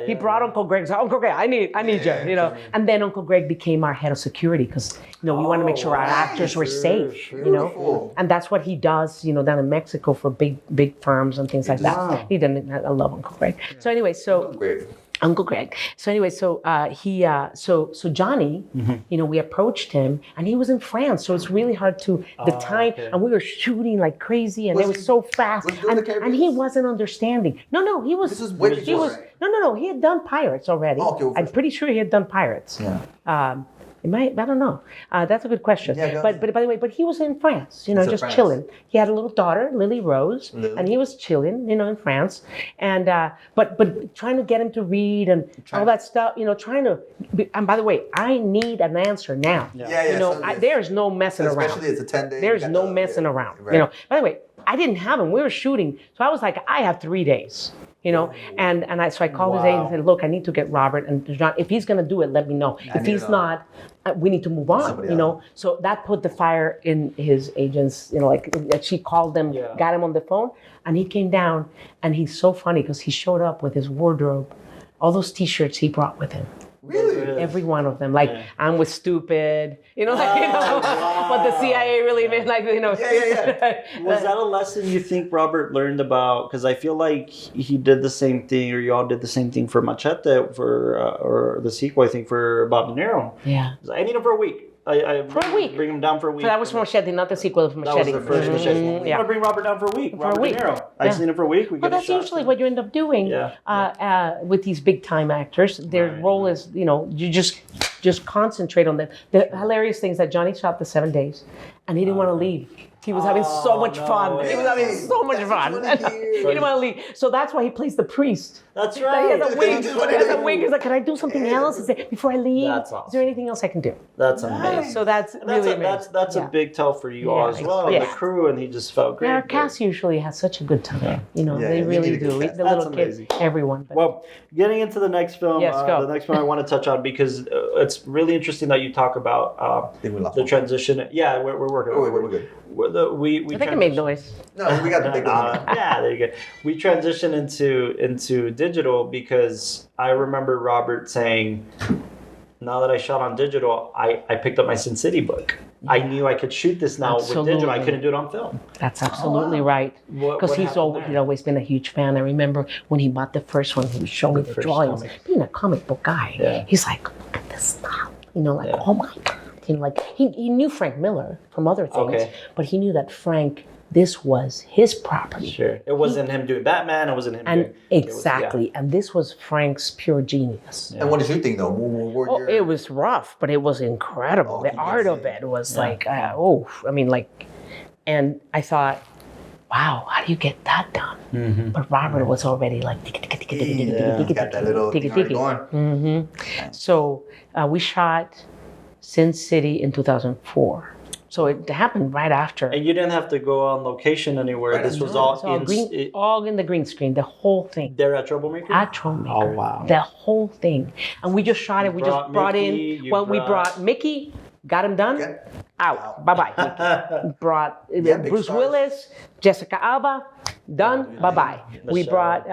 he brought Uncle Greg, so Uncle Greg, I need you, And then Uncle Greg became our head of security because, we want to make sure our actors were safe, And that's what he does, down in Mexico for big firms and things like that. He didn't, I love Uncle Greg. So anyway, Uncle Greg. So anyway, so Johnny, we approached him, and he was in France, so it's really hard to the time, and we were shooting like crazy, and it was so fast, and he wasn't understanding. No, he was. This is way before, right? No, he had done Pirates already. I'm pretty sure he had done Pirates. Yeah. I don't know. That's a good question. Yeah, but by the way, but he was in France, just chilling. He had a little daughter, Lily Rose, and he was chilling, in France. And but trying to get him to read and all that stuff, trying to. And by the way, I need an answer now. There's no messing around. Especially it's a 10-day. There's no messing around. Right. By the way, I didn't have him. We were shooting, so I was like, I have 3 days. So I called his agent and said, look, I need to get Robert, and if he's going to do it, let me know. If he's not, we need to move on, So that put the fire in his agents, she called them, got him on the phone, and he came down, and he's so funny because he showed up with his wardrobe, all those T-shirts he brought with him. Really? Every one of them. I'm with stupid, what the CIA really meant, Was that a lesson you think Robert learned about? Because I feel like he did the same thing, or you all did the same thing for Machete, or the sequel, I think, for Bob De Niro. Yeah. I need him for a week. For a week. Bring him down for a week. So that was Machete, not the sequel of Machete. That was the first Machete. I'm going to bring Robert down for a week. Robert De Niro. I just need him for a week. We get that's usually what you end up doing with these big time actors. Their role is, you just concentrate on them. The hilarious thing is that Johnny shot the 7 days, and he didn't want to leave. He was having so much fun. He was having so much fun. He didn't want to leave. So that's why he plays the priest. That's right. He has a wig. He's like, can I do something else? He said, before I leave, That's awesome. Is there anything else I can do? That's amazing. So that's really amazing. That's a big tell for you all as well, and the crew, and he just felt great. Our cast usually has such a good time. They really do. The little kids, everyone. But. Well, getting into the next film, the next one I want to touch on because it's really interesting that you talk about the transition. Yeah, we're working. We're good. I think I made noise. No, we got the big one. Yeah, there you go. We transitioned into digital because I remember Robert saying, now that I shot on digital, I picked up my Sin City book. I knew I could shoot this now with digital. I couldn't do it on film. That's absolutely right. Because he's always been a huge fan. I remember when he bought the first one, he was showing me the drawings. Being a comic book guy, he's like, look at this stuff. You know, like, oh my God. You know, like he knew Frank Miller from other things, but he knew that Frank, this was his property. Sure. It wasn't him doing Batman. It wasn't him doing... Exactly. And this was Frank's pure genius. And what did you think, though? It was rough, but it was incredible. The art of it was like, and I thought, wow, how do you get that done? Mm-hmm. But Robert was already like, got that little thing going. So we shot Sin City in 2004. So it happened right after. And you didn't have to go on location anywhere. This was all in the green screen, the whole thing. There at Troublemaker? At Troublemaker. Oh, wow. The whole thing. And we just shot it. We just brought Mickey, we brought Mickey, got him done, out. Bye-bye. Brought Bruce Willis, Jessica Alba, done, bye-bye. We brought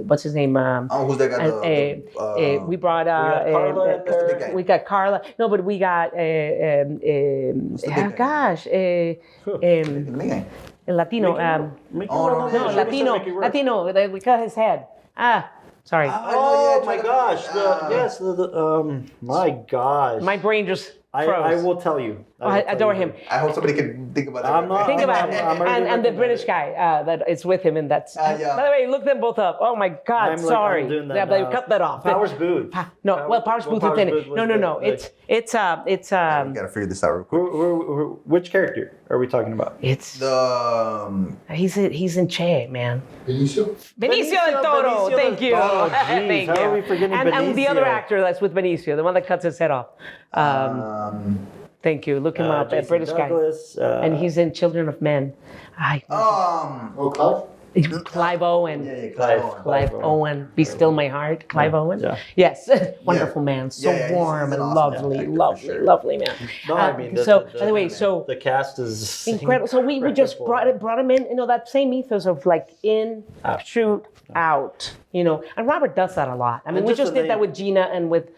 what's his name? Who's that guy? We brought Carla. we got Carla. No, but we got Latino. Latino. We cut his head. Sorry. Oh my gosh! My gosh! My brain just froze. I will tell you. I adore him. I hope somebody can think about that. I'm not. Think about it. And the British guy that is with him, and that's. By the way, look them both up. Oh my God! Sorry. Yeah, but you cut that off. Powers Booth. Powers Booth is in it. No. It's. We gotta figure this out real quick. Which character are we talking about? It's the. He's in Che, man. Benicio del Toro. Thank you. Thank you. How are we forgetting Benicio? And the other actor that's with Benicio, the one that cuts his head off. Thank you. Look him up. A British Douglas, guy. And he's in Children of Men. Clive Owen. Clive Owen. Be Still My Heart. Clive Owen. Yeah. Yes. Wonderful man. So warm and lovely man. No, I mean, the cast is incredible. So we just brought him in. You know, that same ethos of like in, shoot, out. You know, and Robert does that a lot. I mean, we just did that with Gina and with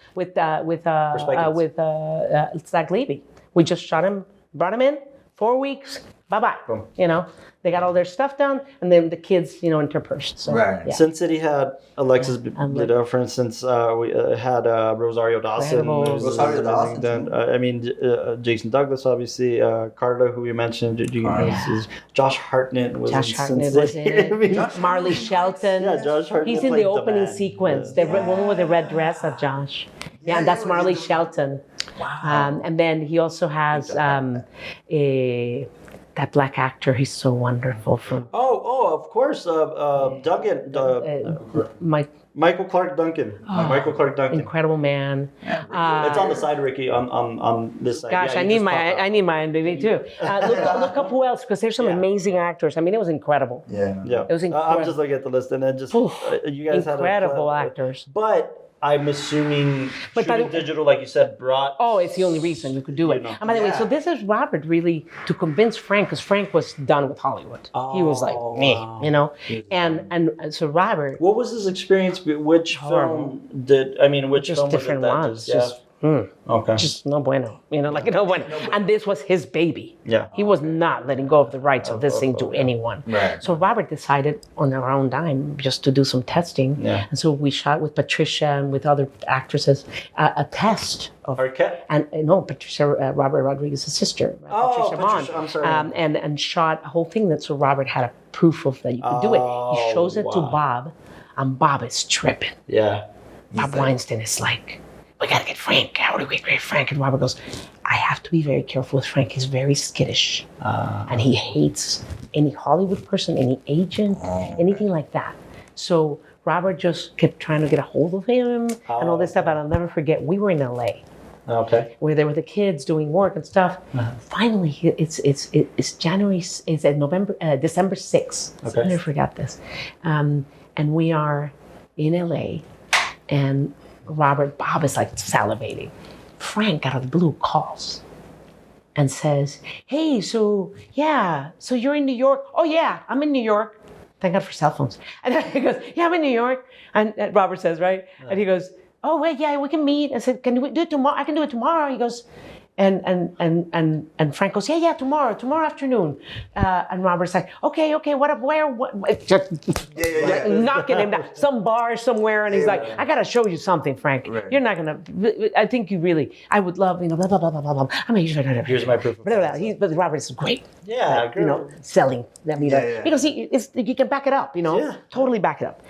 Zach Levy. We just shot him, brought him in, 4 weeks, bye-bye. Boom. You know, they got all their stuff done, and then the kids, interspersed. So, right. Yeah. Sin City had Alexis Bledel, for instance. We had Rosario Dawson. Jason Douglas, obviously. Carla, who we mentioned. Josh Hartnett was in Sin City. Marley Shelton. Yeah, Josh Hartnett. He's in the opening sequence. The woman with the red dress, that's Josh. Yeah, and that's Marley Shelton. Wow. And then he also has that black actor. He's so wonderful. Of course, Duncan. Michael Clark Duncan. Michael Clark Duncan. Incredible man. It's on the side, Ricky. On this side. Gosh, I need my IMDb too. Look up who else, because there's some amazing actors. I mean, it was incredible. Yeah. It was incredible. I'm just looking at the list, and then just you guys had incredible actors. But I'm assuming shooting digital, like you said, brought... Oh, it's the only reason you could do it. And by the way, so this is Robert really to convince Frank, because Frank was done with Hollywood. He was like, me, And so Robert... What was his experience? Which film did... I mean, which just film different ones. Okay. Just no bueno. No bueno. And this was his baby. Yeah. He was not letting go of the rights of this thing to anyone. Right. So Robert decided on our own dime just to do some testing. Yeah. And so we shot with Patricia and with other actresses a test of... Arquette? Patricia, Robert Rodriguez's sister. Patricia Vaughn. I'm sorry. And shot a whole thing so Robert had a proof of that you could do it. He shows it to Bob, and Bob is tripping. Yeah. Bob Weinstein is like... We gotta get Frank. How do we get Frank? And Robert goes, I have to be very careful with Frank. He's very skittish. And he hates any Hollywood person, any agent, anything like that. So Robert just kept trying to get a hold of him and all this stuff. And I'll never forget, we were in LA. Okay. We were there with the kids doing work and stuff. Finally, it's December 6th. Okay. I never forgot this. And we are in LA, and Bob is like salivating. Frank out of the blue calls and says, hey, so you're in New York? Oh yeah, I'm in New York. Thank God for cell phones. And he goes, yeah, I'm in New York. And Robert says, right? And he goes, oh wait, yeah, we can meet. I said, can we do it tomorrow? I can do it tomorrow. He goes, and Frank goes, yeah, tomorrow afternoon. And Robert's like, okay, what just knocking him down, some bar somewhere, and he's like, I gotta show you something, Frank. Right. You're not gonna. I think you really. I would love, blah blah blah blah blah. I mean, Here's my proof of blah, blah. But Robert's great. Yeah, great. Selling. I mean, Yeah. because he can back it up. Totally back it up.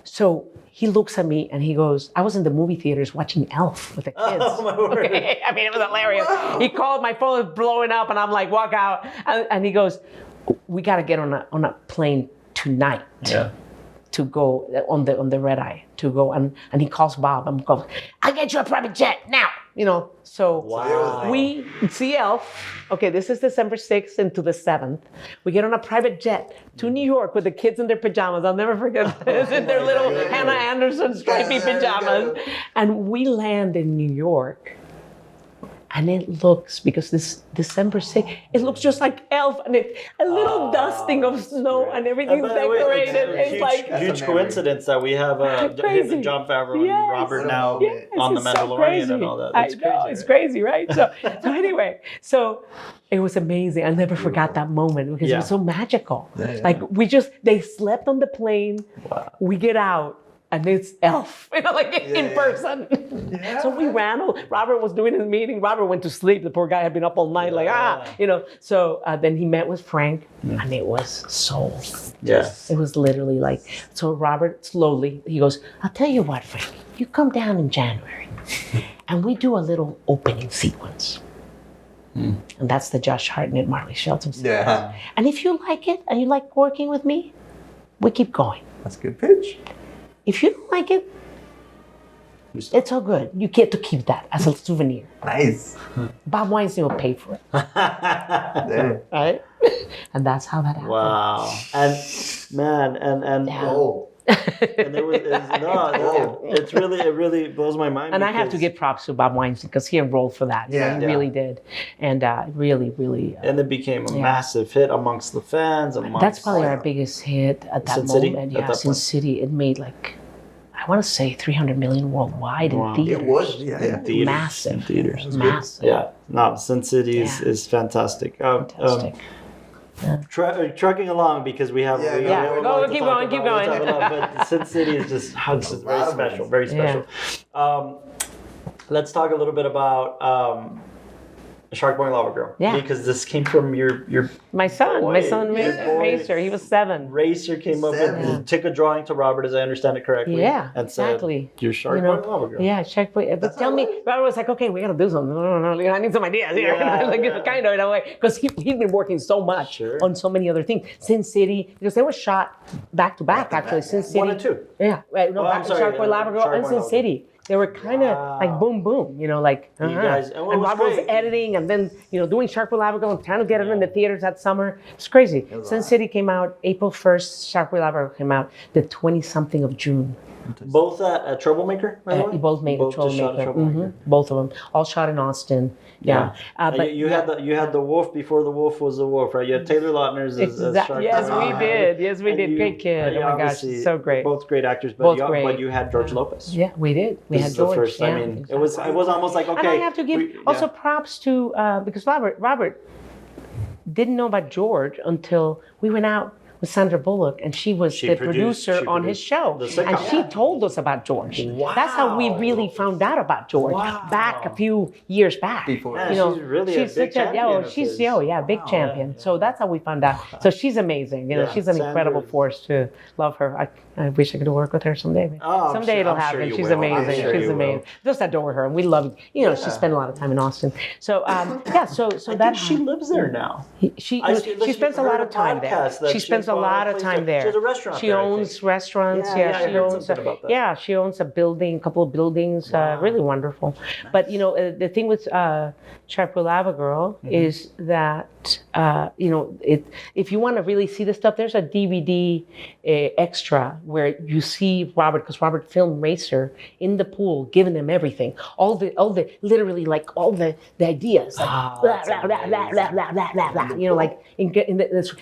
So he looks at me and he goes, I was in the movie theaters watching Elf with the kids. Oh, my word. Okay? I mean, it was hilarious. Wow. He called, my phone was blowing up, and I'm like, walk out. And he goes, we got to get on a plane tonight to go on the red eye to go. And he calls Bob. I'm going, I'll get you a private jet now. So we see Elf. Okay, this is December 6th into the 7th. We get on a private jet to New York with the kids in their pajamas. I'll never forget this. In their little Hannah Anderson stripy pajamas. And we land in New York. And it looks, because this December 6th, it looks just like Elf, and a little dusting of snow, and everything's decorated. It's huge coincidence that we have him and Jon Favreau and Robert now on The Mandalorian and all that. That's crazy. It's crazy, right? So anyway, it was amazing. I never forgot that moment because it was so magical. Like they slept on the plane. Wow. We get out. And it's Elf, in person. Yeah. So we ran. Robert was doing his meeting. Robert went to sleep. The poor guy had been up all night, So then he met with Frank, and it was so. Yes. It was literally like. So Robert slowly, he goes, I'll tell you what, Frank. You come down in January, and we do a little opening sequence. And that's the Josh Hartnett, Marley Shelton sequence. Yeah. And if you like it, and you like working with me, we keep going. That's a good pitch. If you don't like it, it's all good. You get to keep that as a souvenir. Nice. Bob Weinstein will pay for it. Right? And that's how that happened. Wow. And man, and it really blows my mind. And I have to give props to Bob Weinstein because he enrolled for that. He really did. And really. And it became a massive hit amongst the fans. That's probably our biggest hit at that moment. Yeah, Sin City. It made I want to say 300 million worldwide in theaters. It was, in theaters. Massive. In theaters. Massive. Yeah. No, Sin City is fantastic. Fantastic. Trucking along because we have. Keep going. But Sin City is just very special. Yeah. Let's talk a little bit about Shark Boy and Lava Girl. Yeah. Because this came from your my son boy, Racer. He was 7. Racer came up and took a drawing to Robert, as I understand it correctly. Yeah, and exactly. Said, "You're Shark Boy and Lava Girl." Yeah, Shark Boy. But tell me, Robert was like, "Okay, we got to do something. No, I need some ideas here." Kind of in a way, because he'd been working so much on so many other things. Sin City, because they were shot back to back actually. Sin City. 1 and 2. Yeah, right. No, Shark Boy, Lava Girl, and Sin City. They were kind of like boom, boom, You guys, and Robert was editing and then, doing Shark Boy Lava Girl and trying to get it in the theaters that summer. It's crazy. Sin City came out April 1st. Shark Boy Lava Girl came out the 20-something of June. Both at Troublemaker, by the way? Both made a Troublemaker. Both of them. All shot in Austin. Yeah. But you had the Wolf before the Wolf was the Wolf, right? You had Taylor Lautner as Shark. Yes, we did. Great kid. Oh my gosh, so great. Both great actors, but you had George Lopez. Yeah, we did. We had George. The first. It was almost like, okay. And I have to give also props to because Robert didn't know about George until we went out with Sandra Bullock, and she was the producer on his show. And she told us about George. Wow. That's how we really found out about George back a few years back. Before. She's really a big champion. Big champion. So that's how we found out. So she's amazing. She's an incredible force to love her. I wish I could work with her someday. Someday it'll happen. She's amazing. She's amazing. Just adore her, and we love. She spent a lot of time in Austin. So so that she lives there now. She spends a lot of time there. She spends a lot of time there. She has a restaurant. She owns restaurants. She owns a building, a couple of buildings. Really wonderful. But the thing with Shark Boy Lava Girl is that if you want to really see the stuff, there's a DVD extra where you see Robert, because Robert filmed Racer in the pool, giving them everything, all the literally like all the ideas, like blah, blah, blah, blah, blah, blah, blah, blah, blah, like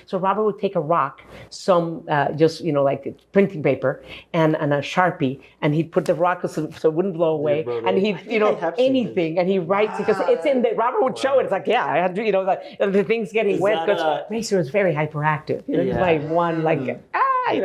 so Robert would take a rock, some like printing paper and a Sharpie, and he'd put the rock so it wouldn't blow away, and he'd anything, and he writes because it's in the Robert would show it. It's like I had to, like the things getting wet because Racer was very hyperactive. He's like one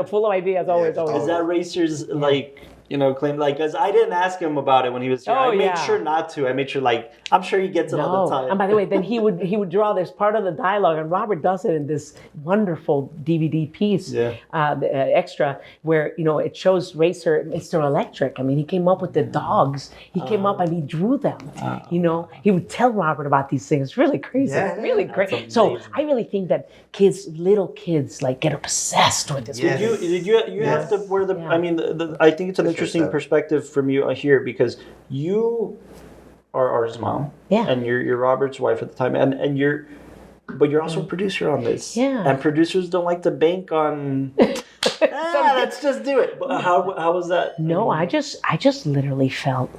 full of ideas always. Is that Racer's claim, like, because I didn't ask him about it when he was here. I made sure not to. I made sure, I'm sure he gets it all the time. And by the way, then he would draw. There's part of the dialogue, and Robert does it in this wonderful DVD piece, the extra, where it shows Racer, Mr. Electric. I mean, he came up with the dogs. He came up and he drew them. He would tell Robert about these things. It's really crazy, really great. So I really think that little kids, get obsessed with this. Did you have to wear the? I mean, I think it's an interesting perspective from you here, because you are his mom, and you're Robert's wife at the time, and you're also a producer on this, and producers don't like to bank on. Let's just do it. But how was that? No, I just literally felt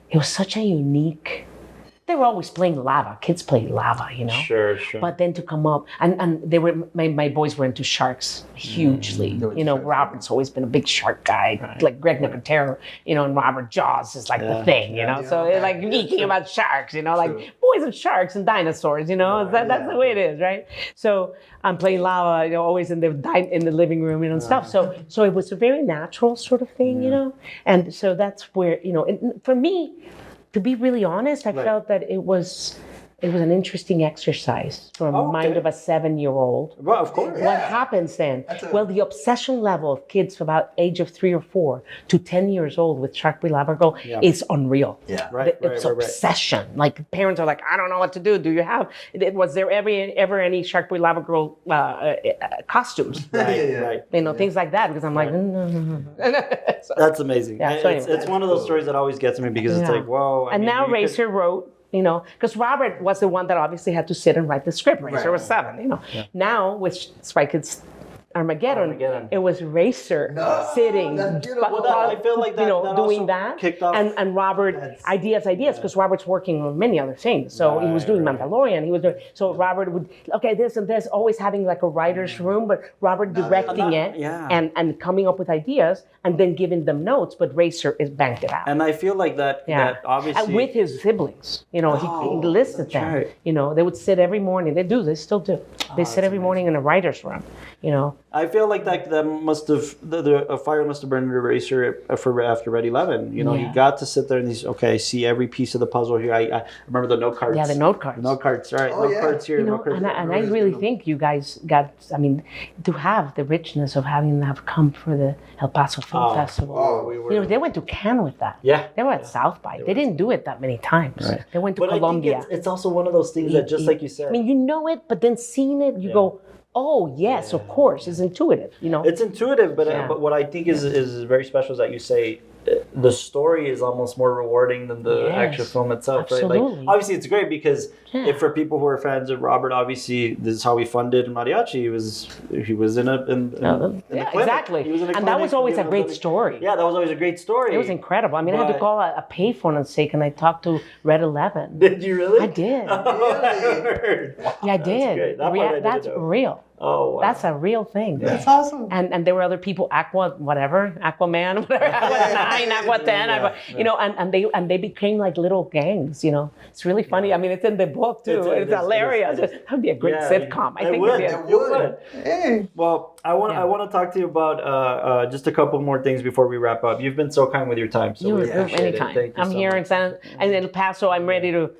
it was such a unique. They were always playing lava. Kids play lava, Sure. But then to come up, and they were, my boys were into sharks hugely. Robert's always been a big shark guy, like Greg Nicotero, and Robert Jaws is like the thing, So they're like geeking about sharks, boys and sharks and dinosaurs, that's the way it is, right? So I'm playing lava, always in the living room, and stuff. So it was a very natural sort of thing, and so that's where, for me, to be really honest, I felt that it was an interesting exercise for a mind of a 7-year-old. Well, of course. What happens then? Well, the obsession level of kids from about age of 3 or 4 to 10 years old with Sharkboy Lava Girl is unreal. Yeah, It's obsession. Like, parents are like, I don't know what to do. Do you have? Was there ever any Sharkboy Lava Girl costumes? Right. Things like that. Because I'm like, So, that's amazing. Yeah, it's one of those stories that always gets me, because it's like, whoa. And now Racer wrote. Because Robert was the one that obviously had to sit and write the script. Racer was 7, Now, with Spy Kids Armageddon, it was Racer sitting, I feel like that, doing that, kicked off, and Robert ideas, because Robert's working on many other things. So he was doing Mandalorian. He was doing Robert would this and this, always having like a writer's room, but Robert directing it and coming up with ideas and then giving them notes. But Racer is banked it out. And I feel like that obviously, and with his siblings, he listed them. Right. They would sit every morning. They still do. They sit every morning in a writer's room. I feel like that must have a fire must have burned under Racer after Red 11. He got to sit there and I see every piece of the puzzle here. I remember the note cards. Yeah, the note cards. Note cards, right? Cards here. Note cards. And I really think you guys got. I mean, to have the richness of having them come for the El Paso Film Festival. They went to Cannes with that. Yeah. They were at South by. They didn't do it that many times. Right. They went to Colombia. I think it's also one of those things that, just like you said. I mean, it, but then seeing it, you go. Oh yes, of course. It's intuitive, It's intuitive, but what I think is very special is that you say the story is almost more rewarding than the actual film itself, absolutely. right? Like, obviously, it's great because if for people who are fans of Robert, obviously this is how he funded Mariachi. He was in the exactly. He was in a and that was always a great story. Yeah, that was always a great story. It was incredible. I mean, I had to call a payphone and say, "Can I talk to Red 11?" Did you really? I did. Really? Yeah, I did. That's real. Oh, wow. That's a real thing. That's awesome. And there were other people, Aquaman, whatever, Aqua 9, Aqua 10, and they became like little gangs. It's really funny. I mean, it's in the book too. It's hilarious. That'd be a great sitcom. I think it would. Hey. Well, I want to talk to you about just a couple more things before we wrap up. You've been so kind with your time. So anytime. I'm here in El Paso. I'm ready to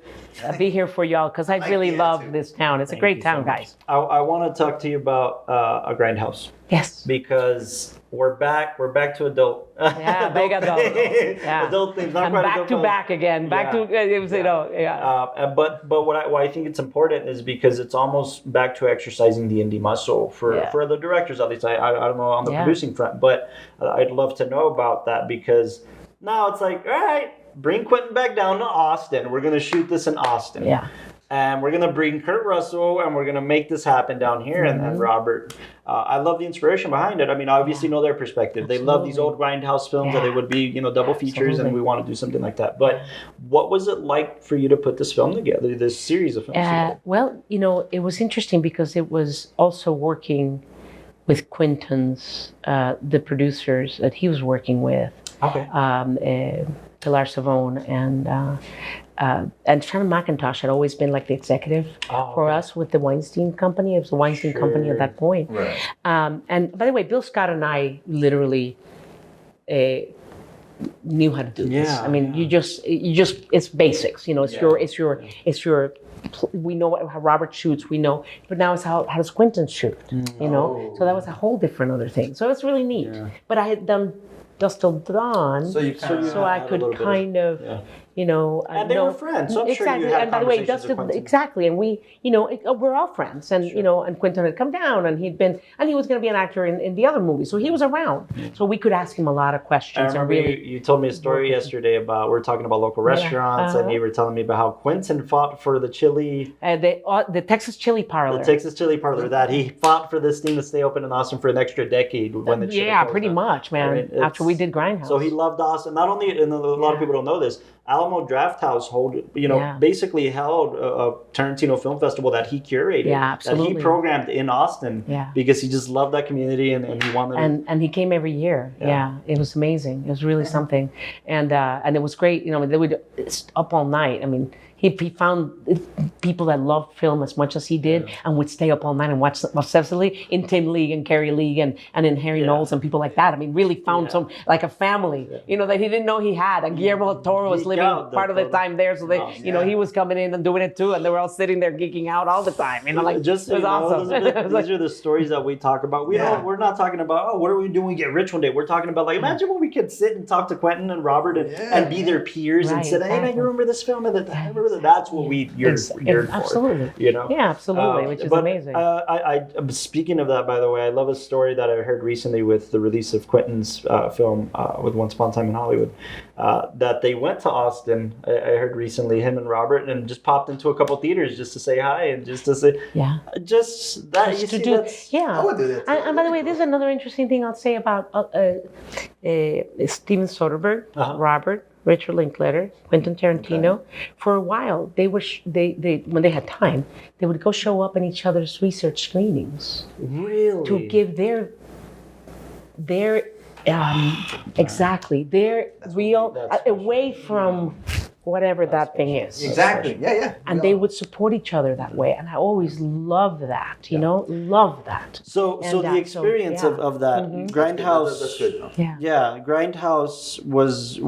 be here for y'all because I really love this town. It's a great town, guys. I want to talk to you about a Grindhouse. Yes. Because we're back to adult. Yeah, big adult. Yeah. Adult things. Not and quite back to back again. Back to it was, But what I think it's important is because it's almost back to exercising the indie muscle for the directors, at least. I don't know on the producing front, but I'd love to know about that because now it's like, all right, bring Quentin back down to Austin. We're gonna shoot this in Austin. Yeah. and we're gonna bring Kurt Russell, and we're gonna make this happen down here. And Robert, I love the inspiration behind it. I mean, obviously know their perspective. They love these old Grindhouse films that they would be, double features, and we want to do something like that. But what was it like for you to put this film together, this series of films together? Well, it was interesting because it was also working with Quentin's, the producers that he was working with. Okay. Pilar Savone and Shannon McIntosh had always been like the executive for us with the Weinstein Company. It was the Weinstein Company at that point. Right. And by the way, Bill Scott and I literally knew how to do this. I mean, you just it's basics. It's your. We know how Robert shoots. We know, but now it's how does Quentin shoot? So that was a whole different other thing. So it's really neat. Yeah. But I had done Dusk Till Dawn, so I could kind of. And they were friends, so I'm sure you had and by the way, exactly, and we, we're all friends, and and Quentin had come down, and he was going to be an actor in the other movie, so he was around, so we could ask him a lot of questions. I remember you told me a story yesterday about we were talking about local restaurants, and you were telling me about how Quentin fought for the chili, the Texas Chili Parlor, that he fought for this thing to stay open in Austin for an extra decade when the pretty much, man. Right? After we did Grindhouse, so he loved Austin. Not only, and a lot of people don't know this. Alamo Drafthouse basically held a Tarantino Film Festival that he curated, that he programmed in Austin, because he just loved that community and he wanted. And he came every year. Yeah, it was amazing. It was really something, and it was great. They would up all night. I mean, he found people that loved film as much as he did and would stay up all night and watch obsessively in Tim League and Carrie League and in Harry Knowles and people like that. I mean, really found some, like a family, that he didn't know he had. And Guillermo del Toro was living part of the time there. So he was coming in and doing it too. And they were all sitting there geeking out all the time. It was awesome. These are the stories that we talk about. We're not talking about, what are we doing when we get rich one day? We're talking about, imagine when we could sit and talk to Quentin and Robert and be their peers and say, hey, man, you remember this film? That's what we yearned for. Absolutely. Yeah, absolutely, which is amazing. Speaking of that, by the way, I love a story that I heard recently with the release of Quentin's film with Once Upon a Time in Hollywood, that they went to Austin. I heard recently, him and Robert, and just popped into a couple theaters just to say hi and just to say, just that. I would do that too. And by the way, there's another interesting thing I'll say about Steven Soderbergh, Robert, Richard Linklater, Quentin Tarantino. For a while, they were they when they had time, they would go show up in each other's research screenings. Really? To give their real away from whatever that thing is. Exactly. Yeah. And they would support each other that way, and I always loved that. Love that. So the experience of that Grindhouse. That's good. Yeah, Grindhouse was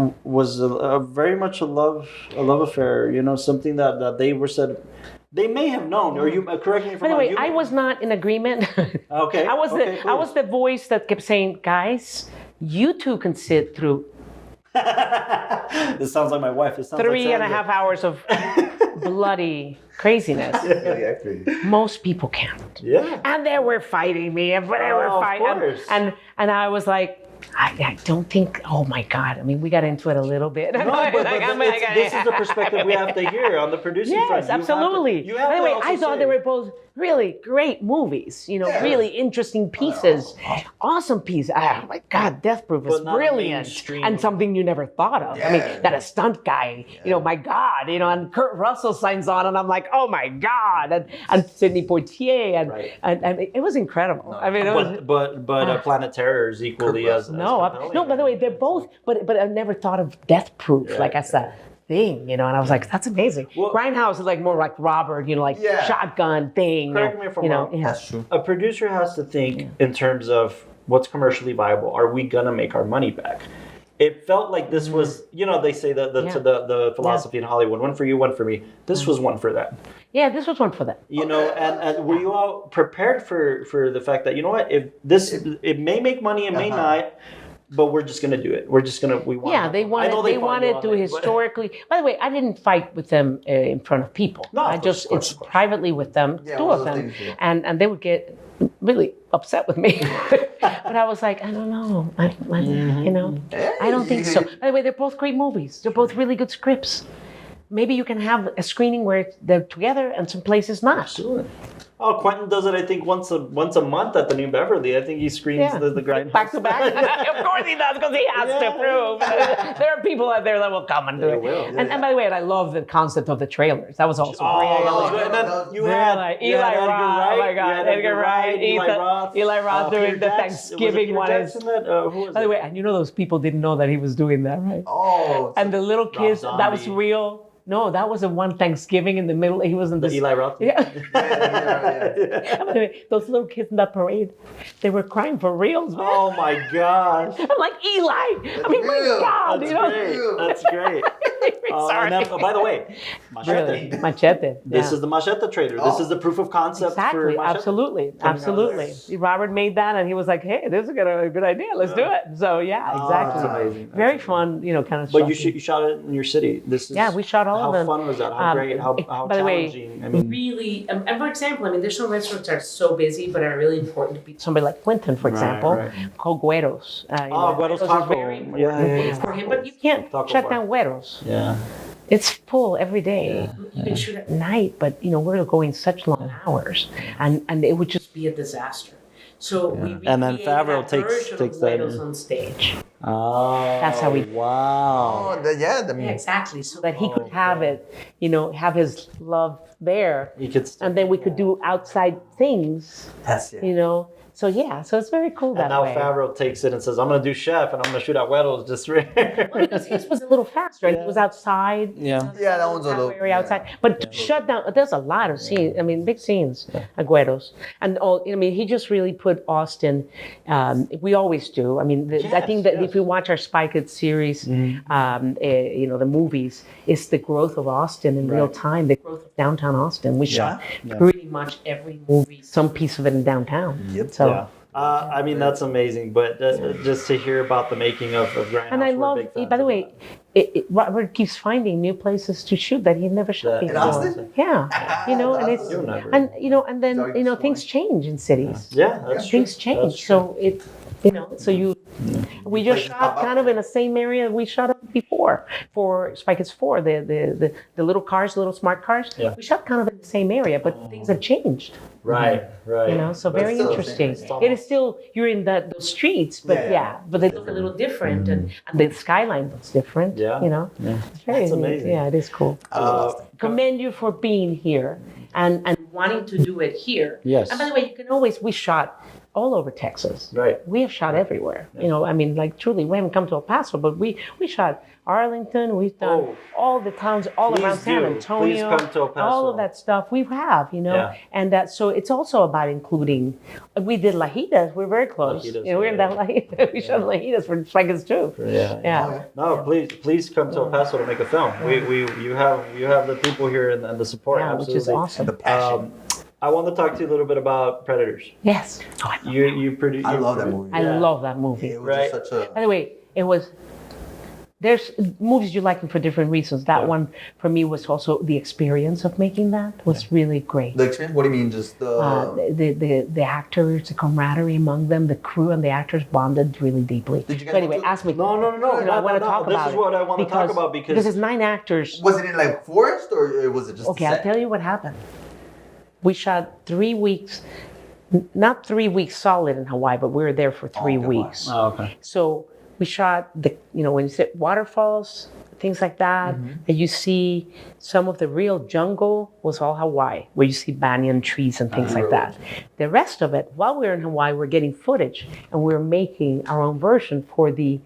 a very much a love affair. Something that they were said. They may have known, or you correct me if I'm wrong. By the way, I was not in agreement. Okay. I was the voice that kept saying, "Guys, you two can sit through." This sounds like my wife. 3.5 hours of bloody craziness. Most people can't. Yeah. And they were fighting me, and they were fighting, and I was like, I don't think. Oh my God! I mean, we got into it a little bit. No, but this is the perspective we have to hear on the producing front. Yes, absolutely. By the way, I thought they were both really great movies. Really interesting pieces, awesome pieces. Oh my God, Death Proof is brilliant and something you never thought of. I mean, that a stunt guy. My God. And Kurt Russell signs on, and I'm like, oh my God, and Sidney Poitier, and it was incredible. I mean, but Planet Terror is equally as no. By the way, they're both. But I never thought of Death Proof as a thing, and I was like, that's amazing. Well, Grindhouse is like more like Robert, shotgun thing. Correct me if I'm wrong. That's true. A producer has to think in terms of what's commercially viable. Are we gonna make our money back? It felt like this was, they say the philosophy in Hollywood, one for you, one for me. This was one for them. Yeah, this was one for them. And were you all prepared for the fact that, if this, it may make money, it may not, but we're just going to do it. We're just going to, we want. Yeah, they wanted to historically. By the way, I didn't fight with them in front of people. No, it's privately with them, two of them, and they would get really upset with me. But I was like, I don't know, I don't think so. By the way, they're both great movies. They're both really good scripts. maybe you can have a screening where they're together and some places not. Absolutely. Oh, Quentin does it, I think, once a month at the New Beverly. I think he screens the Grindhouse. Back to back. Of course he does, because he has to prove. There are people out there that will come and do it. will. And by the way, I love the concept of the trailers. That was also great. That was good. And then you had Eli Roth. Oh my God, Edgar Wright, Eli Roth doing Peter the Jackson. Thanksgiving Was it one. Peter Jackson that, who was By the it? way, and you know those people didn't know that he was doing that, right? Oh. And the little kids, that was Zombie. real. No, that was the one Thanksgiving in the middle. He was in The this. Eli Roth? Yeah. yeah. By the way, those little kids in that parade, they were crying for reals, man. Oh my gosh. I'm like, Eli. I mean, my real. God, That's you know. great. That's great. Sorry. And then, by the way, Machete. Really, Machete. This yeah. is the Machete trailer. This is the proof of concept for Exactly, Machete. absolutely. Robert made that, and he was like, "Hey, this is a good idea. Let's do it." So yeah, exactly. That's amazing. Very fun, kind of. But you shot it in your city. This is Yeah, we shot all how of them. fun was that? How great? How by the way, challenging? I mean, Really, and for example, I mean, there's some restaurants that are so busy, but are really important to be. somebody like Quentin, for example, right. called Güeros. Güeros is Taco. very Yeah. For him, but You can't Taco shut bar. down Güeros. Yeah. It's full every day. you can shoot at Night, but we're going such long hours, and it would just be a disaster. So we And then recreated Favreau that takes version that of Güeros in. on stage. Oh. That's how we- Wow. Oh, yeah. Yeah, exactly. So that he could have it, have his love there, You could. and then we could do outside things, That's it. So yeah, so it's very cool that And now way. Favreau takes it and says, "I'm going to do chef, and I'm going to shoot at Güeros just." Because his was a little faster, and it was outside. Yeah. Yeah, that one's a little. Area outside, but shut down. There's a lot of scenes. I mean, big scenes. Güeros, and all. I mean, he just really put Austin. We always do. I mean, I think that if you watch our Spy Kids series, the movies, it's the growth of Austin in real time. The growth of downtown Austin. We shot pretty much every movie, some piece of it in downtown. Yep. So. Yeah. I mean, that's amazing. But just to hear about the making of Grindhouse, And I we're love, big fans by the of way, Robert keeps finding new places to shoot that he never shot In before. Austin? Yeah, and it's You'll never. and then things change in cities. Yeah, that's true. Things change, That's true. so it. We just shot kind of in the same area we shot up before for Spy Kids 4, the little cars, little smart cars. Yeah. We shot kind of in the same area, but things have changed. Right. So But very still the interesting. same. It is still you're in those streets, but but they look a little different, and the skyline looks different. Yeah. It's very That's neat. amazing. Yeah, it is cool. Commend you for being here and wanting to do it here. Yes. And by the way, we shot all over Texas. Right. We have shot everywhere. I mean, like truly, we haven't come to El Paso, but we shot Arlington. We've done all the towns all Please around San do. Antonio. Please come to El Paso. All of that stuff we have, Yeah. and so it's also about including. We did Lajitas. We're very close. Lajitas, We're in that Lajitas. We shot Lajitas for Spy Kids too. Yeah. Yeah. No, please come to El Paso to make a film. You have the people here and the support. Yeah, which absolutely. is awesome. The passion. I want to talk to you a little bit about Predators. Yes. Oh, I love that movie. I love that movie. It was Right. just such By the way, there's movies you like them for different reasons. That one for me was also the experience of making that was really great. the experience. What do you mean? Just The actors, the camaraderie among them, the crew and the actors bonded really deeply. Did you guys So anyway, go to- ask me. No. I want to talk about This is what I want to talk about because it's 9 actors. Was it in like forest or was it just? Okay, a I'll set? tell you what happened. We shot 3 weeks, not 3 weeks solid in Hawaii, but we were there for 3 okay, wow. weeks. Oh, okay. So we shot when you sit waterfalls, things like that, and you see some of the real jungle was all Hawaii, where you see banyan trees and things like that. The rest of it, while we were in Hawaii, we're getting footage and we're making our own version for the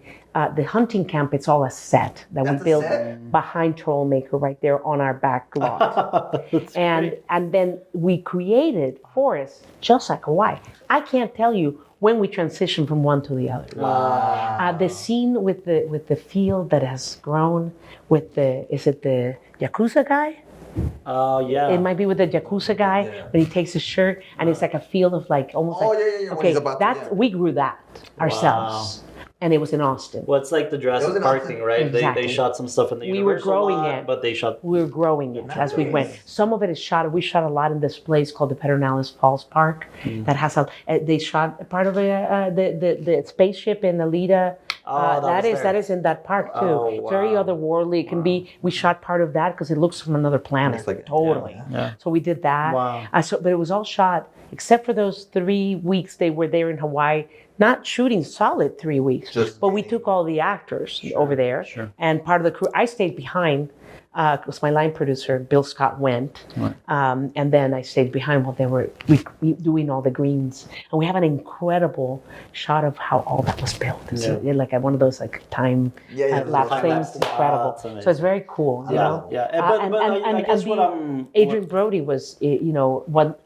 hunting camp. It's all a set that That's we built a set? behind Trollmaker right there on our back lot. and then we created forests just like Hawaii. I can't tell you when we transition from one to the other. The scene with the field that has grown with is it the Yakuza guy? Oh, yeah. It might be with the Yakuza guy, but he takes his shirt and it's like a field of like almost Oh, like yeah. When okay, he's about to, we grew that ourselves, and it was in Austin. Well, it's like the It Jurassic was an Park awesome- thing, right? Exactly. They shot some stuff in the We were Universal growing lot, it. but they shot. We were growing it as we went. Some of it is shot. We shot a lot in this place called the Pedernales Falls Park. That has they shot part of the spaceship in Alita That is in that park too. Oh, It's very wow. otherworldly. It can be. We shot part of that because it looks from another planet. Looks like it. Totally. Yeah. So we did that. Wow. But it was all shot except for those 3 weeks they were there in Hawaii. Not shooting solid 3 weeks, but we took all the actors over there and part of the crew. I stayed behind. Because my line producer, Bill Scott, went. Right. And then I stayed behind while they were doing all the greens. And we have an incredible shot of how all that was built. It's like one of those like time lapse things. It's incredible. So it's very cool. You know? Yeah. I guess what I'm... Adrian Brody was,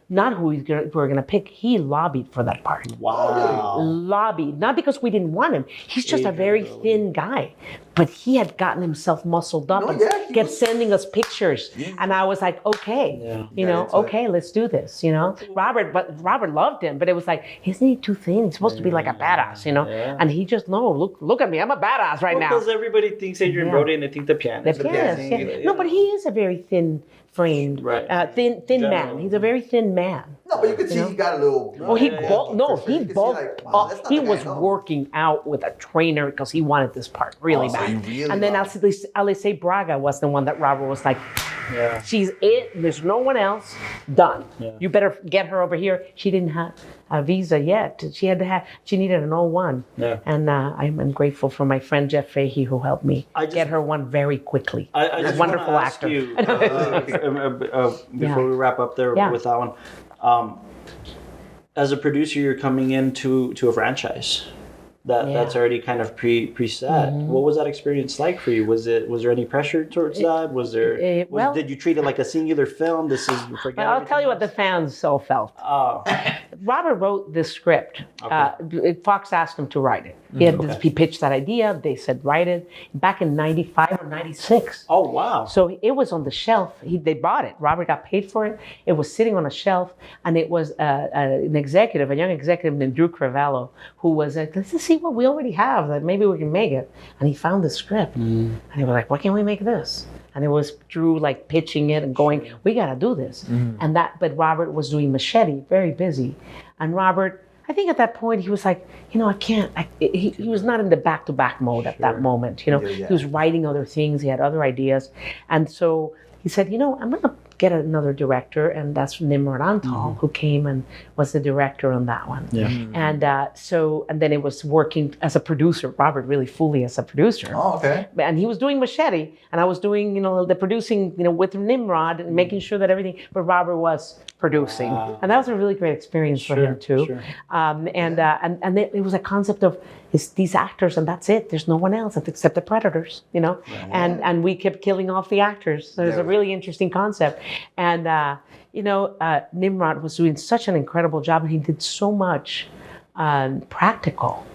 not who we were going to pick. He lobbied for that part. Wow. Lobbied. Not because we didn't want him. He's just a very thin guy. But he had gotten himself muscled up and kept sending us pictures. And I was like, okay, okay, let's do this, Robert loved him, but it was like, isn't he too thin? He's supposed to be like a badass, Yeah. And he just, look at me, I'm a badass right now. Because everybody thinks Adrian Brody and they think the pianist. The pianist, yeah. No, but he is a very thin framed, thin man. He's a very thin man. No, but you can see he got a little... He bulked. He was working out with a trainer because he wanted this part really bad. And then Alice Braga was the one that Robert was like, she's it. There's no one else. Done. Yeah. You better get her over here. She didn't have a visa yet. She needed an O1. Yeah. And I'm grateful for my friend Jeff Fahey who helped me get her one very quickly. I just wonderful want to ask actor. You, before we wrap up there with that one. As a producer, you're coming into a franchise that's already kind of preset. Mm-hmm. What was that experience like for you? Was there any pressure towards that? Was there? Did you treat it like a singular film? I'll tell you what the fans so felt. Robert wrote this script. Fox asked him to write it. He pitched that idea. They said write it back in '95 or '96. Oh wow! So it was on the shelf. They bought it. Robert got paid for it. It was sitting on a shelf, and it was a young executive named Drew Cravallo, who was like, let's just see what we already have. Like maybe we can make it. And he found the script, and he was like, why can't we make this? And it was Drew like pitching it and going, we got to do this. Mm-hmm. But Robert was doing Machete, very busy, and Robert. I think at that point he was like, I can't. He was not in the back-to-back mode at that moment. He was writing other things. He had other ideas, and so he said, I'm going to get another director, and that's Nimród Antal, who came and was the director on that one. Yeah. And and then it was working as a producer. Robert really fully as a producer. Oh, okay. And he was doing Machete, and I was doing, the producing, with Nimród and making sure that everything. But Robert was producing, and that was a really great experience for him too. Sure. And it was a concept of these actors, and that's it. There's no one else except the predators, and we kept killing off the actors. So it was a really interesting concept. And Nimród was doing such an incredible job, and he did so much practical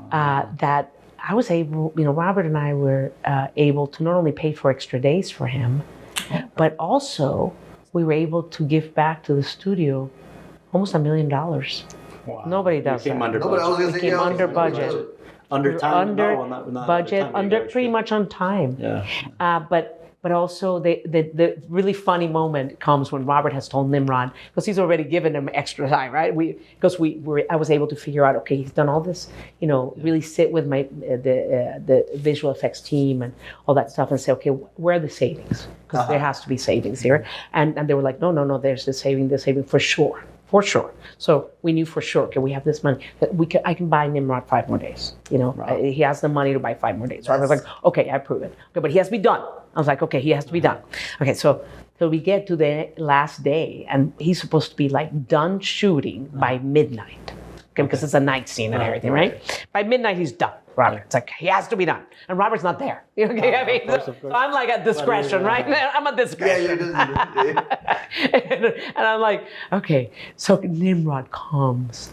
that I was able, Robert and I were able to not only pay for extra days for him, but also we were able to give back to the studio almost $1 million. Wow. Nobody does that. We came under budget. Under time? Under budget, pretty much on time. Yeah. But also the really funny moment comes when Robert has told Nimród, because he's already given him extra time, right? I was able to figure out, okay, he's done all this, really sit with the visual effects team and all that stuff and say, okay, where are the savings? Because there has to be savings here. And they were like, no, there's the saving for sure. For sure. So we knew for sure, okay, we have this money that I can buy Nimród 5 more days. He has the money to buy 5 more days. So I was like, okay, I approve it. Okay, but he has to be done. I was like, okay, he has to be done. Okay, so we get to the last day, and he's supposed to be like done shooting by midnight. Okay, because it's a night scene and everything, right? By midnight, he's done. Robert, it's like he has to be done, and Robert's not there. So I'm like at discretion, right? I'm at discretion. And I'm like, okay. So Nimród comes,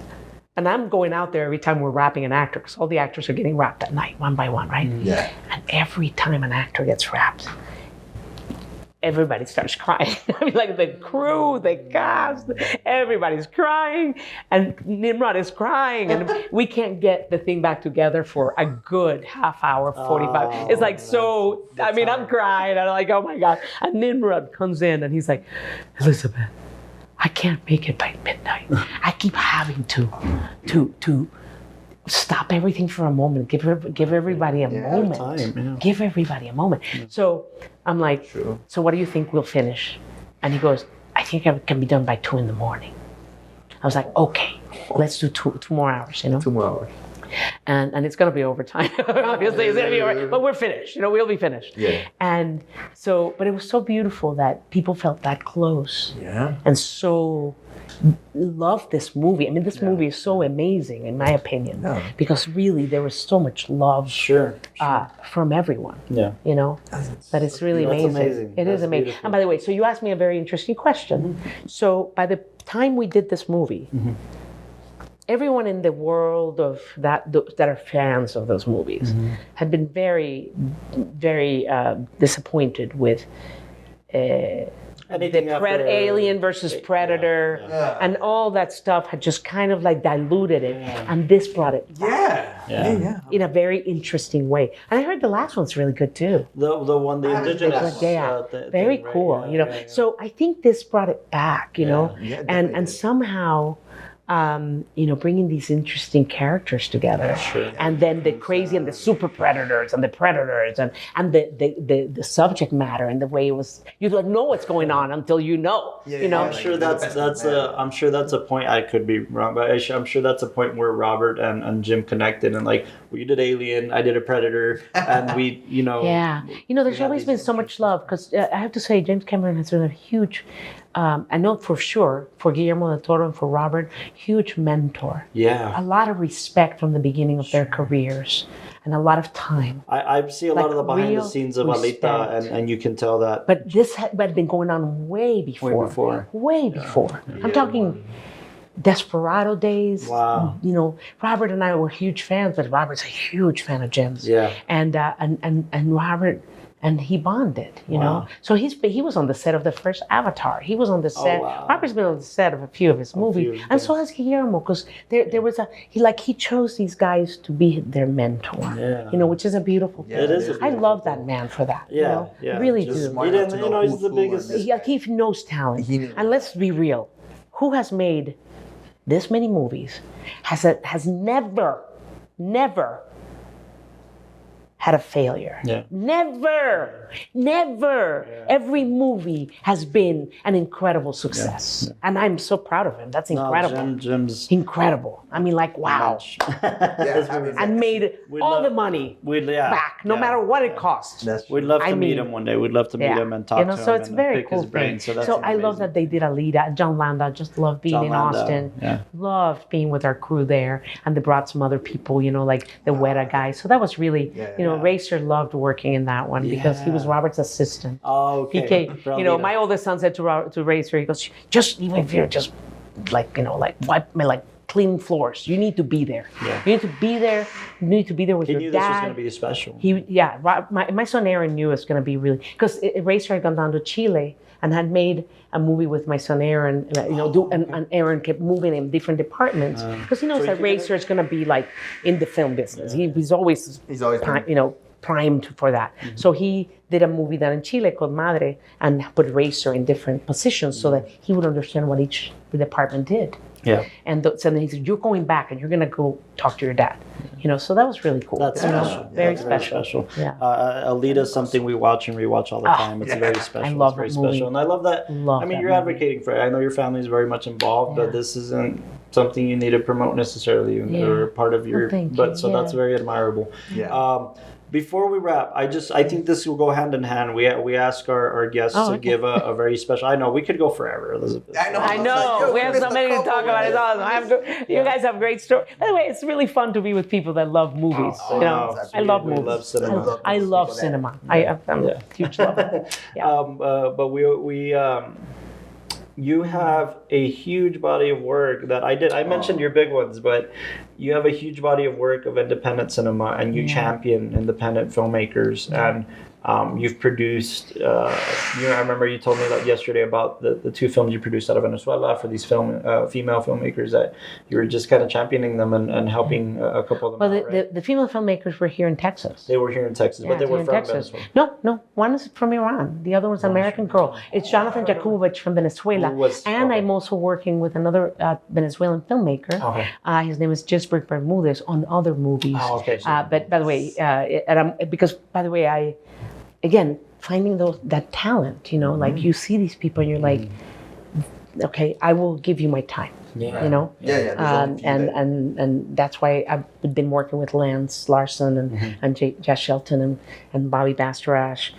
and I'm going out there every time we're wrapping an actor, because all the actors are getting wrapped at night, one by one, right? Yeah. And every time an actor gets wrapped, everybody starts crying. I mean, like the crew, the cast, everybody's crying, and Nimród is crying, and we can't get the thing back together for a good half hour, 45. It's like so. I mean, I'm crying, and I'm like, oh my god. And Nimród comes in, and he's like, Elizabeth, I can't make it by midnight. I keep having to stop everything for a moment. Give everybody a moment. time, yeah. Give everybody a moment. So I'm like, so what do you think we'll finish? And he goes, I think it can be done by 2 a.m. I was like, okay, let's do two more hours, 2 more hours. And it's going to be overtime. Obviously, it's going to be over, but we're finished. We'll be finished. Yeah. And so, but it was so beautiful that people felt that close. Yeah. And so loved this movie. I mean, this movie is so amazing, in my opinion, because really there was so much love from everyone. Yeah. That it's really That's amazing. amazing. It is That's amazing. beautiful. And by the way, so you asked me a very interesting question. So by the time we did this movie, everyone in the world of that are fans of those movies had been very, very disappointed with Anything after Alien versus Predator, and all that stuff had just kind of like diluted it, and this brought it back in a very interesting way. And I heard the last one's really good too. The indigenous. Very thing, right? cool. Yeah. So I think this brought it back. Yeah, and somehow. Bringing these interesting characters together, and then the crazy and the super predators and the predators and the subject matter and the way it was. You don't know what's going on until you know. I'm sure that's a point. I could be wrong, but I'm sure that's a point where Robert and Jim connected, and like, well, you did Alien, I did a Predator, and we. Yeah, there's always been so much love because I have to say James Cameron has been a huge. I know for sure, for Guillermo del Toro and for Robert, huge mentor. Yeah. A lot of respect from the beginning of their careers and a lot of time. I see a lot of the behind the scenes of Alita, and you can tell that. But this had been going on way before. I'm talking Desperado days. Wow. Robert and I were huge fans, but Robert's a huge fan of Jim's. Yeah. And Robert. And he bonded, So he was on the set of the first Avatar. He was on the set. Robert's been on the set of a few of his movies, and so has Guillermo, because there was he chose these guys to be their mentor. Yeah. Which is a beautiful thing. It is. I love that man for that. Yeah, I really do. He didn't, he's the biggest. He knows talent. And let's be real, who has made this many movies has never had a failure. Yeah. Never. Yeah. Every movie has been an incredible success. Yeah. And I'm so proud of him. That's incredible. No, Jim's incredible. I mean, like, wow. And made all the money back, no matter what it cost. We'd love to meet him one day. We'd love to meet him and talk to him. So it's and very pick cool his brain. thing. So, So I love that they did Alita. John Landau, just loved being in Austin. Yeah. Loved being with our crew there. And they brought some other people, like the Weta guy. So that was really, Racer loved working in that one because he was Robert's assistant. Oh, okay. He came, my oldest son said to Racer, he goes, even if you're just wipe clean floors, you need to be there. Yeah. You need to be there. You need to be there with your dad. He knew this was going to be special. My son Aaron knew it was going to be really, because Racer had gone down to Chile and had made a movie with my son Aaron, and Aaron kept moving in different departments because he knows that Racer is going to be like in the film business. Yeah. He's always primed for that. Mm-hmm. So he did a movie down in Chile called Madre and put Racer in different positions so that he would understand what each department did. Yeah. And so then he said, you're going back and you're going to go talk to your dad. So that was really cool. That's special. Very special. Yeah. Alita is something we watch and rewatch all the time. It's very special. I love it's that very movie. special. And I love that. You're advocating for it. I know your family is very much involved, but this isn't something you need to promote necessarily or part of your, that's very admirable. Yeah. Before we wrap, I think this will go hand in hand. We ask our guests to give a very special. I know we could go forever, Elizabeth. I know. We have so many to talk about. It's awesome. You guys have great stories. By the way, it's really fun to be with people that love movies. I love movies. Love cinema. I love cinema. I'm a huge lover. Yeah. But we you have a huge body of work that I mentioned your big ones, but you have a huge body of work of independent cinema, and you champion independent filmmakers. And You've produced, I remember you told me that yesterday about the two films you produced out of Venezuela for these female filmmakers, that you were just kind of championing them and helping a couple of them out, right? the female filmmakers were here in Texas. They were here in Texas, but they were from Venezuela. No, one is from Iran. The other one's an American girl. It's Jonathan Jakubowicz from Venezuela. I'm also working with another Venezuelan filmmaker. Okay. His name is Gisbert Bermudez on other movies. Oh, okay. But by the way, again, finding that talent, like you see these people and you're like, okay, I will give you my time. Yeah. And that's why I've been working with Lance Larson and Jess Shelton and Bobby Bastarash,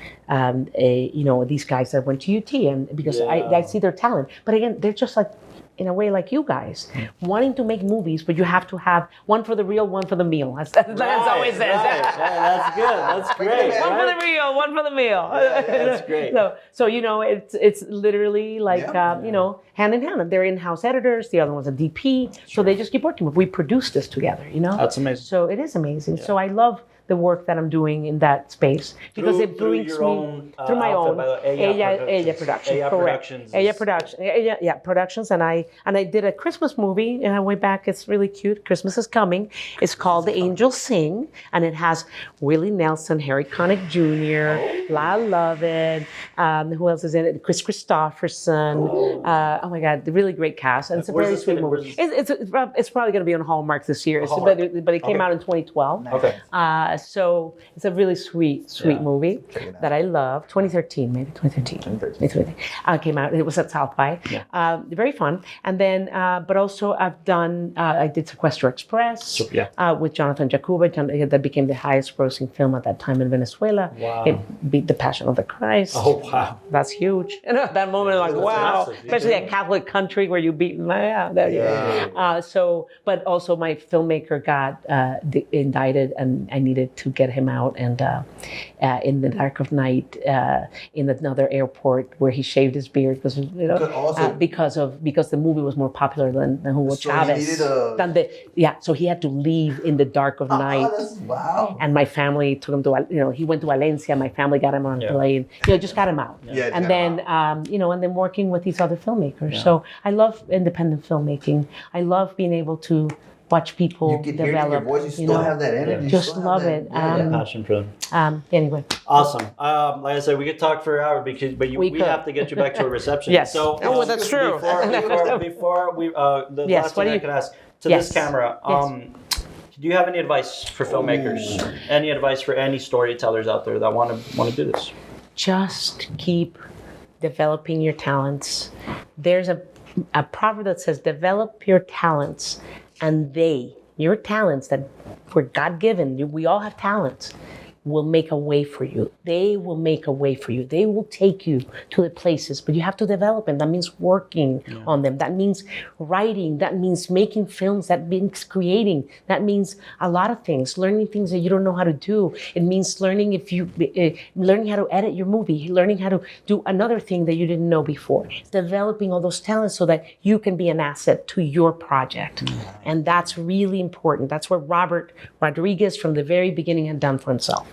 these guys that went to UT, and because I see their talent. But again, they're just like, in a way, like you guys, wanting to make movies, but you have to have one for the real, one for the meal. Lance always says. Right. That's good. That's great. One for the real, one for the meal. That's great. So it's literally like hand in hand. And they're in-house editors. The other one's a DP. So they just keep working. We produce this together. That's amazing. So it is amazing. Yeah. So I love the work that I'm doing in that space because it brings me through my own Ella Productions. Ella Productions, and I did a Christmas movie and I went back. It's really cute. Christmas is coming. It's called The Angels Sing, and it has Willie Nelson, Harry Connick Jr., La Lovett. Who else is in it? Chris Christopherson. Oh my God, the really great cast, and it's a very sweet movie. It's probably going to be on Hallmark this year, but it came out in 2012. Okay. So it's a really sweet movie that I love. 2013, maybe 2013. Came out. It was at South by. Yeah. Very fun. And then, but also I've done. I did Sequester Express with Jonathan Jakubowicz. That became the highest-grossing film at that time in Venezuela. Wow. It beat The Passion of the Christ. Oh wow. That's huge. And at that moment, like wow, massive. Especially a Catholic country where you beat. But also my filmmaker got indicted, and I needed to get him out, and in the dark of night in another airport where he shaved his beard because the movie was more popular than Hugo Chavez. So he had to leave in the dark of night. Wow. And my family took him to he went to Valencia. My family got him on a plane. Just got him out. And then working with these other filmmakers. Yeah. So I love independent filmmaking. I love being able to watch people develop. Hear it in your voice, you still have that energy. Just love it. Passion for them. Anyway. Awesome. Like I said, we could talk for an hour, but we have to get you back to a reception. Yes. So that's true. Before we, the last thing I could ask to this camera. Do you have any advice for filmmakers? Any advice for any storytellers out there that want to do this? Just keep developing your talents. There's a proverb that says, "Develop your talents." And your talents that were God-given, we all have talents, will make a way for you. They will make a way for you. They will take you to the places, but you have to develop them. That means working on them. That means writing. That means making films. That means creating. That means a lot of things. Learning things that you don't know how to do. It means learning learning how to edit your movie, learning how to do another thing that you didn't know before. Developing all those talents so that you can be an asset to your project. And that's really important. That's what Robert Rodríguez from the very beginning had done for himself.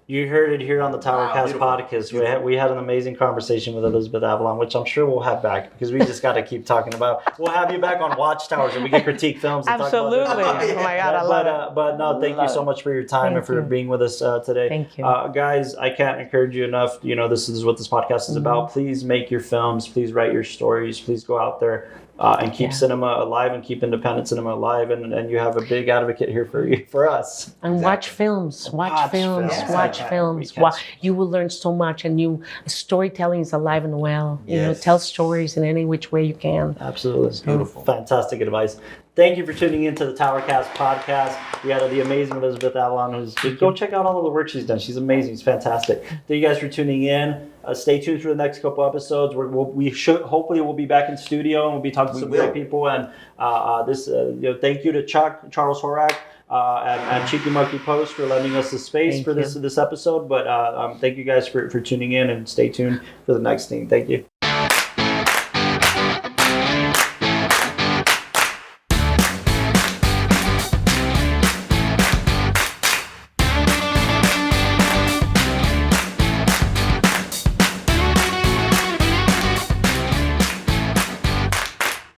You heard it here on the TowerCast podcast. We had an amazing conversation with Elizabeth Avellán, which I'm sure we'll have back because we just got to keep talking about. We'll have you back on Watchtowers and we can critique films. And Absolutely. Talk about oh my God, I love it. But no, thank you so much for your time and for being with us today. Thank you. Guys, I can't encourage you enough. This is what this podcast is about. Please make your films. Please write your stories. Please go out there. And keep cinema alive and keep independent cinema alive, and you have a big advocate here for us. And watch films. Watch films. You will learn so much, and storytelling is alive and well. Yes. Tell stories in any which way you can. Absolutely, it's beautiful, fantastic advice. Thank you for tuning into the TowerCast podcast. We had the amazing Elizabeth Avellán, go check out all of the work she's done. She's amazing. It's fantastic. Thank you guys for tuning in. Stay tuned for the next couple episodes. Hopefully we'll be back in studio and we'll be talking to some great people. And thank you to Charles Horak and Cheeky Monkey Post for lending us the space for this episode. But thank you guys for tuning in and stay tuned for the next thing. Thank you.